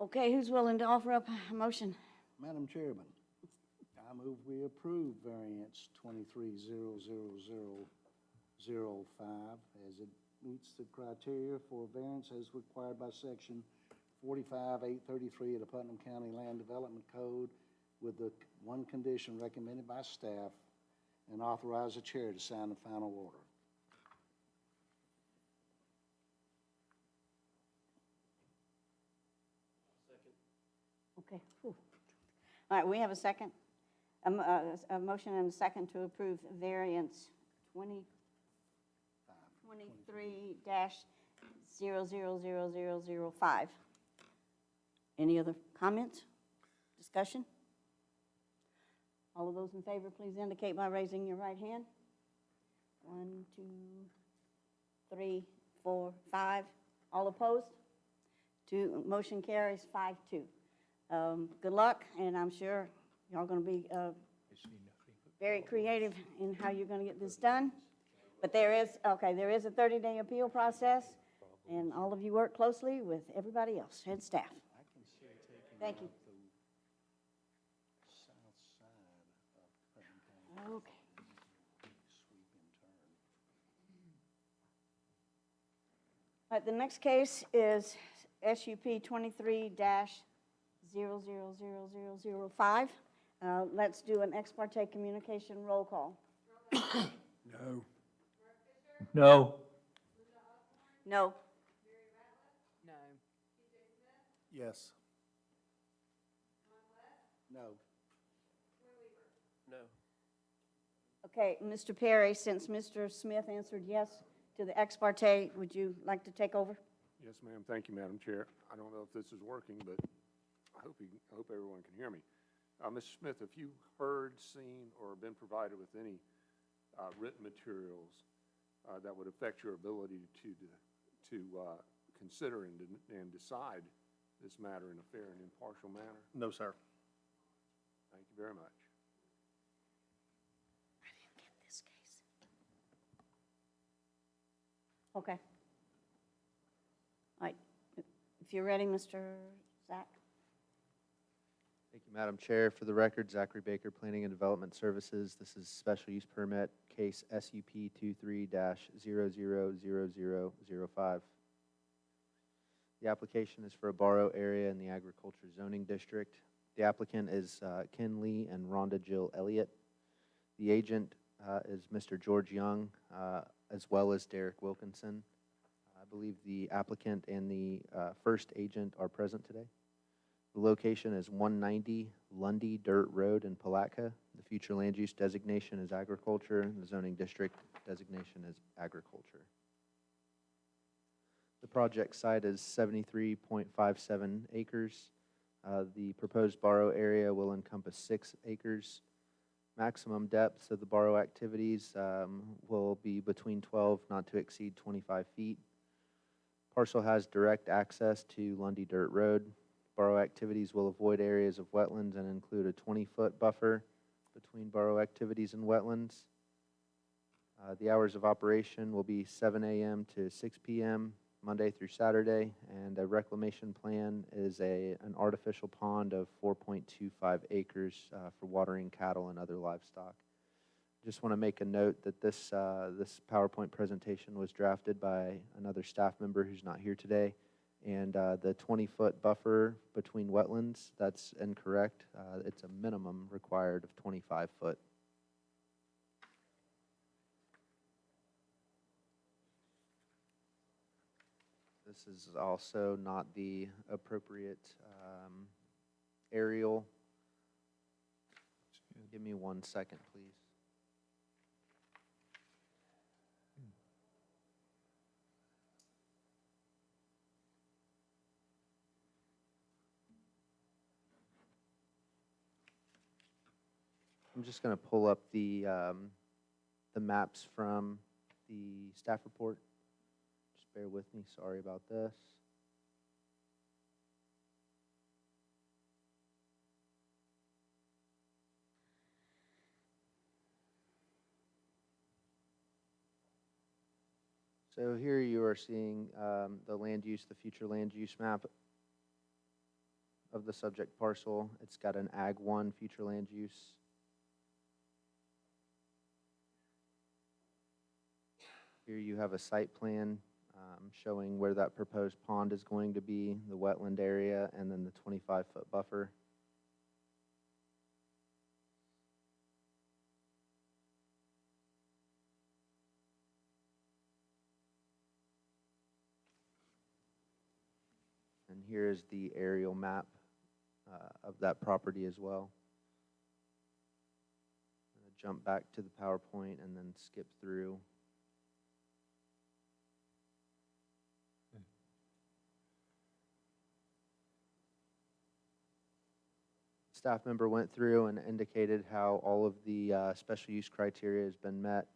Okay, who's willing to offer up a motion? Madam Chairman, I move we approve variance 23-00005 as it meets the criteria for variance as required by section 45-833 of the Putnam County Land Development Code with the one condition recommended by staff and authorize the chair to sign the final order. Okay. Whew. All right, we have a second, a motion and a second to approve variance 25-833 23-000005. Any other comments, discussion? All of those in favor, please indicate by raising your right hand. 1, 2, 3, 4, 5. All opposed? Motion carries 5-2. Good luck, and I'm sure y'all going to be very creative in how you're going to get this done. But there is a 30-day appeal process, and all of you work closely with everybody else and staff. Thank you. Okay. All right, the next case is SUP 23-000005. Let's do an ex parte communication roll call. No. No. No. No. Yes. No. No. Okay, Mr. Perry, since Mr. Smith answered yes to the ex parte, would you like to take over? Yes, ma'am. Thank you, Madam Chair. I don't know if this is working, but I hope everyone can hear me. Mr. Smith, have you heard, seen, or been provided with any written materials that would affect your ability to consider and decide this matter in a fair and impartial manner? No, sir. Thank you very much. I didn't get this case. Okay. All right. If you're ready, Mr. Zach. Thank you, Madam Chair. For the record, Zachary Baker, Planning and Development Services. This is special use permit case SUP 23-000005. The application is for a borrow area in the agriculture zoning district. The applicant is Ken Lee and Rhonda Jill Elliott. The agent is Mr. George Young, as well as Derek Wilkinson. I believe the applicant and the first agent are present today. The location is 190 Lundy Dirt Road in Palatka. The future land use designation is agriculture, and the zoning district designation is agriculture. The project site is 73.57 acres. The proposed borrow area will encompass 6 acres. Maximum depths of the borrow activities will be between 12 not to exceed 25 feet. Parcel has direct access to Lundy Dirt Road. Borrow activities will avoid areas of wetlands and include a 20-foot buffer between borrow activities and wetlands. The hours of operation will be 7 a.m. to 6 p.m. Monday through Saturday, and a reclamation plan is an artificial pond of 4.25 acres for watering cattle and other livestock. Just want to make a note that this PowerPoint presentation was drafted by another staff member who's not here today, and the 20-foot buffer between wetlands, that's incorrect. It's a minimum required of 25 foot. This is also not the appropriate aerial. Give me 1 second, please. I'm just going to pull up the maps from the staff report. Just bear with me, sorry about this. So here you are seeing the land use, the future land use map of the subject parcel. It's got an Ag 1 future land use. Here you have a site plan showing where that proposed pond is going to be, the wetland area, and then the 25-foot buffer. And here is the aerial map of that property as well. I'm going to jump back to the PowerPoint and then skip through. staff member went through and indicated how all of the special use criteria has been met.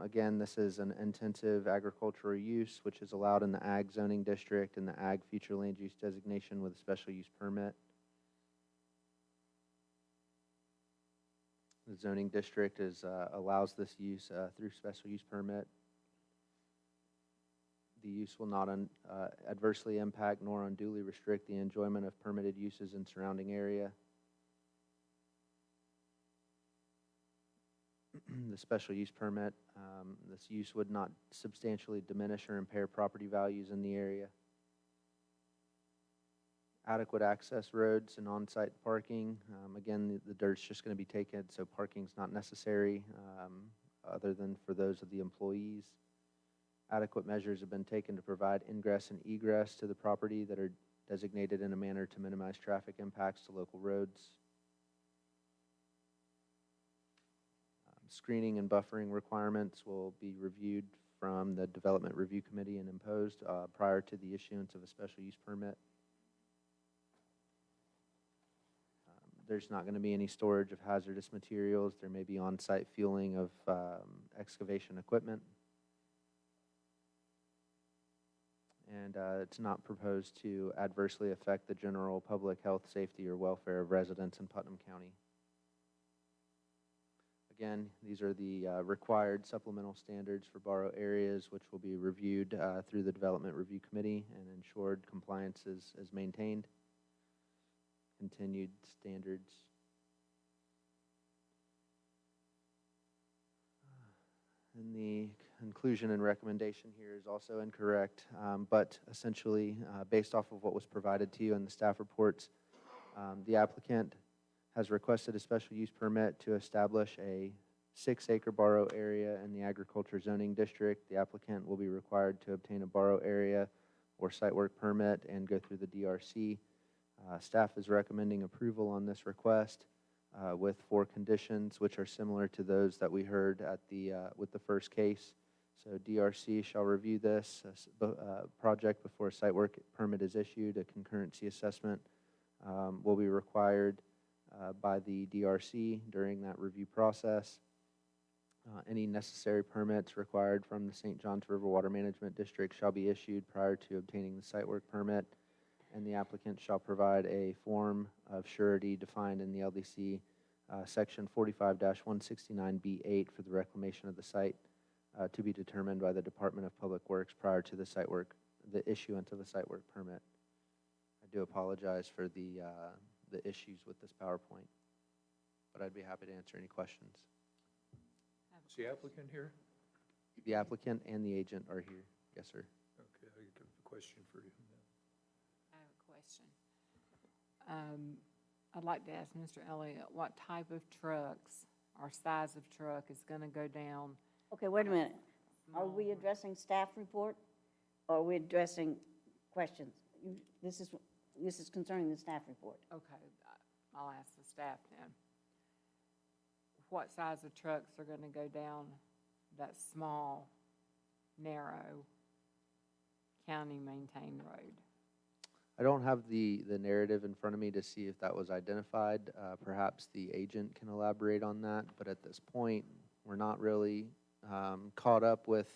Again, this is an intensive agricultural use, which is allowed in the ag zoning district and the ag future land use designation with a special use permit. The zoning district allows this use through special use permit. The use will not adversely impact nor unduly restrict the enjoyment of permitted uses in surrounding area. The special use permit, this use would not substantially diminish or impair property values in the area. Adequate access roads and on-site parking. Again, the dirt's just going to be taken, so parking's not necessary other than for those of the employees. Adequate measures have been taken to provide ingress and egress to the property that are designated in a manner to minimize traffic impacts to local roads. Screening and buffering requirements will be reviewed from the Development Review Committee and imposed prior to the issuance of a special use permit. There's not going to be any storage of hazardous materials. There may be on-site fueling of excavation equipment. And it's not proposed to adversely affect the general public health, safety, or welfare of residents in Putnam County. Again, these are the required supplemental standards for borrow areas, which will be reviewed through the Development Review Committee and ensured compliance is maintained. Continued standards. And the conclusion and recommendation here is also incorrect, but essentially, based off of what was provided to you in the staff reports, the applicant has requested a special use permit to establish a 6-acre borrow area in the agriculture zoning district. The applicant will be required to obtain a borrow area or site work permit and go through the DRC. Staff is recommending approval on this request with 4 conditions, which are similar to those that we heard at with the first case. So DRC shall review this project before a site work permit is issued. A concurrency assessment will be required by the DRC during that review process. Any necessary permits required from the St. Johns River Water Management District shall be issued prior to obtaining the site work permit, and the applicant shall provide a form of surety defined in the LDC section 45-169B8 for the reclamation of the site to be determined by the Department of Public Works prior to the issuance of the site work permit. I do apologize for the issues with this PowerPoint, but I'd be happy to answer any questions. Is the applicant here? The applicant and the agent are here. Yes, sir. Okay, I have a question for you. I have a question. I'd like to ask Mr. Elliott what type of trucks or size of truck is going to go down. Okay, wait a minute. Are we addressing staff report, or are we addressing questions? This is concerning the staff report. Okay, I'll ask the staff then. What size of trucks are going to go down that small, narrow, county-maintained road? I don't have the narrative in front of me to see if that was identified. Perhaps the agent can elaborate on that, but at this point, we're not really caught up with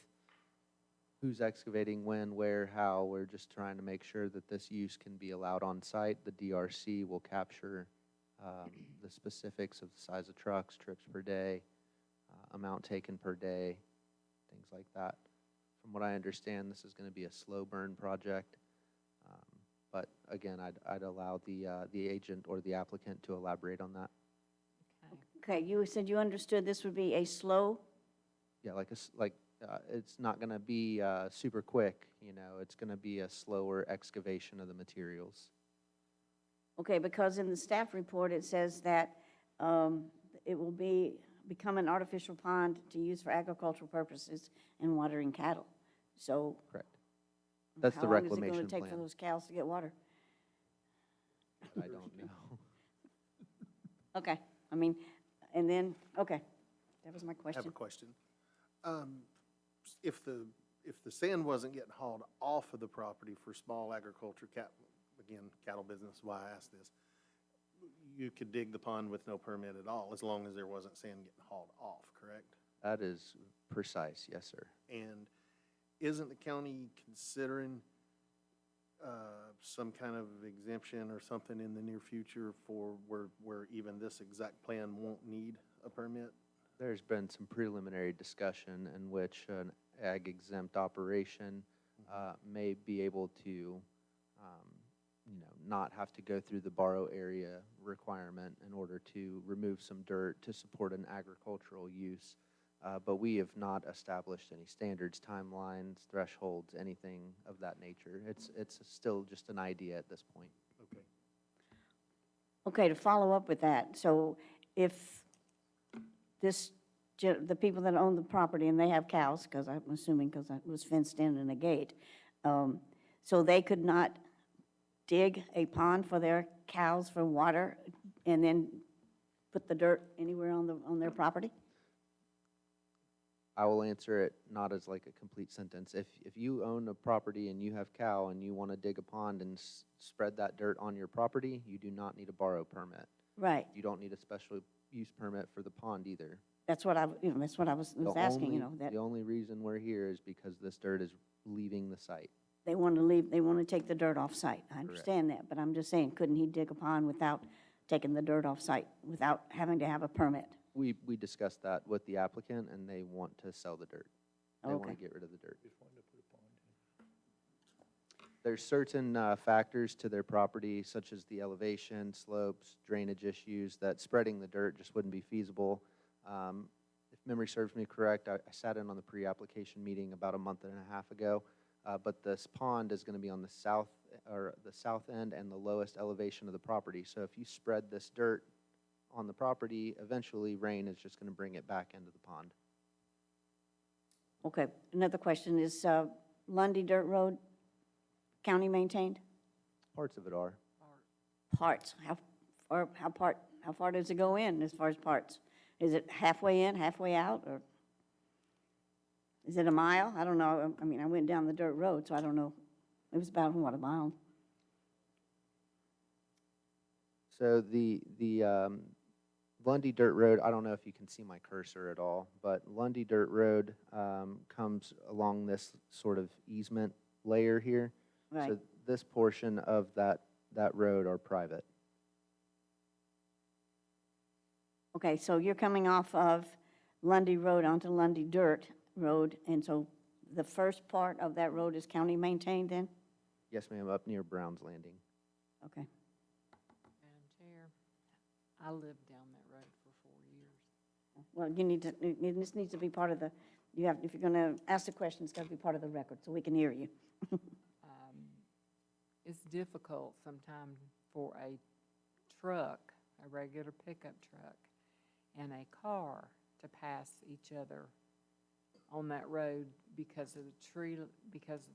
who's excavating when, where, how. We're just trying to make sure that this use can be allowed on site. The DRC will capture the specifics of the size of trucks, trips per day, amount taken per day, things like that. From what I understand, this is going to be a slow burn project. But again, I'd allow the agent or the applicant to elaborate on that. Okay, you said you understood this would be a slow? Yeah, it's not going to be super quick, you know. It's going to be a slower excavation of the materials. Okay, because in the staff report, it says that it will become an artificial pond to use for agricultural purposes and watering cattle. So. Correct. That's the reclamation plan. How long is it going to take for those cows to get water? I don't know. Okay, I mean, and then, okay, that was my question. I have a question. If the sand wasn't getting hauled off of the property for small agriculture, cattle business, why I asked this, you could dig the pond with no permit at all, as long as there wasn't sand getting hauled off, correct? That is precise, yes, sir. And isn't the county considering some kind of exemption or something in the near future for where even this exact plan won't need a permit? There's been some preliminary discussion in which an ag exempt operation may be able to, not have to go through the borrow area requirement in order to remove some dirt to support an agricultural use. But we have not established any standards, timelines, thresholds, anything of that nature. It's still just an idea at this point. Okay. Okay, to follow up with that, so if the people that own the property, and they have cows, because I'm assuming because it was fenced in and a gate, so they could not dig a pond for their cows for water and then put the dirt anywhere on their property? I will answer it not as like a complete sentence. If you own a property and you have cow and you want to dig a pond and spread that dirt on your property, you do not need a borrow permit. Right. You don't need a special use permit for the pond either. That's what that's what I was asking, that The only reason we're here is because this dirt is leaving the site. they want to take the dirt off site. I understand that, but I'm just saying, couldn't he dig a pond without taking the dirt off site, without having to have a permit? We discussed that with the applicant, and they want to sell the dirt. They want to Okay. get rid of the dirt. There's certain factors to their property, such as the elevation, slopes, drainage issues, that spreading the dirt just wouldn't be feasible. If memory serves me correct, I sat in on the pre-application meeting about a month and a half ago, but this pond is going to be on the south end and the lowest elevation of the property. So if you spread this dirt on the property, eventually rain is just going to bring it back into the pond. Okay, another question, is Lundy Dirt Road county maintained? Parts of it are. Parts, how far does it go in as far as parts? Is it halfway in, halfway out, or is it a mile? I don't know, I mean, I went down the dirt road, so I don't know. It was about, what, a mile? So the Lundy Dirt Road, I don't know if you can see my cursor at all, but Lundy Dirt Road comes along this sort of easement layer here. Right. So this portion of that road are private. Okay, so you're coming off of Lundy Road onto Lundy Dirt Road, and so the first part of that road is county maintained then? Yes, ma'am, up near Brown's Landing. Okay. Madam Chair, I lived down that road for 4 years. Well, this needs to be part of the, if you're going to ask the question, it's got to be part of the record, so we can hear you. It's difficult sometimes for a truck, a regular pickup truck, and a car to pass each other on that road because of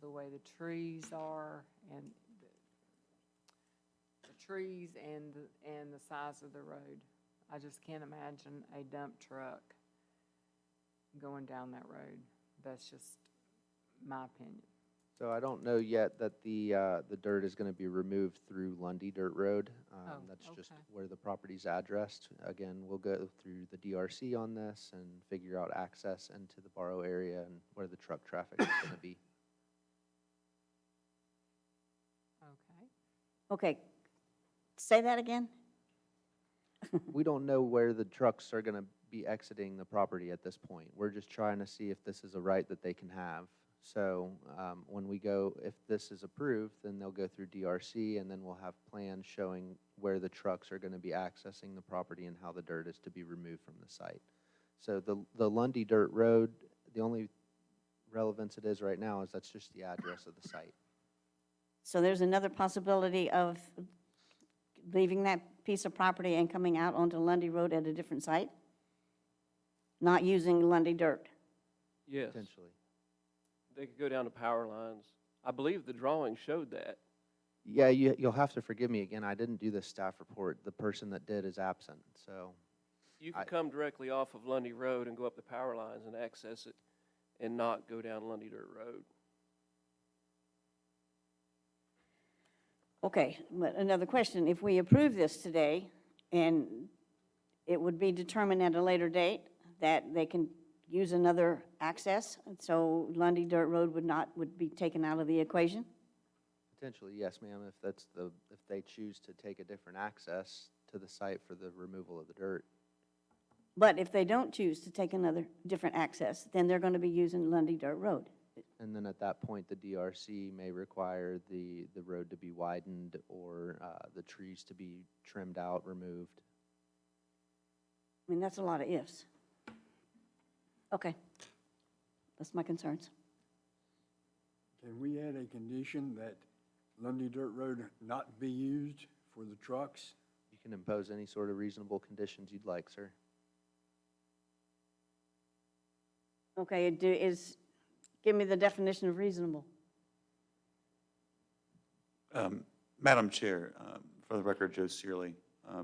the way the trees are, and the trees and the size of the road. I just can't imagine a dump truck going down that road. That's just my opinion. So I don't know yet that the dirt is going to be removed through Lundy Dirt Road. That's just okay. where the property's addressed. Again, we'll go through the DRC on this and figure out access into the borrow area and where the truck traffic is going to be. Okay. Okay, say that again? We don't know where the trucks are going to be exiting the property at this point. We're just trying to see if this is a right that they can have. So when we go, if this is approved, then they'll go through DRC, and then we'll have plans showing where the trucks are going to be accessing the property and how the dirt is to be removed from the site. So the Lundy Dirt Road, the only relevance it is right now is that's just the address of the site. So there's another possibility of leaving that piece of property and coming out onto Lundy Road at a different site? Not using Lundy Dirt? Yes. Potentially. They could go down to power lines. I believe the drawing showed that. Yeah, you'll have to forgive me again. I didn't do the staff report. The person that did is absent, so. You could come directly off of Lundy Road and go up the power lines and access it and not go down Lundy Dirt Road. Okay, but another question, if we approve this today, And it would be determined at a later date that they can use another access, and so Lundy Dirt Road would be taken out of the equation? Potentially, yes, ma'am, if they choose to take a different access to the site for the removal of the dirt. But if they don't choose to take another different access, then they're going to be using Lundy Dirt Road. And then at that point, the DRC may require the road to be widened or the trees to be trimmed out, removed. I mean, that's a lot of ifs. Okay. That's my concerns. Can we add a condition that Lundy Dirt Road not be used for the trucks? You can impose any sort of reasonable conditions you'd like, sir. Okay, give me the definition of reasonable. Madam Chair, for the record, Joe Searly,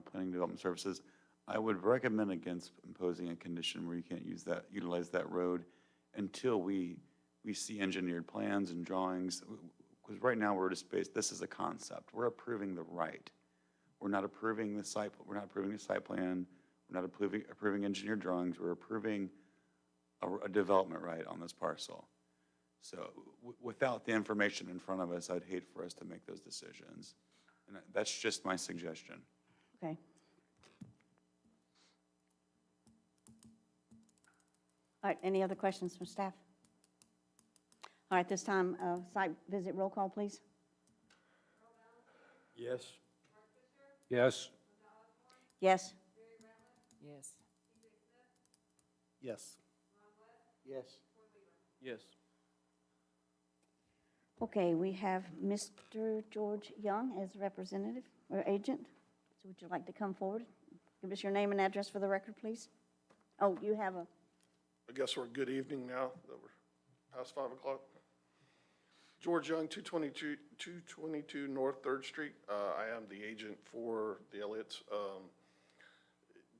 Planning Development Services. I would recommend against imposing a condition where you can't utilize that road until we see engineered plans and drawings. Because right now, this is a concept. We're approving the right. We're not approving the site, plan. We're not approving engineered drawings. We're approving a development right on this parcel. So without the information in front of us, I'd hate for us to make those decisions. And that's just my suggestion. Okay. All right, any other questions from staff? All right, this time, site visit roll call, please. Yes. Yes. Yes. Yes. Yes. Yes. Yes. Okay, we have Mr. George Young as representative or agent. So would you like to come forward? Give us your name and address for the record, please. Oh, you have a, I guess we're good evening now that we're past 5 o'clock. George Young, 222 North 3rd Street. I am the agent for the Elliots.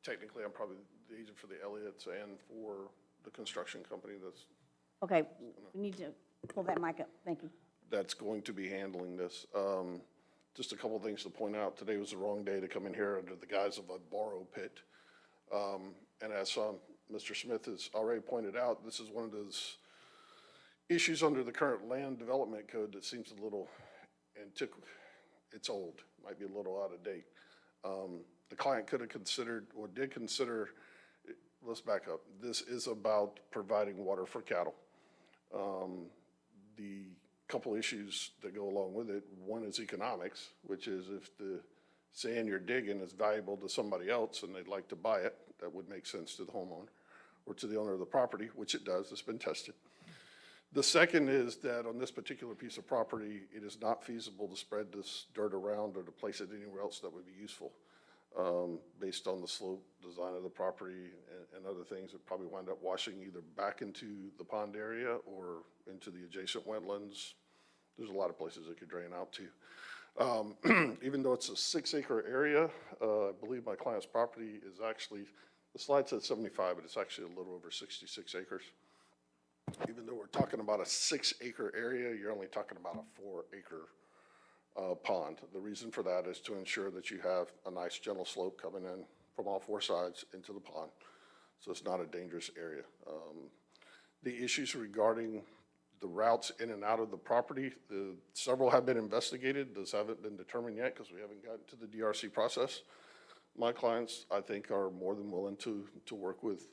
Technically, I'm probably the agent for the Elliots and for the construction company okay, we need to pull that mic up. Thank you. that's going to be handling this. Just a couple of things to point out. Today was the wrong day to come in here under the guise of a borrow pit. And as Mr. Smith has already pointed out, this is one of those issues under the current land development code that seems a little antiquated. It's old, might be a little out of date. The client could have considered or did consider, let's back up. This is about providing water for cattle. The couple issues that go along with it, one is economics, which is if the sand you're digging is valuable to somebody else and they'd like to buy it, that would make sense to the homeowner or to the owner of the property, which it does, it's been tested. The second is that on this particular piece of property, it is not feasible to spread this dirt around or to place it anywhere else that would be useful. Based on the slope design of the property and other things, it probably wind up washing either back into the pond area or into the adjacent wetlands. There's a lot of places it could drain out to. Even though it's a 6-acre area, I believe my client's property is actually, the slide says 75, but it's actually a little over 66 acres. Even though we're talking about a 6-acre area, you're only talking about a 4-acre pond. The reason for that is to ensure that you have a nice gentle slope coming in from all 4 sides into the pond, so it's not a dangerous area. The issues regarding the routes in and out of the property, several have been investigated. Those haven't been determined yet because we haven't gotten to the DRC process. My clients, I think, are more than willing to work with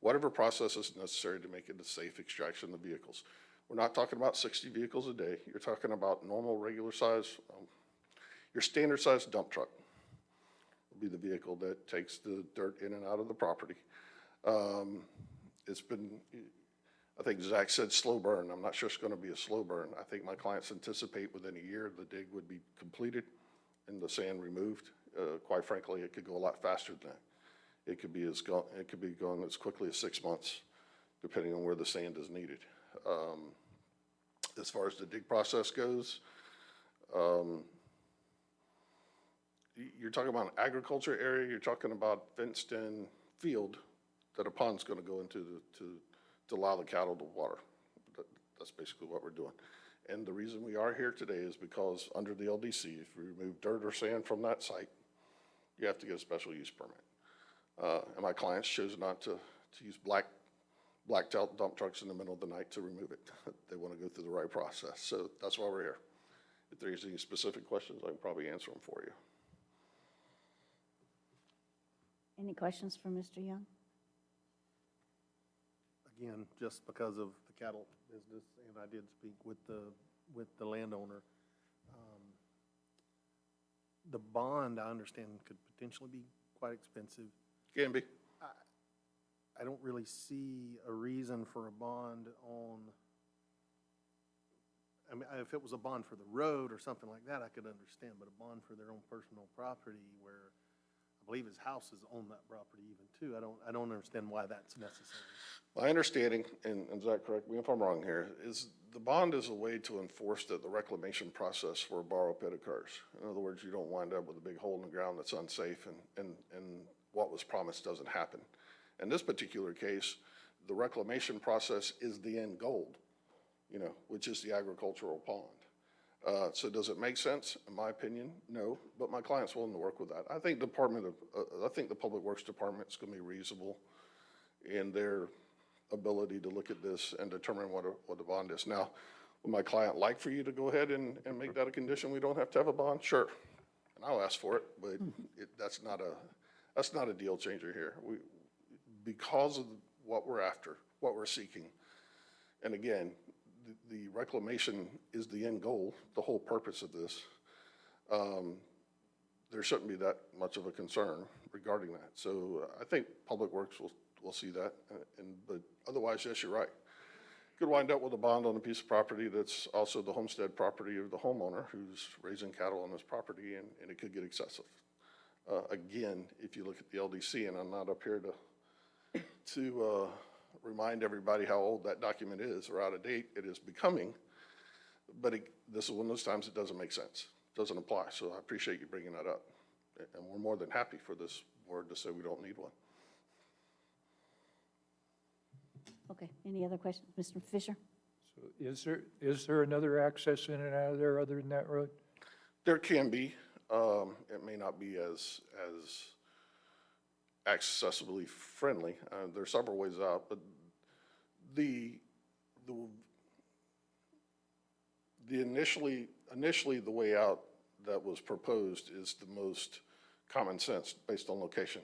whatever process is necessary to make it a safe extraction of vehicles. We're not talking about 60 vehicles a day. You're talking about normal, regular size, your standard size dump truck will be the vehicle that takes the dirt in and out of the property. It's been, I think Zach said slow burn. I'm not sure it's going to be a slow burn. I think my clients anticipate within a year the dig would be completed and the sand removed. Quite frankly, it could go a lot faster than that. It could be gone as quickly as 6 months, depending on where the sand is needed. As far as the dig process goes, you're talking about an agriculture area, you're talking about fenced-in field that a pond's going to go into to allow the cattle to water. That's basically what we're doing. And the reason we are here today is because under the LDC, if we remove dirt or sand from that site, you have to get a special use permit. And my clients chose not to use blacked out dump trucks in the middle of the night to remove it. They want to go through the right process. So that's why we're here. If there's any specific questions, I can probably answer them for you. Any questions for Mr. Young? Again, just because of the cattle business, and I did speak with the landowner. The bond, I understand, could potentially be quite expensive. Can be. I don't really see a reason for a bond on, I mean, if it was a bond for the road or something like that, I could understand, but a bond for their own personal property where I believe his house is on that property even too, I don't understand why that's necessary. My understanding, and Zach, correct me if I'm wrong here, is the bond is a way to enforce that the reclamation process for a borrow pit occurs. In other words, you don't wind up with a big hole in the ground that's unsafe and what was promised doesn't happen. In this particular case, the reclamation process is the end goal, which is the agricultural pond. So does it make sense? In my opinion, no, but my client's willing to work with that. I think the Public Works Department is going to be reasonable in their ability to look at this and determine what the bond is. Now, would my client like for you to go ahead and make that a condition? We don't have to have a bond? Sure. And I'll ask for it, but that's not a deal changer here. Because of what we're after, what we're seeking, and again, the reclamation is the end goal, the whole purpose of this, there shouldn't be that much of a concern regarding that. So I think Public Works will see that, but otherwise, yes, you're right. Could wind up with a bond on a piece of property that's also the homestead property of the homeowner who's raising cattle on this property, and it could get excessive. Again, if you look at the LDC, and I'm not up here to remind everybody how old that document is or out of date it is becoming, but this is one of those times it doesn't make sense, doesn't apply. So I appreciate you bringing that up, and we're more than happy for this board to say we don't need one. Okay, any other questions? Mr. Fisher? So is there another access in and out of there other than that road? There can be. It may not be as accessibly friendly. There's several ways out, but initially the way out that was proposed is the most common sense based on location.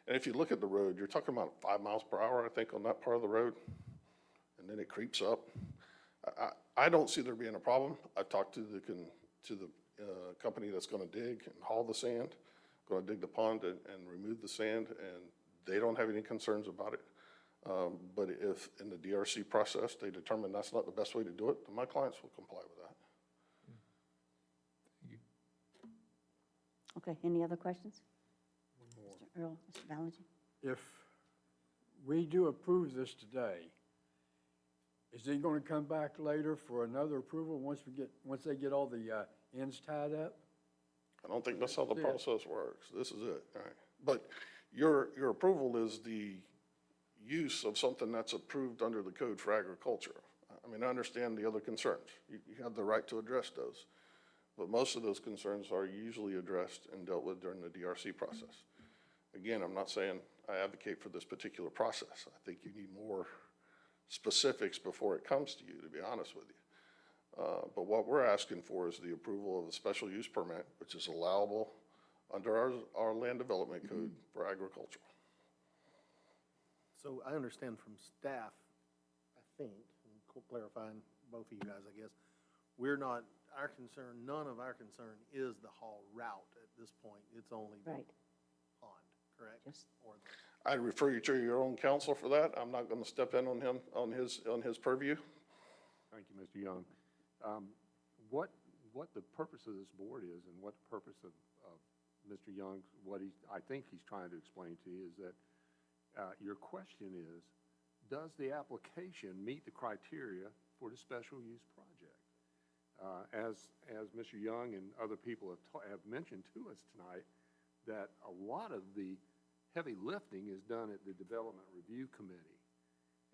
And if you look at the road, you're talking about 5 miles per hour, I think, on that part of the road, and then it creeps up. I don't see there being a problem. I've talked to the company that's going to dig and haul the sand, going to dig the pond and remove the sand, and they don't have any concerns about it. But if in the DRC process they determine that's not the best way to do it, then my clients will comply with that. Okay, any other questions? Mr. Earl, Mr. Ballinger? If we do approve this today, is he going to come back later for another approval once they get all the ends tied up? I don't think that's how the process works. This is it, all right. But your approval is the use of something that's approved under the Code for Agriculture. I mean, I understand the other concerns. You have the right to address those. But most of those concerns are usually addressed and dealt with during the DRC process. Again, I'm not saying I advocate for this particular process. I think you need more specifics before it comes to you, to be honest with you. But what we're asking for is the approval of a special use permit, which is allowable under our land development code for agriculture. So I understand from staff, I think, and clarifying both of you guys, I guess, none of our concern is the haul route at this point. It's only the pond, correct? I'd refer you to your own counsel for that. I'm not going to step in on him, on his purview. Thank you, Mr. Young. What the purpose of this board is and what the purpose of Mr. Young, I think he's trying to explain to you is that your question is, does the application meet the criteria for the special use project? As Mr. Young and other people have mentioned to us tonight, that a lot of the heavy lifting is done at the Development Review Committee.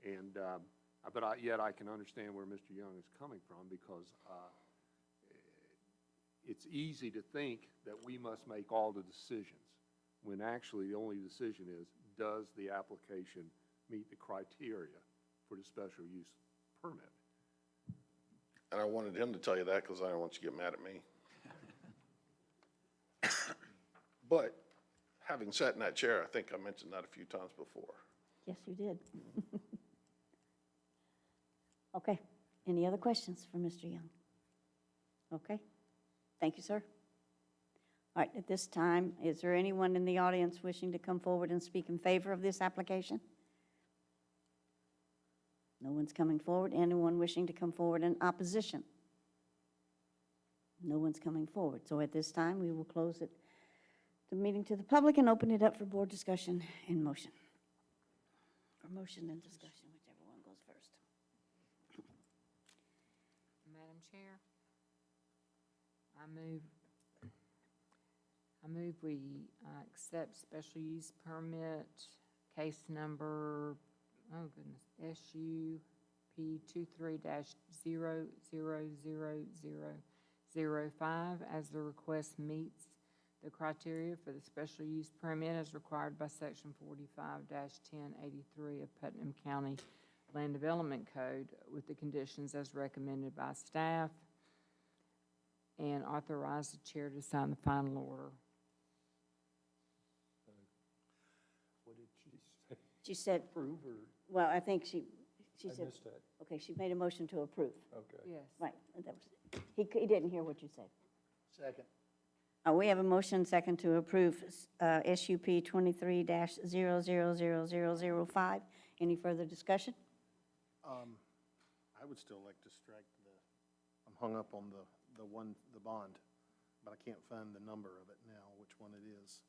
And, yet I can understand where Mr. Young is coming from because it's easy to think that we must make all the decisions. when actually the only decision is, does the application meet the criteria for the special use permit? And I wanted him to tell you that because I don't want you to get mad at me. But having sat in that chair, I think I mentioned that a few times before. Yes, you did. Okay, any other questions for Mr. Young? Okay, thank you, sir. All right, at this time, is there anyone in the audience wishing to come forward and speak in favor of this application? No one's coming forward. Anyone wishing to come forward in opposition? No one's coming forward. So at this time, we will close the meeting to the public and open it up for board discussion and motion. Or motion and discussion, whichever one goes first. Madam Chair, I move we accept special use permit, case number, oh goodness, SUP 23-000005, as the request meets the criteria for the special use permit as required by Section 45-1083 of Putnam County Land Development Code, with the conditions as recommended by staff, and authorize the chair to sign the final order. What did she say? She said, Approve or? well, I think she I said, missed that. okay, she made a motion to approve. Okay. Yes. Right, that was, he didn't hear what you said. Second. We have a motion second to approve SUP 23-000005. Any further discussion? I would still like to strike I'm hung up on the bond, but I can't find the number of it now, which one it is.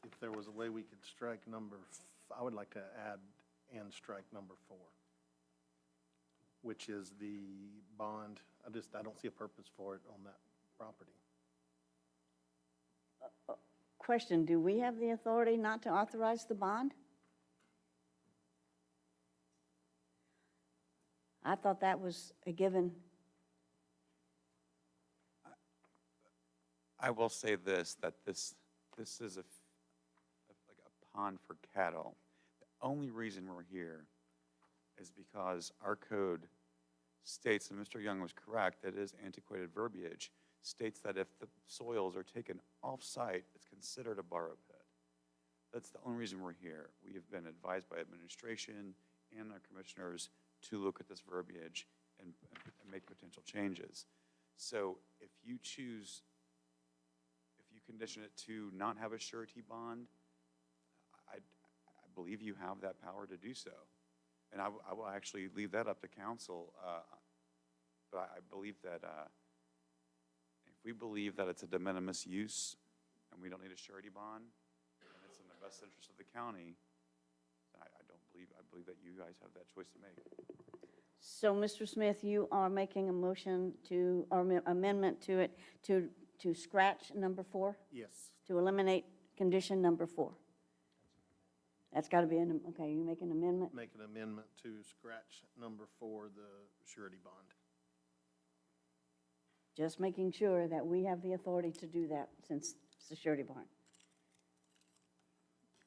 If there was a way we could strike I would like to add and strike number 4, which is the bond. I don't see a purpose for it on that property. Question, do we have the authority not to authorize the bond? I thought that was a given. I will say this, that this is like a pond for cattle. The only reason we're here is because our code states, and Mr. Young was correct, that is antiquated verbiage, states that if the soils are taken off-site, it's considered a borrow pit. That's the only reason we're here. We have been advised by administration and our commissioners to look at this verbiage and make potential changes. So if you condition it to not have a surety bond, I believe you have that power to do so. And I will actually leave that up to council. But I believe that if we believe that it's a de minimis use and we don't need a surety bond, and it's in the best interest of the county, I believe that you guys have that choice to make. So, Mr. Smith, you are making a motion to, or amendment to it, to scratch number 4? Yes. To eliminate condition number 4? That's got to be okay, you make an amendment? Make an amendment to scratch number 4, the surety bond. Just making sure that we have the authority to do that since it's a surety bond.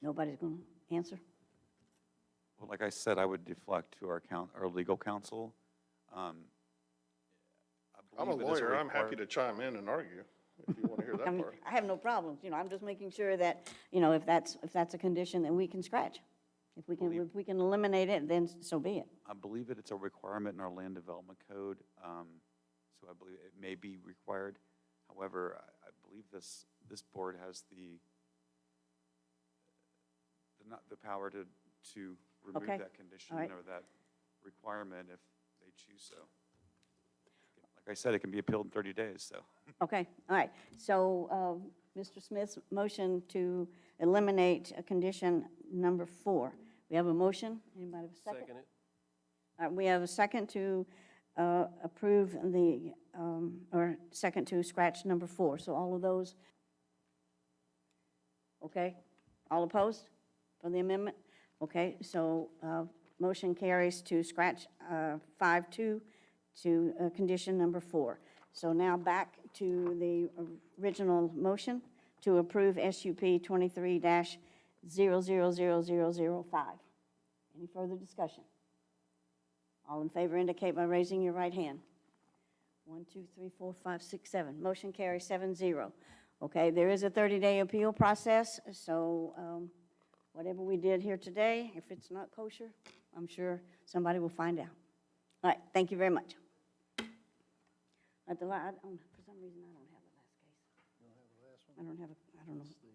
Nobody's going to answer? Well, like I said, I would deflect to our legal counsel. I'm a lawyer. I'm happy to chime in and argue if you want to hear that part. I have no problems, I'm just making sure that, if that's a condition, then we can scratch. If we can eliminate it, then so be it. I believe that it's a requirement in our land development code, so I believe it may be required. However, I believe this board has the power to remove Okay. that condition All right. or that requirement if they choose so. Like I said, it can be appealed in 30 days, so. Okay, all right. So, Mr. Smith's motion to eliminate condition number 4. We have a motion. Anybody have a second? Second it. All right, we have a second to approve or second to scratch number 4. So all of those, okay? All opposed for the amendment? Okay, so motion carries to scratch 5-2 to condition number 4. So now back to the original motion to approve SUP 23-000005. Any further discussion? All in favor indicate by raising your right hand. 1, 2, 3, 4, 5, 6, 7. Motion carries 7-0. Okay, there is a 30-day appeal process, so whatever we did here today, if it's not kosher, I'm sure somebody will find out. All right, thank you very much. For some reason, I don't have the last case. You don't have the last one? I don't have a, I don't know. It's the,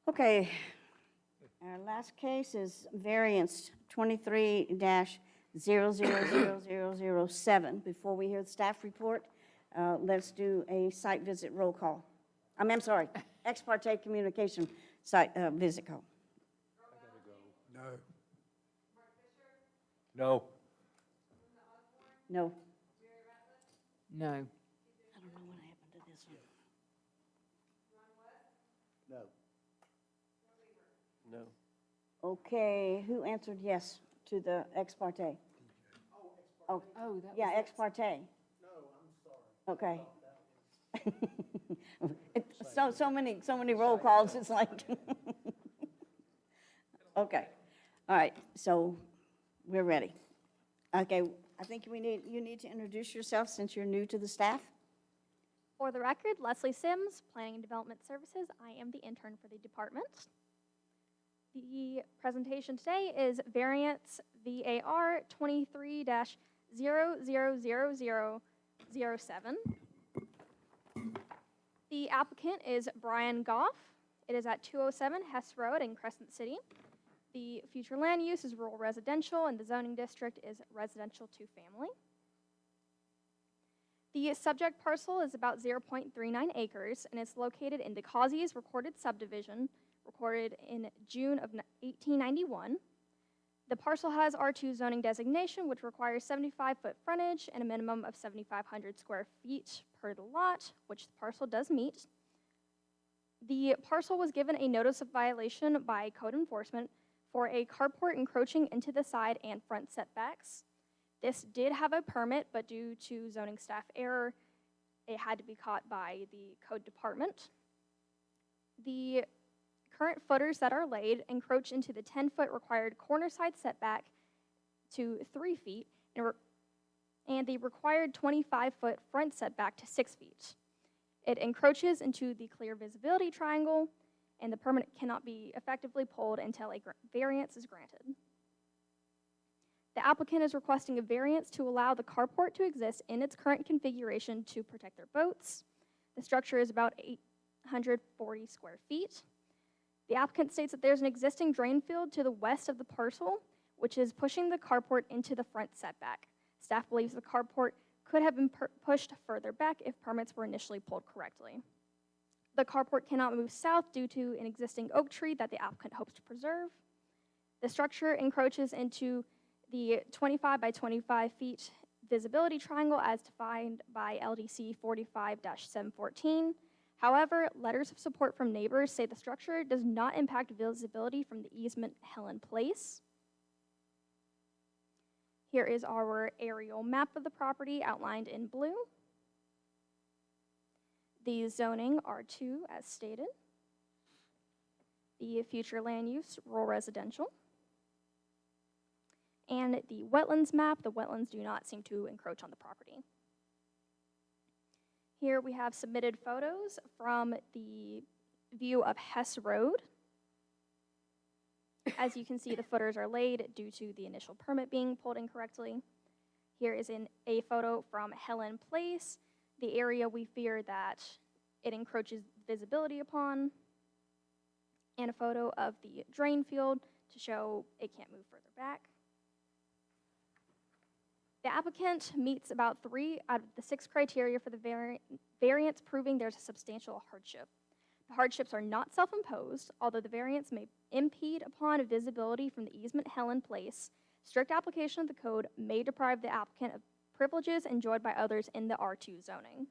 Okay. Our last case is variance 23-000007. Before we hear the staff report, let's do a site visit roll call. I'm sorry, ex parte communication site visit call. No. No. No. No. I don't know what happened to this one. no. No. Okay, who answered yes to the ex parte? Oh, that yeah, was ex parte. No, I'm sorry. Okay. So many roll calls, it's like. Okay, all right, so we're ready. Okay, I think you need to introduce yourself since you're new to the staff. For the record, Leslie Sims, Planning and Development Services. I am the intern for the department. The presentation today is variance VAR 23-000007. The applicant is Brian Goff. It is at 207 Hess Road in Crescent City. The future land use is rural residential, and the zoning district is residential to family. The subject parcel is about 0.39 acres, and it's located in the Causeys recorded subdivision, recorded in June of 1891. The parcel has R2 zoning designation, which requires 75-foot frontage and a minimum of 7,500 square feet per the lot, which the parcel does meet. The parcel was given a notice of violation by code enforcement for a carport encroaching into the side and front setbacks. This did have a permit, but due to zoning staff error, it had to be caught by the code department. The current footers that are laid encroach into the 10-foot required corner side setback to 3 feet, and the required 25-foot front setback to 6 feet. It encroaches into the clear visibility triangle, and the permit cannot be effectively pulled until a variance is granted. The applicant is requesting a variance to allow the carport to exist in its current configuration to protect their boats. The structure is about 840 square feet. The applicant states that there's an existing drain field to the west of the parcel, which is pushing the carport into the front setback. Staff believes the carport could have been pushed further back if permits were initially pulled correctly. The carport cannot move south due to an existing oak tree that the applicant hopes to preserve. The structure encroaches into the 25 by 25 feet visibility triangle as defined by LDC 45-714. However, letters of support from neighbors say the structure does not impact visibility from the easement Helen Place. Here is our aerial map of the property outlined in blue. The zoning R2 as stated. The future land use, rural residential. And the wetlands map, the wetlands do not seem to encroach on the property. Here we have submitted photos from the view of Hess Road. As you can see, the footers are laid due to the initial permit being pulled incorrectly. Here is a photo from Helen Place, the area we fear that it encroaches visibility upon, and a photo of the drain field to show it can't move further back. The applicant meets about 3 out of the 6 criteria for the variance, proving there's a substantial hardship. The hardships are not self-imposed, although the variance may impede upon visibility from the easement Helen Place. Strict application of the code may deprive the applicant of privileges enjoyed by others in the R2 zoning.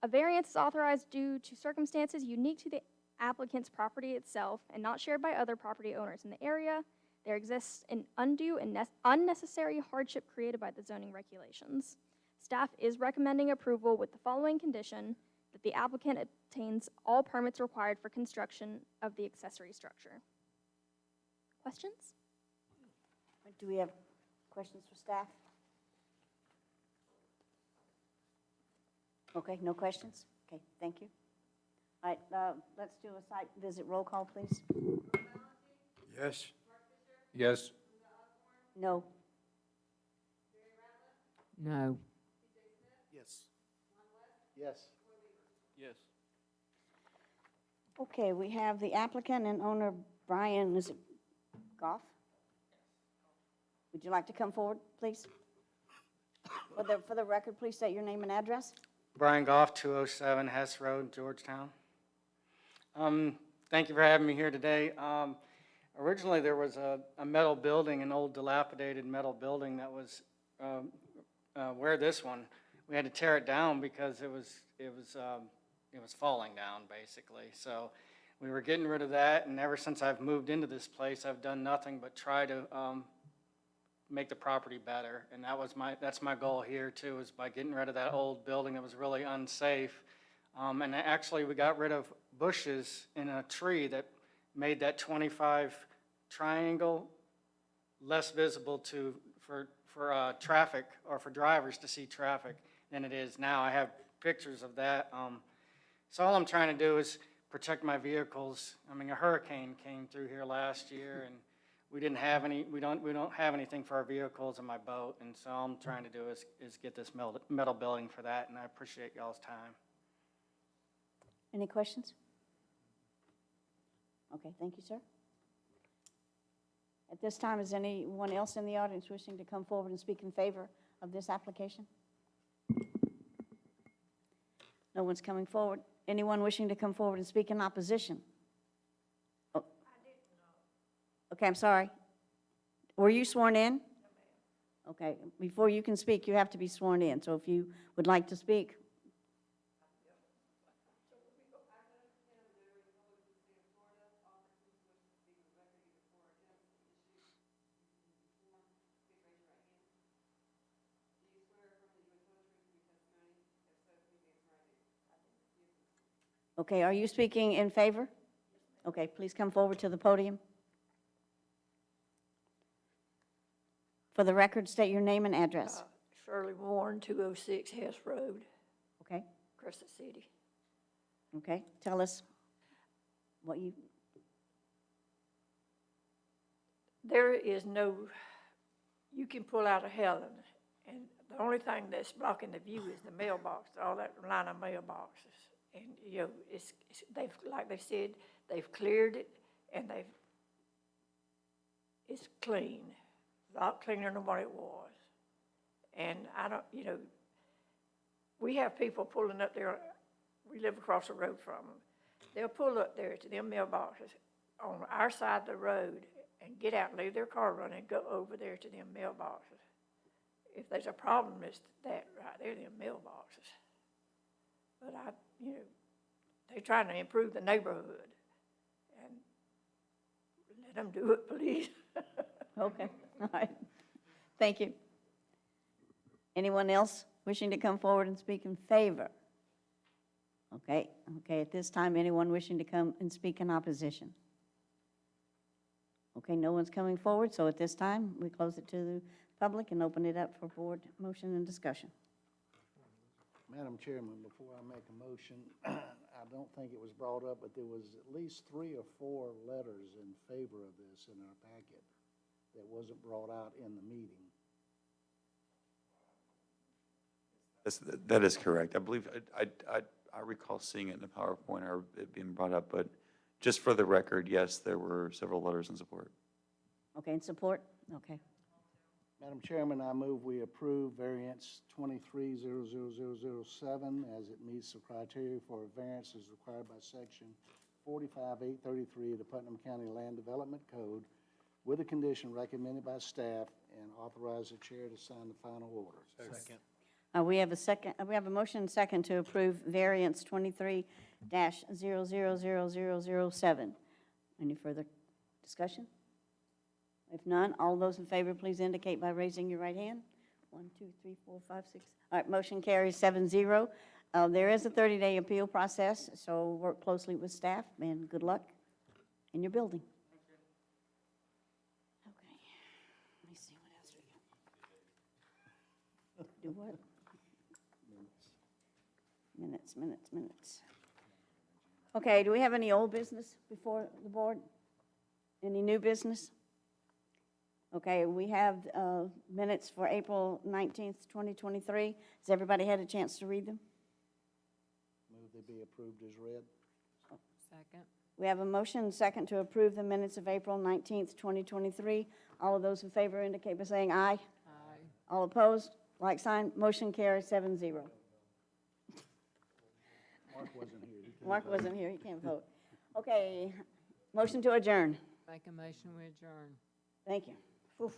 A variance is authorized due to circumstances unique to the applicant's property itself and not shared by other property owners in the area. There exists an undue and unnecessary hardship created by the zoning regulations. Staff is recommending approval with the following condition: that the applicant obtains all permits required for construction of the accessory structure. Questions? Do we have questions for staff? Okay, no questions? Okay, thank you. All right, let's do a site visit roll call, please. Yes. Yes. No. No. Yes. Yes. Yes. Okay, we have the applicant and owner, Brian, is it Goff? Would you like to come forward, please? For the record, please state your name and address. Brian Goff, 207 Hess Road, Georgetown. Thank you for having me here today. Originally, there was a metal building, an old dilapidated metal building that was where this one. We had to tear it down because it was falling down, basically. So we were getting rid of that, and ever since I've moved into this place, I've done nothing but try to make the property better. And that's my goal here too, is by getting rid of that old building that was really unsafe. And actually, we got rid of bushes in a tree that made that 25 triangle less visible for traffic, or for drivers to see traffic, than it is now. I have pictures of that. So all I'm trying to do is protect my vehicles. I mean, a hurricane came through here last year, and we don't have anything for our vehicles and my boat, and so all I'm trying to do is get this metal building for that, and I appreciate y'all's time. Any questions? Okay, thank you, sir. At this time, is anyone else in the audience wishing to come forward and speak in favor of this application? No one's coming forward. Anyone wishing to come forward and speak in opposition? Oh. Okay, I'm sorry. Were you sworn in? Okay, before you can speak, you have to be sworn in. So if you would like to speak. Okay, are you speaking in favor? Okay, please come forward to the podium. For the record, state your name and address. Shirley Warren, 206 Hess Road. Okay. Crescent City. Okay, tell us what you... There is no, you can pull out of Helen, and the only thing that's blocking the view is the mailbox, all that line of mailboxes. And, you know, like they said, they've cleared it, and it's clean, a lot cleaner than what it was. And I don't, you know, we have people pulling up there, we live across the road from them. They'll pull up there to them mailboxes on our side of the road and get out and leave their car running and go over there to them mailboxes. If there's a problem, it's that right there, them mailboxes. But you know, they're trying to improve the neighborhood, and let them do it, please. Okay, all right. Thank you. Anyone else wishing to come forward and speak in favor? Okay, at this time, anyone wishing to come and speak in opposition? Okay, no one's coming forward, so at this time, we close it to the public and open it up for board motion and discussion. Madam Chairman, before I make a motion, I don't think it was brought up, but there was at least 3 or 4 letters in favor of this in our packet that wasn't brought out in the meeting. That is correct. I believe, I recall seeing it in the PowerPoint or it being brought up, but just for the record, yes, there were several letters in support. Okay, in support? Okay. Madam Chairman, I move we approve variance 23-00007 as it meets the criteria for a variance as required by section 45-833 of the Putnam County Land Development Code, with a condition recommended by staff, and authorize the chair to sign the final order. Second. We have a second. We have a motion and second to approve variance 23-00007. Any further discussion? If none, all those in favor, please indicate by raising your right hand. 1, 2, 3, 4, 5, 6. All right, motion carries 7-0. There is a 30-day appeal process, so work closely with staff, and good luck in your building. Okay, let me see what else we got. Do what? Minutes. Okay, do we have any old business before the board? Any new business? Okay, we have minutes for April 19th, 2023. Has everybody had a chance to read them? Move they be approved as read. Second. We have a motion and second to approve the minutes of April 19th, 2023. All of those in favor indicate by saying aye. Aye. All opposed, like sign. Motion carries 7-0. Mark wasn't here. He can't Mark vote. wasn't here, he can't vote. Okay, motion to adjourn. Make a motion, we adjourn. Thank you. Oof.